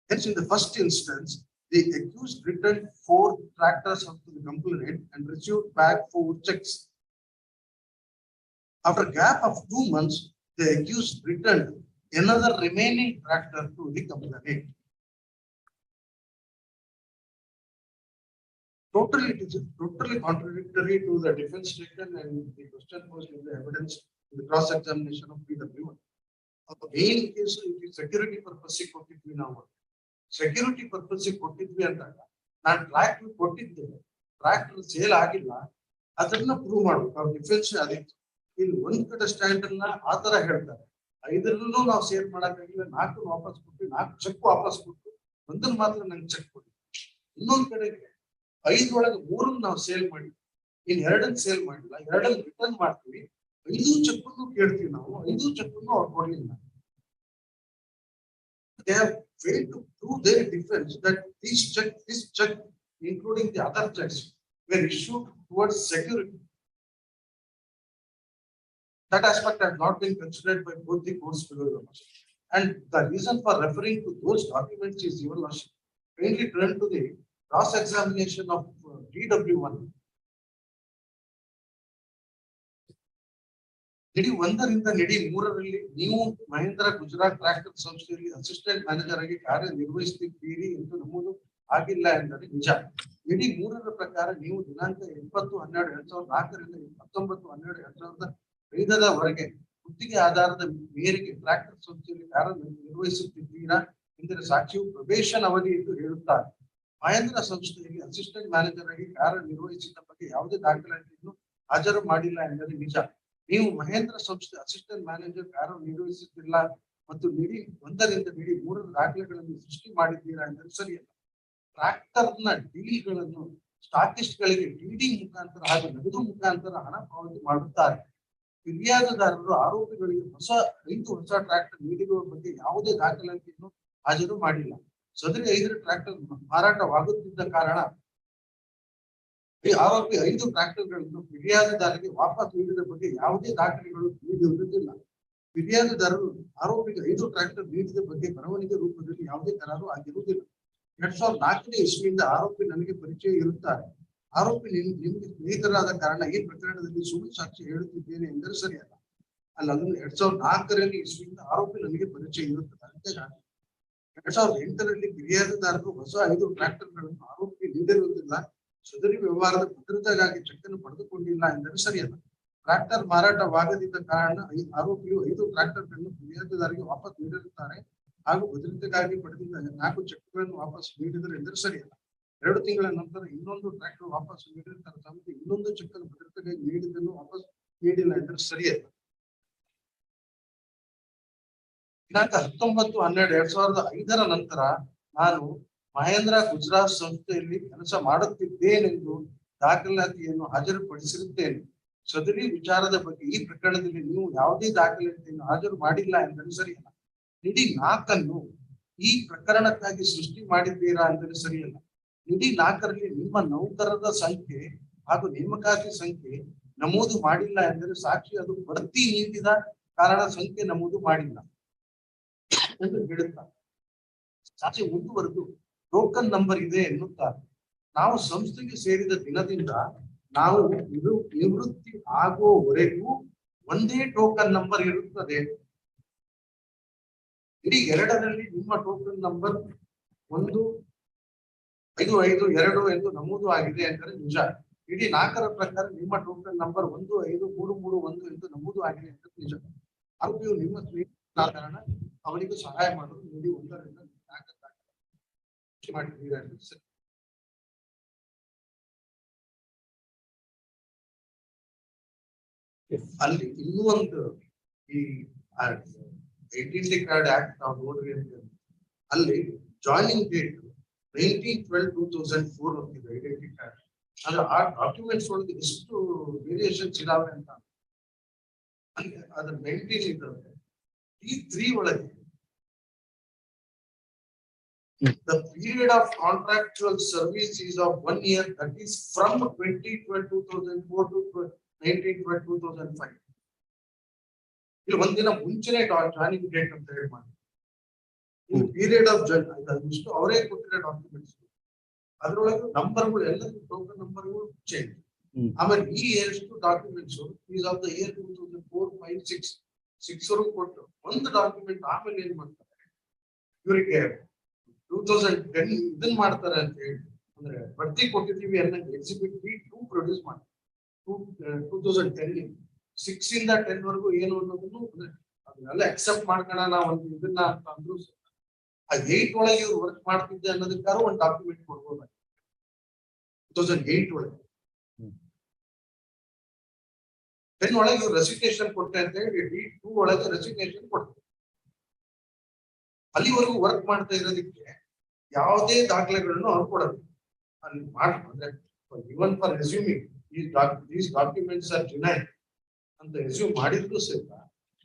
Hence, in the first instance, the accused returned 4 tractors up to the complainant and received back 4 checks. After a gap of 2 months, the accused returned another remaining tractor to the complainant. Totally, it is totally contradictory to the defense taken and the question posed in the evidence in the cross-examination of PW1. Main case it is security purpose ಕೊಟ್ಟಿದ್ವಿ ನಾವು. Security purpose ಕೊಟ್ಟಿದ್ವಿ ಅಂದಾಗ ನಾನು tractor ಕೊಟ್ಟಿದ್ದೇನೆ, tractor sale ಆಗಿಲ್ಲ, ಅದನ್ನ prove ಮಾಡಬೇಕು. ಅವ್ರ ಡಿಫೆನ್ಸ್ ಅದಿತ್ತು. ಇಲ್ಲಿ ಒಂದ್ ಕಡೆ ಸ್ಟ್ಯಾಂಡ್ ಅನ್ನ ಆ ತರ ಹೇಳ್ತಾರೆ, 5ರಲ್ಲೂ ನಾವು ಸೇಲ್ ಮಾಡಕ್ಕಾಗಿಲ್ಲ, 4 ವಾಪಸ್ ಕೊಟ್ಟು 4 ಚೆಕ್ ವಾಪಸ್ ಕೊಟ್ಟು ಒಂದನ್ನು ಮಾತ್ರ ನಂಗೆ ಚೆಕ್ ಕೊಡಿ. ಇನ್ನೊಂದ್ ಕಡೆಗೆ 5 ಒಳಗೆ 3 ನಾವು ಸೇಲ್ ಮಾಡಿ, ಇನ್ 2 ಸೇಲ್ ಮಾಡಿಲ್ಲ, 2 ರಿಟರ್ನ್ ಮಾಡ್ತೀವಿ, 5 ಚೆಕ್ ಕೇಳ್ತೀವಿ ನಾವು, 5 ಚೆಕ್ ಅವ್ರು ಕೊಡ್ಲಿಲ್ಲ. They have failed to prove their defense that this check, including the other checks, were issued towards security. That aspect has not been considered by both the courts below. And the reason for referring to those documents is your lordship. Kindly turn to the cross-examination of DW1. ನಿಡಿ 1ರಿಂದ ನಿಡಿ 3ರಲ್ಲಿ ನೀವು Mahendra Gujarat tractor ಸಂಸ್ಥೆಯಲ್ಲಿ assistant manager ಆಗಿ ಕಾರ್ಯನಿರ್ವಹಿಸುತ್ತಿದ್ದೀರಿ ಎಂದು ನಮೂದು ಆಗಿಲ್ಲ ಎಂದರೆ ನಿಜ. ನಿಡಿ 3ರ ಪ್ರಕಾರ ನೀವು ದಿನಾಂಕ 20/12/2004ರಿಂದ 19/12/2005 ಗುತ್ತಿಗೆ ಆಧಾರದ ಮೇರೆಗೆ ಟ್ರ್ಯಾಕ್ಟರ್ ಸಂಸ್ಥೆಯಲ್ಲಿ ಕಾರ್ಯನಿರ್ವಹಿಸುತ್ತಿದ್ದೀರಾ ಎಂದರೆ ಸಾಕ್ಷಿಯು ಪ್ರೊಬೇಷನ್ ಅವಧಿ ಎಂದು ಹೇಳುತ್ತಾರೆ. ಮಹೇಂದ್ರ ಸಂಸ್ಥೆಯಲ್ಲಿ ಅಸಿಸ್ಟೆಂಟ್ ಮ್ಯಾನೇಜರ್ ಆಗಿ ಕಾರ್ಯನಿರ್ವಹಿಸಿದ ಬಗ್ಗೆ ಯಾವುದೇ ದಾಖಲಾತಿಯನ್ನು ಹಾಜರು ಮಾಡಿಲ್ಲ ಎಂದರೆ ನಿಜ. ನೀವು ಮಹೇಂದ್ರ ಸಂಸ್ಥೆ ಅಸಿಸ್ಟೆಂಟ್ ಮ್ಯಾನೇಜರ್ ಕಾರ್ಯನಿರ್ವಹಿಸುತ್ತಿಲ್ಲ ಮತ್ತು ನಿಡಿ 1ರಿಂದ ನಿಡಿ 3ರ ದಾಖಲೆಗಳನ್ನು ಸೃಷ್ಟಿ ಮಾಡಿದ್ದೀರಾ ಎಂದರೆ ಸರಿಯಲ್ಲ. ಟ್ರ್ಯಾಕ್ಟರ್ನ ಡೀಲ್ಗಳನ್ನು ಸ್ಟಾಕಿಸ್ಟ್ ಗಳಿಗೆ ಡಿಡಿ ಮುಖಾಂತರ ಹಾಗೂ ನಗದು ಮುಖಾಂತರ ಹಣ ಪಾವತಿ ಮಾಡುತ್ತಾರೆ. ಫಿರ್ಯಾದುದಾರರು ಆರೋಪಿಗಳಿಗೆ 5 ಹೊಸ ಟ್ರ್ಯಾಕ್ಟರ್ ನೀಡಿರುವ ಬಗ್ಗೆ ಯಾವುದೇ ದಾಖಲಾತಿಯನ್ನು ಹಾಜರು ಮಾಡಿಲ್ಲ. ಸದರಿ 5 ಟ್ರ್ಯಾಕ್ಟರ್ ಮಾರಾಟವಾಗುತ್ತಿದ್ದ ಕಾರಣ ಈ ಆರೋಪಿ 5 ಟ್ರ್ಯಾಕ್ಟರ್ಗಳನ್ನು ಫಿರ್ಯಾದುದಾರರಿಗೆ ವಾಪಸ್ ನೀಡಿದ ಬಗ್ಗೆ ಯಾವುದೇ ದಾಖಲೆಗಳು ನೀಡಿರುವುದಿಲ್ಲ. ಫಿರ್ಯಾದುದಾರರು ಆರೋಪಿಗೆ 5 ಟ್ರ್ಯಾಕ್ಟರ್ ನೀಡಿದ ಬಗ್ಗೆ ಬರವಣಿಗೆ ರೂಪದಲ್ಲಿ ಯಾವುದೇ ಕರಾರು ಆಗಿರುವುದಿಲ್ಲ. 2004ನೇ ಇಸ್ವಿಯಿಂದ ಆರೋಪಿ ನನಗೆ ಪರಿಚಯ ಇರುತ್ತಾರೆ. ಆರೋಪಿ ನಿಮಗೆ ಸ್ನೇಹಿತರಾದ ಕಾರಣ ಈ ಪ್ರಕರಣದಲ್ಲಿ ಸುಳ್ಳು ಸಾಕ್ಷಿ ಹೇಳುತ್ತಿದ್ದೇನೆ ಎಂದರೆ ಸರಿಯಲ್ಲ. ಅಲ್ಲ, 2004ನೇ ಇಸ್ವಿಯಿಂದ ಆರೋಪಿ ನನಗೆ ಪರಿಚಯ ಇರುತ್ತದೆ. ಅಂತೆಗಾಗಿ 2008ರಲ್ಲಿ ಫಿರ್ಯಾದುದಾರರು ಹೊಸ 5 ಟ್ರ್ಯಾಕ್ಟರ್ಗಳನ್ನು ಆರೋಪಿ ನೀಡಿರುವುದಿಲ್ಲ. ಸದರಿ ವ್ಯವಹಾರದ ಭದ್ರತೆಗಾಗಿ ಚೆಕ್ ಅನ್ನು ಪಡೆದುಕೊಂಡಿಲ್ಲ ಎಂದರೆ ಸರಿಯಲ್ಲ. ಟ್ರ್ಯಾಕ್ಟರ್ ಮಾರಾಟವಾಗದಿದ್ದ ಕಾರಣ ಆರೋಪಿಯು 5 ಟ್ರ್ಯಾಕ್ಟರ್ಗಳನ್ನು ಫಿರ್ಯಾದುದಾರರಿಗೆ ವಾಪಸ್ ನೀಡಿರುತ್ತಾರೆ ಹಾಗೂ ಭದ್ರತೆಗಾಗಿ ಪಡೆದಿದ್ದ 4 ಚೆಕ್ಗಳನ್ನು ವಾಪಸ್ ನೀಡಿದರು ಎಂದರೆ ಸರಿಯಲ್ಲ. 2 ತಿಂಗಳ ನಂತರ ಇನ್ನೊಂದು ಟ್ರ್ಯಾಕ್ಟರ್ ವಾಪಸ್ ನೀಡಿರುತ್ತಾರೆ ಸಮಿತಿ ಇನ್ನೊಂದು ಚೆಕ್ ಅನ್ನು ಭದ್ರತೆಗಾಗಿ ನೀಡಿದ್ದನ್ನು ವಾಪಸ್ ನೀಡಿಲ್ಲ ಎಂದರೆ ಸರಿಯಲ್ಲ. ದಿನಾಂಕ 19/12/2005 ನಂತರ ನಾನು ಮಹೇಂದ್ರ ಗುಜರಾತ್ ಸಂಸ್ಥೆಯಲ್ಲಿ ಕೆಲಸ ಮಾಡುತ್ತಿದ್ದೇನೆಂದು ದಾಖಲಾತಿಯನ್ನು ಹಾಜರುಪಡಿಸಿರುತ್ತೇನೆ. ಸದರಿ ವಿಚಾರದ ಬಗ್ಗೆ ಈ ಪ್ರಕರಣದಲ್ಲಿ ನೀವು ಯಾವುದೇ ದಾಖಲಾತಿಯನ್ನು ಹಾಜರು ಮಾಡಿಲ್ಲ ಎಂದರೆ ಸರಿಯಲ್ಲ. ನಿಡಿ 4 ಈ ಪ್ರಕರಣಕ್ಕಾಗಿ ಸೃಷ್ಟಿ ಮಾಡಿದ್ದೀರಾ ಎಂದರೆ ಸರಿಯಲ್ಲ. ನಿಡಿ 4ರಲ್ಲಿ ನಿಮ್ಮ ನೌಕರರ ಸಂಖ್ಯೆ ಹಾಗೂ ನೇಮಕಾತಿ ಸಂಖ್ಯೆ ನಮೂದು ಮಾಡಿಲ್ಲ ಎಂದರೆ ಸಾಕ್ಷಿ ಅದು ಬಡ್ತಿ ನೀಡಿದ ಕಾರಣ ಸಂಖ್ಯೆ ನಮೂದು ಮಾಡಿಲ್ಲ ಎಂದು ಹೇಳುತ್ತಾರೆ. ಸಾಕ್ಷಿ ಮುಂದುವರೆದು ಟೋಕನ್ ನಂಬರ್ ಇದೆ ಎನ್ನುತ್ತಾರೆ. ನಾವು ಸಂಸ್ಥೆಗೆ ಸೇರಿದ ದಿನದಿಂದ ನಾವು ನಿವೃತ್ತಿ ಆಗುವವರೆಗೂ ಒಂದೇ ಟೋಕನ್ ನಂಬರ್ ಇರುತ್ತದೆ. ಇಡೀ 2ರಲ್ಲಿ ನಿಮ್ಮ ಟೋಕನ್ ನಂಬರ್ 1552 ಎಂದು ನಮೂದು ಆಗಿದೆ ಎಂದರೆ ನಿಜ. ಇಡೀ 4ರ ಪ್ರಕಾರ ನಿಮ್ಮ ಟೋಕನ್ ನಂಬರ್ 15331 ಎಂದು ನಮೂದು ಆಗಿದೆ ಎಂದರೆ ನಿಜ. ಆರೋಪಿಯು ನಿಮ್ಮ ಸ್ನೇಹಿತರ ಕಾರಣ ಅವರಿಗೆ ಸಹಾಯ ಮಾಡಲು ನಿಡಿ 1ರಿಂದ 4 ಮಾಡಿದ್ದೀರಾ ಎಂದರೆ ಸರಿ. ಅಲ್ಲಿ ಇನ್ನೂ ಒಂದು ಈ ಐಡೆಂಟಿ ಕಾರ್ಡ್ ಆಕ್ಟ್ ನಾವು ನೋಡ್ರಿ ಅಂತ ಅಲ್ಲಿ ಜಾಯಿನಿಂಗ್ ಡೇಟ್ 19/12/2004 ಹೋಗ್ತಿದೆ ಐಡೆಂಟಿ ಕಾರ್ಡ್. ಅಲ್ಲ ಆ ಡಾಕ್ಯುಮೆಂಟ್ಸ್ ಒಳಗೆ ಎಷ್ಟು ವೇರಿಯೇಷನ್ಸ್ ಇದಾವೆ ಅಂತ ಅಲ್ಲಿ ಅದ್ರ 19 ಇದ್ದಾವೆ. ಈ 3 ಒಳಗೆ The period of contractual service is of 1 year, that is from 2012-2004 to 1912-2005. ಇಲ್ಲಿ ಒಂದಿನ ಮುಂಚೆನೆ ಜಾಯಿನಿಂಗ್ ಡೇಟ್ ಅಂತ ಹೇಳಿ ಮಾಡಿ. ಈ ಪೀರಿಯಡ್ ಆಫ್ ಇಷ್ಟು ಅವರೇ ಕೊಟ್ಟಿರೋ ಡಾಕ್ಯುಮೆಂಟ್ಸ್. ಅದ್ರೊಳಗೆ ನಂಬರ್ಗಳು ಎಲ್ಲ ಟೋಕನ್ ನಂಬರ್ಗಳು ಚೇಂಜ್. ಆಮೇಲೆ ಈ ಎಷ್ಟು documents is of the year 2004, 5, 6 ಕೊಟ್ಟು ಒಂದು ಡಾಕ್ಯುಮೆಂಟ್ ಆಮೇಲೆ ಏನ್ ಮಾಡ್ತಾರೆ ಇವರಿಗೆ 2010 ಇದನ್ ಮಾಡ್ತಾರೆ ಅಂತ ಹೇಳಿ ಅಂದ್ರೆ ಬಡ್ತಿ ಕೊಟ್ಟಿದ್ದೀವಿ ಅನ್ನೋ ಎಕ್ಸಿಬಿಟ್ B2 ಪ್ರೊಡ್ಯೂಸ್ ಮಾಡ್ತಾರೆ 2010 6 ಇಂದ 10 ವರೆಗೂ ಏನು ಅನ್ನೋದನ್ನು ಅದನ್ನೆಲ್ಲ ಅಕ್ಸೆಪ್ಟ್ ಮಾಡ್ಕೊಳ್ಳೋಣ ಒಂದು ಇದನ್ನ ಅಂತ ಅಂದ್ರು ಆ 8 ಒಳಗೆ ಇವ್ರು ವರ್ಕ್ ಮಾಡ್ತಿದ್ದೆ ಅನ್ನೋದಕ್ಕಾರ ಒಂದು ಡಾಕ್ಯುಮೆಂಟ್ ಕೊಡ್ಬೋದು 2008 ಒಳಗೆ 10 ಒಳಗೆ ಇವ್ರು ರೆಸಿಗ್ನೇಷನ್ ಕೊಟ್ಟೆ ಅಂತ ಹೇಳಿ B2 ಒಳಗೆ ರೆಸಿಗ್ನೇಷನ್ ಕೊಡ್ತಾರೆ. ಅಲ್ಲಿವರೆಗೂ ವರ್ಕ್ ಮಾಡ್ತಾ ಇರೋದಕ್ಕೆ ಯಾವುದೇ ದಾಖಲೆಗಳನ್ನು ಅವ್ರು ಕೊಡೋದು ಅಲ್ಲಿ ಅಂದ್ರೆ even for resuming these documents are denied ಅಂತ ರೆಸ್ಯೂಮ್ ಮಾಡಿದ್ರು ಸಹಿತ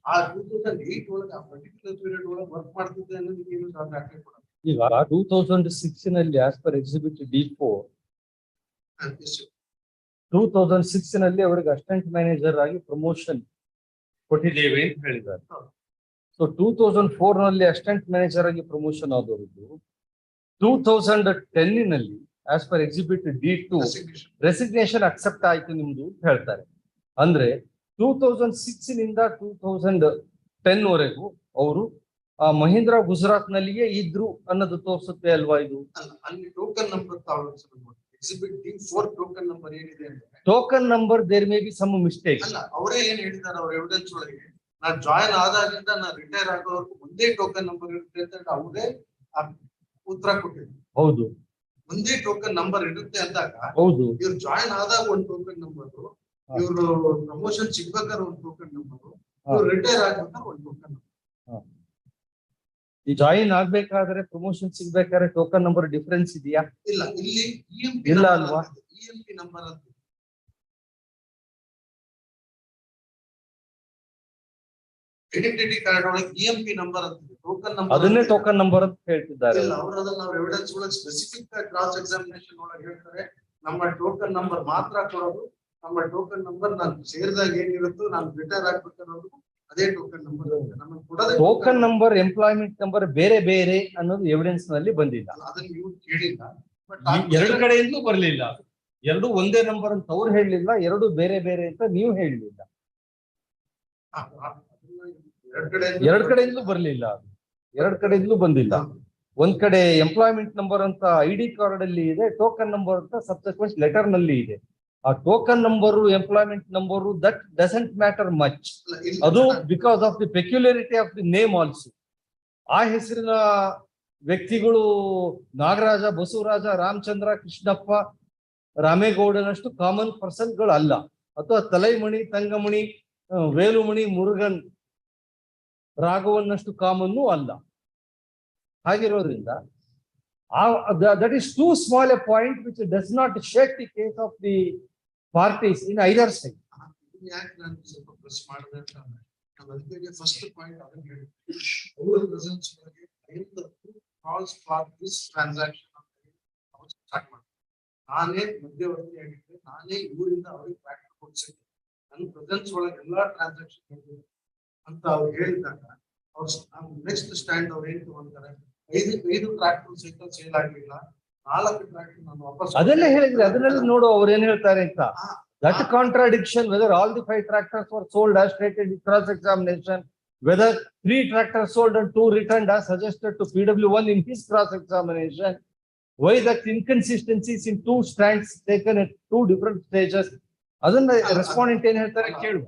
ಆ 2008 ಒಳಗೆ ಆ ಪರ್ಟಿಕ್ಯುಲರ್ ಪೀರಿಯಡ್ ಒಳಗೆ ವರ್ಕ್ ಮಾಡ್ತಿದ್ದೆ ಅನ್ನೋದಕ್ಕೆ ಏನು ದಾಖಲೆ ಕೊಡೋದು. ಈಗ 2006 ನಲ್ಲಿ ಆಸ್ ಪರ್ ಎಕ್ಸಿಬಿಟ್ D4 2006 ನಲ್ಲಿ ಅವರಿಗೆ ಅಸಿಸ್ಟೆಂಟ್ ಮ್ಯಾನೇಜರ್ ಆಗಿ ಪ್ರಮೋಷನ್ ಕೊಟ್ಟಿದ್ದೇವೆ ಅಂತ ಹೇಳಿದ್ದಾರೆ. ಸೊ 2004 ನಲ್ಲಿ ಅಸಿಸ್ಟೆಂಟ್ ಮ್ಯಾನೇಜರ್ ಆಗಿ ಪ್ರಮೋಷನ್ ಆದವರಿದ್ದು 2010 ನಲ್ಲಿ as per exhibit D2 resignation accept ಆಯ್ತು ನಿಮ್ದು ಅಂತ ಹೇಳ್ತಾರೆ. ಅಂದ್ರೆ 2006 ನಿಂದ 2010 ವರೆಗೂ ಅವರು ಮಹೀಂದ್ರ ಗುಜರಾತ್ ನಲ್ಲಿಯೇ ಇದ್ರು ಅನ್ನೋದು ತೋರಿಸುತ್ತೆ ಅಲ್ವಾ ಇದು? ಅಲ್ಲಿ token number exhibit D4 token number ಏನಿದೆ ಅಂದ್ರೆ token number there may be some mistake. ಅಲ್ಲ ಅವರೇ ಏನ್ ಹೇಳಿದ್ದಾರೆ ಅವ್ರ ಎವಿಡೆನ್ಸ್ ಒಳಗೆ ನಾನು ಜಾಯಿನ್ ಆದಾಗಿಂದ ನಾನು ರಿಟೈರ್ ಆಗೋವರೆಗೂ ಒಂದೇ ಟೋಕನ್ ನಂಬರ್ ಇರುತ್ತೆ ಅಂತ ಅವರೇ ಉತ್ತರ ಕೊಟ್ಟಿದ್ರು. ಹೌದು, ಒಂದೇ ಟೋಕನ್ ನಂಬರ್ ಇರುತ್ತೆ ಅಂದಾಗ ಹೌದು, ಇವ್ರು ಜಾಯಿನ್ ಆದಾಗ ಒಂದು ಟೋಕನ್ ನಂಬರ್, ಇವ್ರು ಪ್ರಮೋಷನ್ ಸಿಗ್ಬೇಕಾದ್ರೆ ಒಂದು ಟೋಕನ್ ನಂಬರ್, ಇವ್ರು ರಿಟೈರ್ ಆಗ್ಬೇಕಾದ್ರೆ ಒಂದು ಟೋಕನ್ ನಂಬರ್. ಈ ಜಾಯಿನ್ ಆಗ್ಬೇಕಾದ್ರೆ ಪ್ರಮೋಷನ್ ಸಿಗ್ಬೇಕಾದ್ರೆ ಟೋಕನ್ ನಂಬರ್ ಡಿಫರೆನ್ಸ್ ಇದೆಯಾ? ಇಲ್ಲ, ಇಲ್ಲಿ ಇಲ್ಲ ಅಲ್ವಾ? EMP ನಂಬರ್ ಅಂತ ಐಡೆಂಟಿಟಿ ಕಾರ್ಡ್ ಒಳಗೆ EMP ನಂಬರ್ ಅಂತ ಟೋಕನ್ ನಂಬರ್, ಅದನ್ನೇ ಟೋಕನ್ ನಂಬರ್ ಅಂತ ಹೇಳ್ತಿದ್ದಾರೆ. ಇಲ್ಲ, ಅವರು ಅದನ್ನ ಅವ್ರ ಎವಿಡೆನ್ಸ್ ಒಳಗೆ ಸ್ಪೆಸಿಫಿಕ್ ಕ್ರಾಸ್ ಎಕ್ಸಾಮಿನೇಷನ್ ಒಳಗೆ ಹೇಳ್ತಾರೆ ನಮ್ಮ ಟೋಕನ್ ನಂಬರ್ ಮಾತ್ರ ಕೊಡೋದು, ನಮ್ಮ ಟೋಕನ್ ನಂಬರ್ ನಾನು ಸೇರಿದಾಗ ಏನಿರುತ್ತೋ ನಾನು ರಿಟೈರ್ ಆಗ್ಬೇಕಾದ್ರು ಅದೇ ಟೋಕನ್ ನಂಬರ್ ನಮಗೆ ಕೊಡೋದೇ. ಟೋಕನ್ ನಂಬರ್ ಎಂಪ್ಲಾಯ್ಮೆಂಟ್ ನಂಬರ್ ಬೇರೆ ಬೇರೆ ಅನ್ನೋದು ಎವಿಡೆನ್ಸ್ ನಲ್ಲಿ ಬಂದಿಲ್ಲ. ಅದನ್ನ ನೀವು ಕೇಳಿಲ್ಲ, ಎರಡು ಕಡೆಯಿಂದಲೂ ಬರ್ಲಿಲ್ಲ. ಎರಡು ಒಂದೇ ನಂಬರ್ ಅಂತ ಅವ್ರು ಹೇಳಲಿಲ್ಲ, ಎರಡು ಬೇರೆ ಬೇರೆ ಅಂತ ನೀವು ಹೇಳಲಿಲ್ಲ. ಎರಡ್ ಕಡೆಯಿಂದಲೂ ಬರ್ಲಿಲ್ಲ, ಎರಡ್ ಕಡೆಯಿಂದಲೂ ಬಂದಿಲ್ಲ. ಒಂದ್ ಕಡೆ ಎಂಪ್ಲಾಯ್ಮೆಂಟ್ ನಂಬರ್ ಅಂತ ID ಕಾರ್ಡ್ ಅಲ್ಲಿ ಇದೆ, ಟೋಕನ್ ನಂಬರ್ ಅಂತ ಸಬ್ಸಿಕ್ವೆಂಟ್ ಲೆಟರ್ ನಲ್ಲಿ ಇದೆ. ಆ token number employment number that doesn't matter much. ಅದು because of the peculiarity of the name also. ಆ ಹೆಸರಿನ ವ್ಯಕ್ತಿಗಳು ನಾಗರಾಜ, ಬಸವರಾಜ, ರಾಮಚಂದ್ರ, ಕೃಷ್ಣಪ್ಪ, ರಾಮೇಗೌಡನಷ್ಟು ಕಾಮನ್ ಪರ್ಸನ್ಗಳು ಅಲ್ಲ, ಅಥವಾ ತಲೈಮಣಿ, ತಂಗಮಣಿ, ವೇಲುಮಣಿ, ಮುರುಗನ್, ರಾಘವನ್ನಷ್ಟು ಕಾಮನ್ನು ಅಲ್ಲ. ಹಾಗಿರೋದ್ರಿಂದ that is too small a point which does not shake the case of the parties in either side. ಯಾಕೆ ನಾನು ಸ್ವಲ್ಪ ಪ್ರೆಸ್ ಮಾಡಿದೆ ಅಂತ ನಾನು ಅದಕ್ಕೆ ಫಸ್ಟ್ ಪಾಯಿಂಟ್ ಅದನ್ನ ಹೇಳಿ ಅವರ ಪ್ರೆಸೆನ್ಸ್ ಒಳಗೆ ಕಾಲ್ಸ್ ಫಾರ್ ದಿಸ್ ಟ್ರಾನ್ಸಾಕ್ಷನ್ ಅಂತ ಸ್ಟಾರ್ಟ್ ಮಾಡಿ ನಾನೇ ಮಧ್ಯವರ್ತಿ ಆಗಿದ್ದೆ, ನಾನೇ ಇವರಿಂದ ಅವ್ರಿಗೆ ಫ್ಯಾಕ್ಟರ್ ಕೊಡ್ಸಿದ್ದೆ, ನನ್ನ ಪ್ರೆಸೆನ್ಸ್ ಒಳಗೆ ಎಲ್ಲಾ ಟ್ರಾನ್ಸಾಕ್ಷನ್ ಅಂತ ಅವ್ರು ಹೇಳಿದಾಗ ಅವ್ರು ನೆಕ್ಸ್ಟ್ ಸ್ಟ್ಯಾಂಡ್ ಅವ್ರು ಏನ್ ತಗೊಂತಾರೆ, 5 ಟ್ರ್ಯಾಕ್ಟರ್ ಸೈಕಲ್ ಸೇಲ್ ಆಗಿಲ್ಲ, 4 ಟ್ರ್ಯಾಕ್ಟರ್ ನಾನು ವಾಪಸ್ ಅದನ್ನೇ ಹೇಳಿದ್ರೆ ಅದನ್ನೆಲ್ಲ ನೋಡು ಅವ್ರು ಏನ್ ಹೇಳ್ತಾರೆ ಅಂತ. That contradiction, whether all the 5 tractors were sold as stated in cross examination, whether 3 tractors sold and 2 returned as suggested to PW1 in his cross examination, why that inconsistencies in 2 stands taken at 2 different stages, ಅದನ್ನ respondent ಏನ್ ಹೇಳ್ತಾರೆ ಕೇಳು.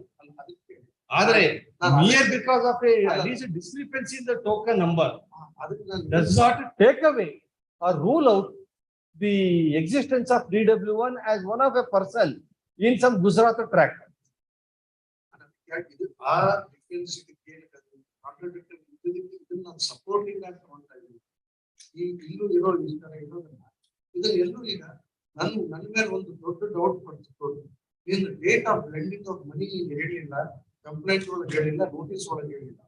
ಆದ್ರೆ mere because of a discrepancy in the token number does not take away or rule out the existence of DW1 as one of a person in some Gujarat tract. Supporting ಆಗಿ ತಗೊಂತಾ ಇದ್ದೀವಿ. ಈ ಇಲ್ಲೂ ಇರೋ ಇದನ್ನೆಲ್ಲೂ ಈಗ ನನ್ನ ಮೇಲೆ ಒಂದು ದೊಡ್ಡ ಡೌಟ್ ಪಡ್ತಿಕೊಂಡು ನೀನು date of lending of money ಹೇಳಿಲ್ಲ, ಕಂಪ್ಲೇಂಟ್ ಒಳಗೆ ಹೇಳಿಲ್ಲ, ನೋಟಿಸ್ ಒಳಗೆ ಹೇಳಿಲ್ಲ.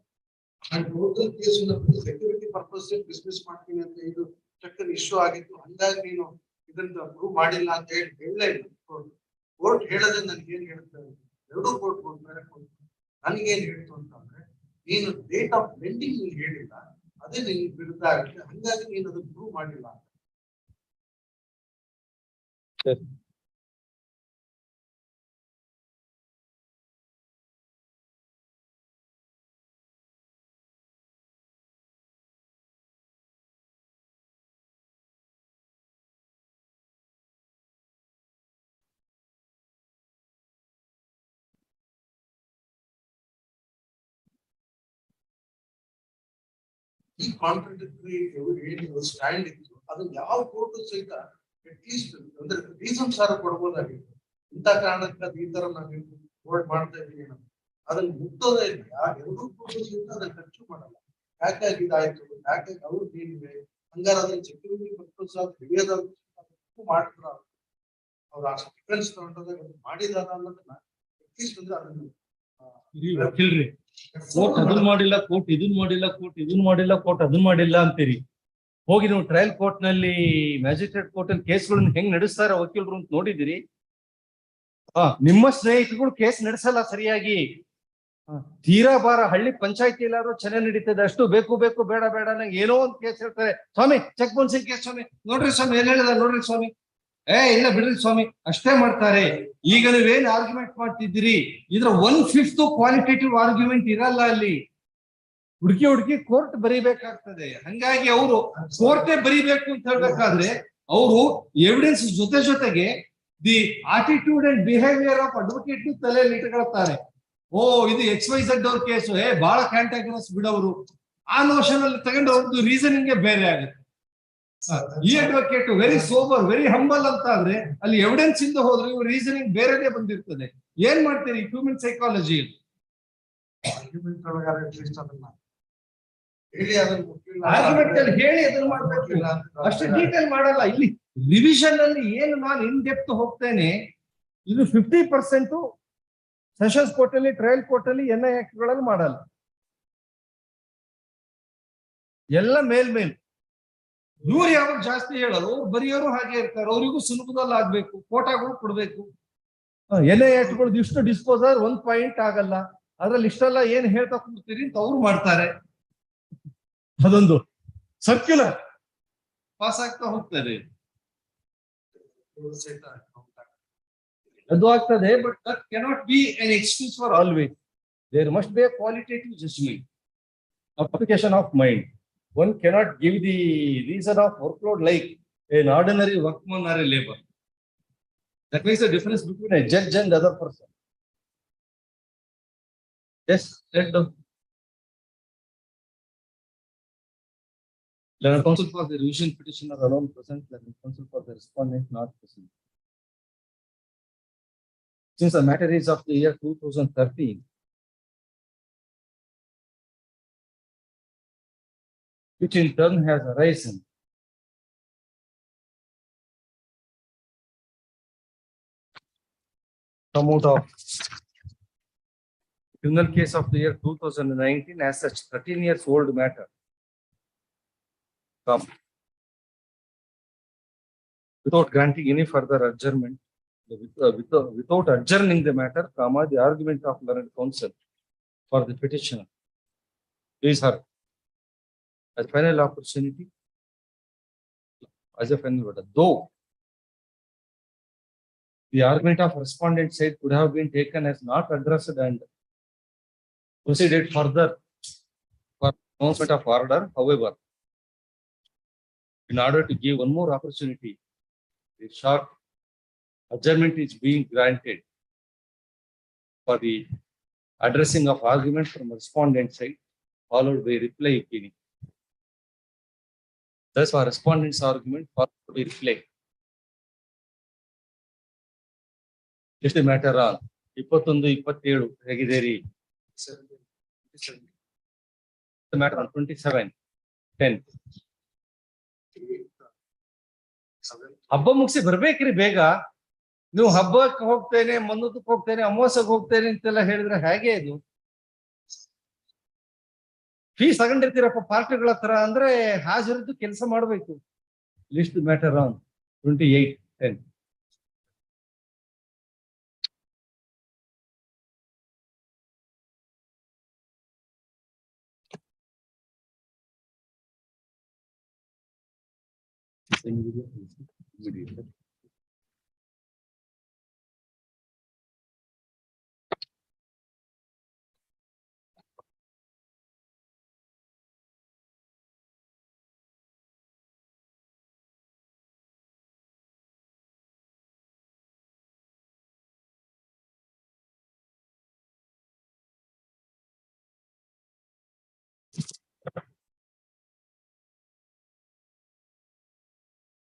Total case security purpose dismiss ಮಾಡ್ತೀನಿ ಅಂತ ಇದು ಚೆಕ್ ಇಶ್ಯೂ ಆಗಿತ್ತು, ಹಂಗಾಗಿ ನೀನು ಇದನ್ನ ಪ್ರೂವ್ ಮಾಡಿಲ್ಲ ಅಂತ ಹೇಳಲೇ ಇಲ್ಲ. ಕೋರ್ಟ್ ಹೇಳದೆ ನನ್ಗೆ ಏನ್ ಹೇಳ್ತಾರೆ, ಎರಡೂ ಕೋರ್ಟ್ ಮೇಲೆ ನನ್ಗೇನ್ ಹೇಳ್ತು ಅಂತಂದ್ರೆ, ನೀನು ಡೇಟ್ ಆಫ್ ಲೆಂಡಿಂಗ್ ನೀನು ಹೇಳಿಲ್ಲ, ಅದೇ ನಿನ್ ವಿರುದ್ಧ ಆಗುತ್ತೆ, ಹಂಗಾಗಿ ನೀನು ಅದನ್ನ ಪ್ರೂವ್ ಮಾಡಿಲ್ಲ ಅಂತ. ಈ ಕಾಂಟ್ರಡಿಕ್ಟರಿ ಸ್ಟ್ಯಾಂಡ್ ಇತ್ತು, ಅದನ್ನ ಯಾವ ಕೋರ್ಟ್ ಸಹಿತ ಅಟ್ಲೀಸ್ಟ್ ಅಂದ್ರೆ ರೀಸನ್ಸ್ ಆರು ಕೊಡ್ಬೋದಾಗಿತ್ತು. ಇಂಥ ಕಾರಣಕ್ಕೆ ಈ ತರ ನಾವು ಹೋಲ್ಡ್ ಮಾಡ್ತಾ ಇದೀವಿ ನಾವು ಅದನ್ನ ಮುಟ್ಟೋದೇ ಇಲ್ಲ. ಎರಡೂ ಕೋರ್ಟ್ ಸಹಿತ ಅದನ್ನ ಖರ್ಚು ಮಾಡಲ್ಲ. ಯಾಕಾಗಿ ಇದಾಯ್ತು, ಯಾಕಾಗಿ ಅವ್ರು ಏನಿದೆ ಹಂಗಾರ ಅದನ್ನ ಸೆಕ್ಯೂರಿಟಿ ಪರ್ಪಸ್ ಹಿಡಿಯೋದಾದ್ರು ಮಾಡಿದ್ರ ಅವ್ರ ಆ ಡಿಫೆನ್ಸ್ ತಗೊಂಡಾಗ ಮಾಡಿದಾರ ಅನ್ನೋದನ್ನ ಅಟ್ಲೀಸ್ಟ್ ಅಂದ್ರೆ ಅದನ್ನ ಕೋರ್ಟ್ ಅದನ್ನ ಮಾಡಿಲ್ಲ, ಕೋರ್ಟ್ ಇದನ್ ಮಾಡಿಲ್ಲ, ಕೋರ್ಟ್ ಇದನ್ ಮಾಡಿಲ್ಲ, ಕೋರ್ಟ್ ಅದನ್ ಮಾಡಿಲ್ಲ ಅಂತೀರಿ. ಹೋಗಿ ನೀವು ಟ್ರಯಲ್ ಕೋರ್ಟ್ ನಲ್ಲಿ ಮ್ಯಾಜಿಸ್ಟ್ರೇಟ್ ಕೋರ್ಟ್ ಅಲ್ಲಿ ಕೇಸ್ಗಳನ್ನ ಹೆಂಗ್ ನಡೆಸ್ತಾರೆ ವಕೀಲರು ಅಂತ ನೋಡಿದಿರಿ? ನಿಮ್ಮ ಸ್ನೇಹಿತರುಗಳು ಕೇಸ್ ನಡೆಸಲ್ಲ ಸರಿಯಾಗಿ. ತೀರಾ ಬಾರ ಹಳ್ಳಿ ಪಂಚಾಯತಿ ಎಲ್ಲಾರು ಚೆನ್ನಾಗಿ ನಡೀತದೆ, ಅಷ್ಟು ಬೇಕು ಬೇಕು ಬೇಡ ಬೇಡ ನಂಗೆ ಏನೋ ಒಂದು ಕೇಸ್ ಹೇಳ್ತಾರೆ, ಸ್ವಾಮಿ ಚೆಕ್ ಬೌನ್ಸಿಂಗ್ ಕೇಸ್ ಸ್ವಾಮಿ, ನೋಡ್ರಿ ಸ್ವಾಮಿ ಏನ್ ಹೇಳಿದ ನೋಡ್ರಿ ಸ್ವಾಮಿ, ಇಲ್ಲ ಬಿಡ್ರಿ ಸ್ವಾಮಿ, ಅಷ್ಟೇ ಮಾಡ್ತಾರೆ. ಈಗ ನೀವೇನ್ ಆರ್ಗ್ಯುಮೆಂಟ್ ಮಾಡ್ತಿದ್ದೀರಿ, ಇದ್ರ 1/5 ಕ್ವಾಲಿಟೇಟಿವ್ ಆರ್ಗ್ಯುಮೆಂಟ್ ಇರಲ್ಲ ಅಲ್ಲಿ. ಹುಡುಕಿ ಕೋರ್ಟ್ ಬರೀಬೇಕಾಗ್ತದೆ. ಹಂಗಾಗಿ ಅವರು ಕೋರ್ಟೇ ಬರೀಬೇಕು ಅಂತ ಹೇಳ್ಬೇಕಾದ್ರೆ ಅವರು ಎವಿಡೆನ್ಸ್ ಜೊತೆಗೆ the attitude and behaviour of advocate ತಲೆಯಲ್ಲಿ ಇಟ್ಕೊಳ್ತಾರೆ. ಇದು XYZ ಅವ್ರ ಕೇಸು, ಬಹಳ ಕ್ಯಾಂಟಾಗ್ರಸ್ ಬಿಡೋರು, ಆ ನೋಷನ್ ಅಲ್ಲಿ ತಗೊಂಡು ಅವ್ರದ್ದು ರೀಸನಿಂಗ್ ಬೇರೆ ಆಗುತ್ತೆ. ಈ advocate very sober, very humble ಅಂತ ಆದ್ರೆ ಅಲ್ಲಿ ಎವಿಡೆನ್ಸ್ ಇಂದ ಹೋದ್ರೆ ಇವ್ರ ರೀಸನಿಂಗ್ ಬೇರೆನೇ ಬಂದಿರ್ತದೆ. ಏನ್ ಮಾಡ್ತೀರಿ ಹ್ಯೂಮನ್ ಸೈಕಾಲಜಿ ಆರ್ಗ್ಯುಮೆಂಟ್ ಒಳಗಾರ ಅಟ್ಲೀಸ್ಟ್ ಅದನ್ನ ಹೇಳಿ ಆರ್ಗ್ಯುಮೆಂಟ್ ಅಲ್ಲಿ ಹೇಳಿ ಅದನ್ನ ಮಾಡ್ಬೇಕು, ಅಷ್ಟು ಡೀಟೇಲ್ ಮಾಡಲ್ಲ. ಇಲ್ಲಿ ರಿವಿಷನ್ ಅಲ್ಲಿ ಏನು ನಾನು ಇನ್ ಡೆಪ್ತ್ ಹೋಗ್ತೇನೆ, ಇದು 50% ಸೆಷನ್ಸ್ ಕೋರ್ಟ್ ಅಲ್ಲಿ, ಟ್ರಯಲ್ ಕೋರ್ಟ್ ಅಲ್ಲಿ, NI ಆಕ್ಟ್ ಗಳಲ್ಲಿ ಮಾಡಲ್ಲ. ಎಲ್ಲ ಮೇಲ್ ಇವ್ರು ಯಾವಾಗ ಜಾಸ್ತಿ ಹೇಳೋರು, ಅವ್ರು ಬರೆಯೋರು ಹಾಗೆ ಇರ್ತಾರೆ, ಅವರಿಗೂ ಸುಲಭದಲ್ಲಿ ಆಗ್ಬೇಕು, ಕೋಟಾಗಳು ಕೊಡ್ಬೇಕು. NI ಆಕ್ಟ್ ಗಳದ್ದು ಇಷ್ಟು ಡಿಸ್ಪೋಸರ್ 1 ಪಾಯಿಂಟ್ ಆಗಲ್ಲ, ಅದ್ರಲ್ಲಿ ಇಷ್ಟೆಲ್ಲ ಏನ್ ಹೇಳ್ತಾ ಕೂಡ್ತೀರಿ ಅಂತ ಅವ್ರು ಮಾಡ್ತಾರೆ. ಅದೊಂದು ಸರ್ಕ್ಯುಲರ್ ಪಾಸ್ ಆಗ್ತಾ ಹೋಗ್ತದೆ, ಅದು ಆಗ್ತದೆ. But that cannot be an excuse for always. There must be a qualitative judgement, application of mind. One cannot give the reason of workload like an ordinary workman or a labor. That makes a difference between a judge and other person. Yes, let them. Learned counsel for the revision petitioner alone present, learned counsel for the respondent not present. Since the matter is of the year 2013, which in turn has arisen come out of criminal case of the year 2019, as such 13 years old matter come without granting any further adjournment, without adjourning the matter, the argument of learned counsel for the petitioner is heard as final opportunity, as a final order. Though the argument of respondent side could have been taken as not addressed and proceeded further for announcement of order, however, in order to give one more opportunity, the short adjournment is being granted for the addressing of argument from respondent side, followed by reply opinion. Thus, for respondent's argument, followed by reply. Just a matter on 21-27 ಹೇಗಿದ್ದೀರಿ? The matter on 27/10. ಹಬ್ಬ ಮುಗಿಸಿ ಬರ್ಬೇಕ್ರಿ ಬೇಗ. ನೀವು ಹಬ್ಬಕ್ಕೆ ಹೋಗ್ತೇನೆ, ಮನ್ನದಕ್ಕೆ ಹೋಗ್ತೇನೆ, ಅಮಾವಾಸ್ಯೆಗೆ ಹೋಗ್ತೇನೆ ಅಂತೆಲ್ಲ ಹೇಳಿದ್ರೆ ಹೇಗೆ ಇದು? ಫೀಸ್ ತಗೊಂಡಿರ್ತೀರಪ್ಪ ಪಾರ್ಟಿಗಳ ಹತ್ರ ಅಂದ್ರೆ ಹಾಜರಿದ್ದು ಕೆಲಸ ಮಾಡ್ಬೇಕು. list matter on 28/10. Immediate.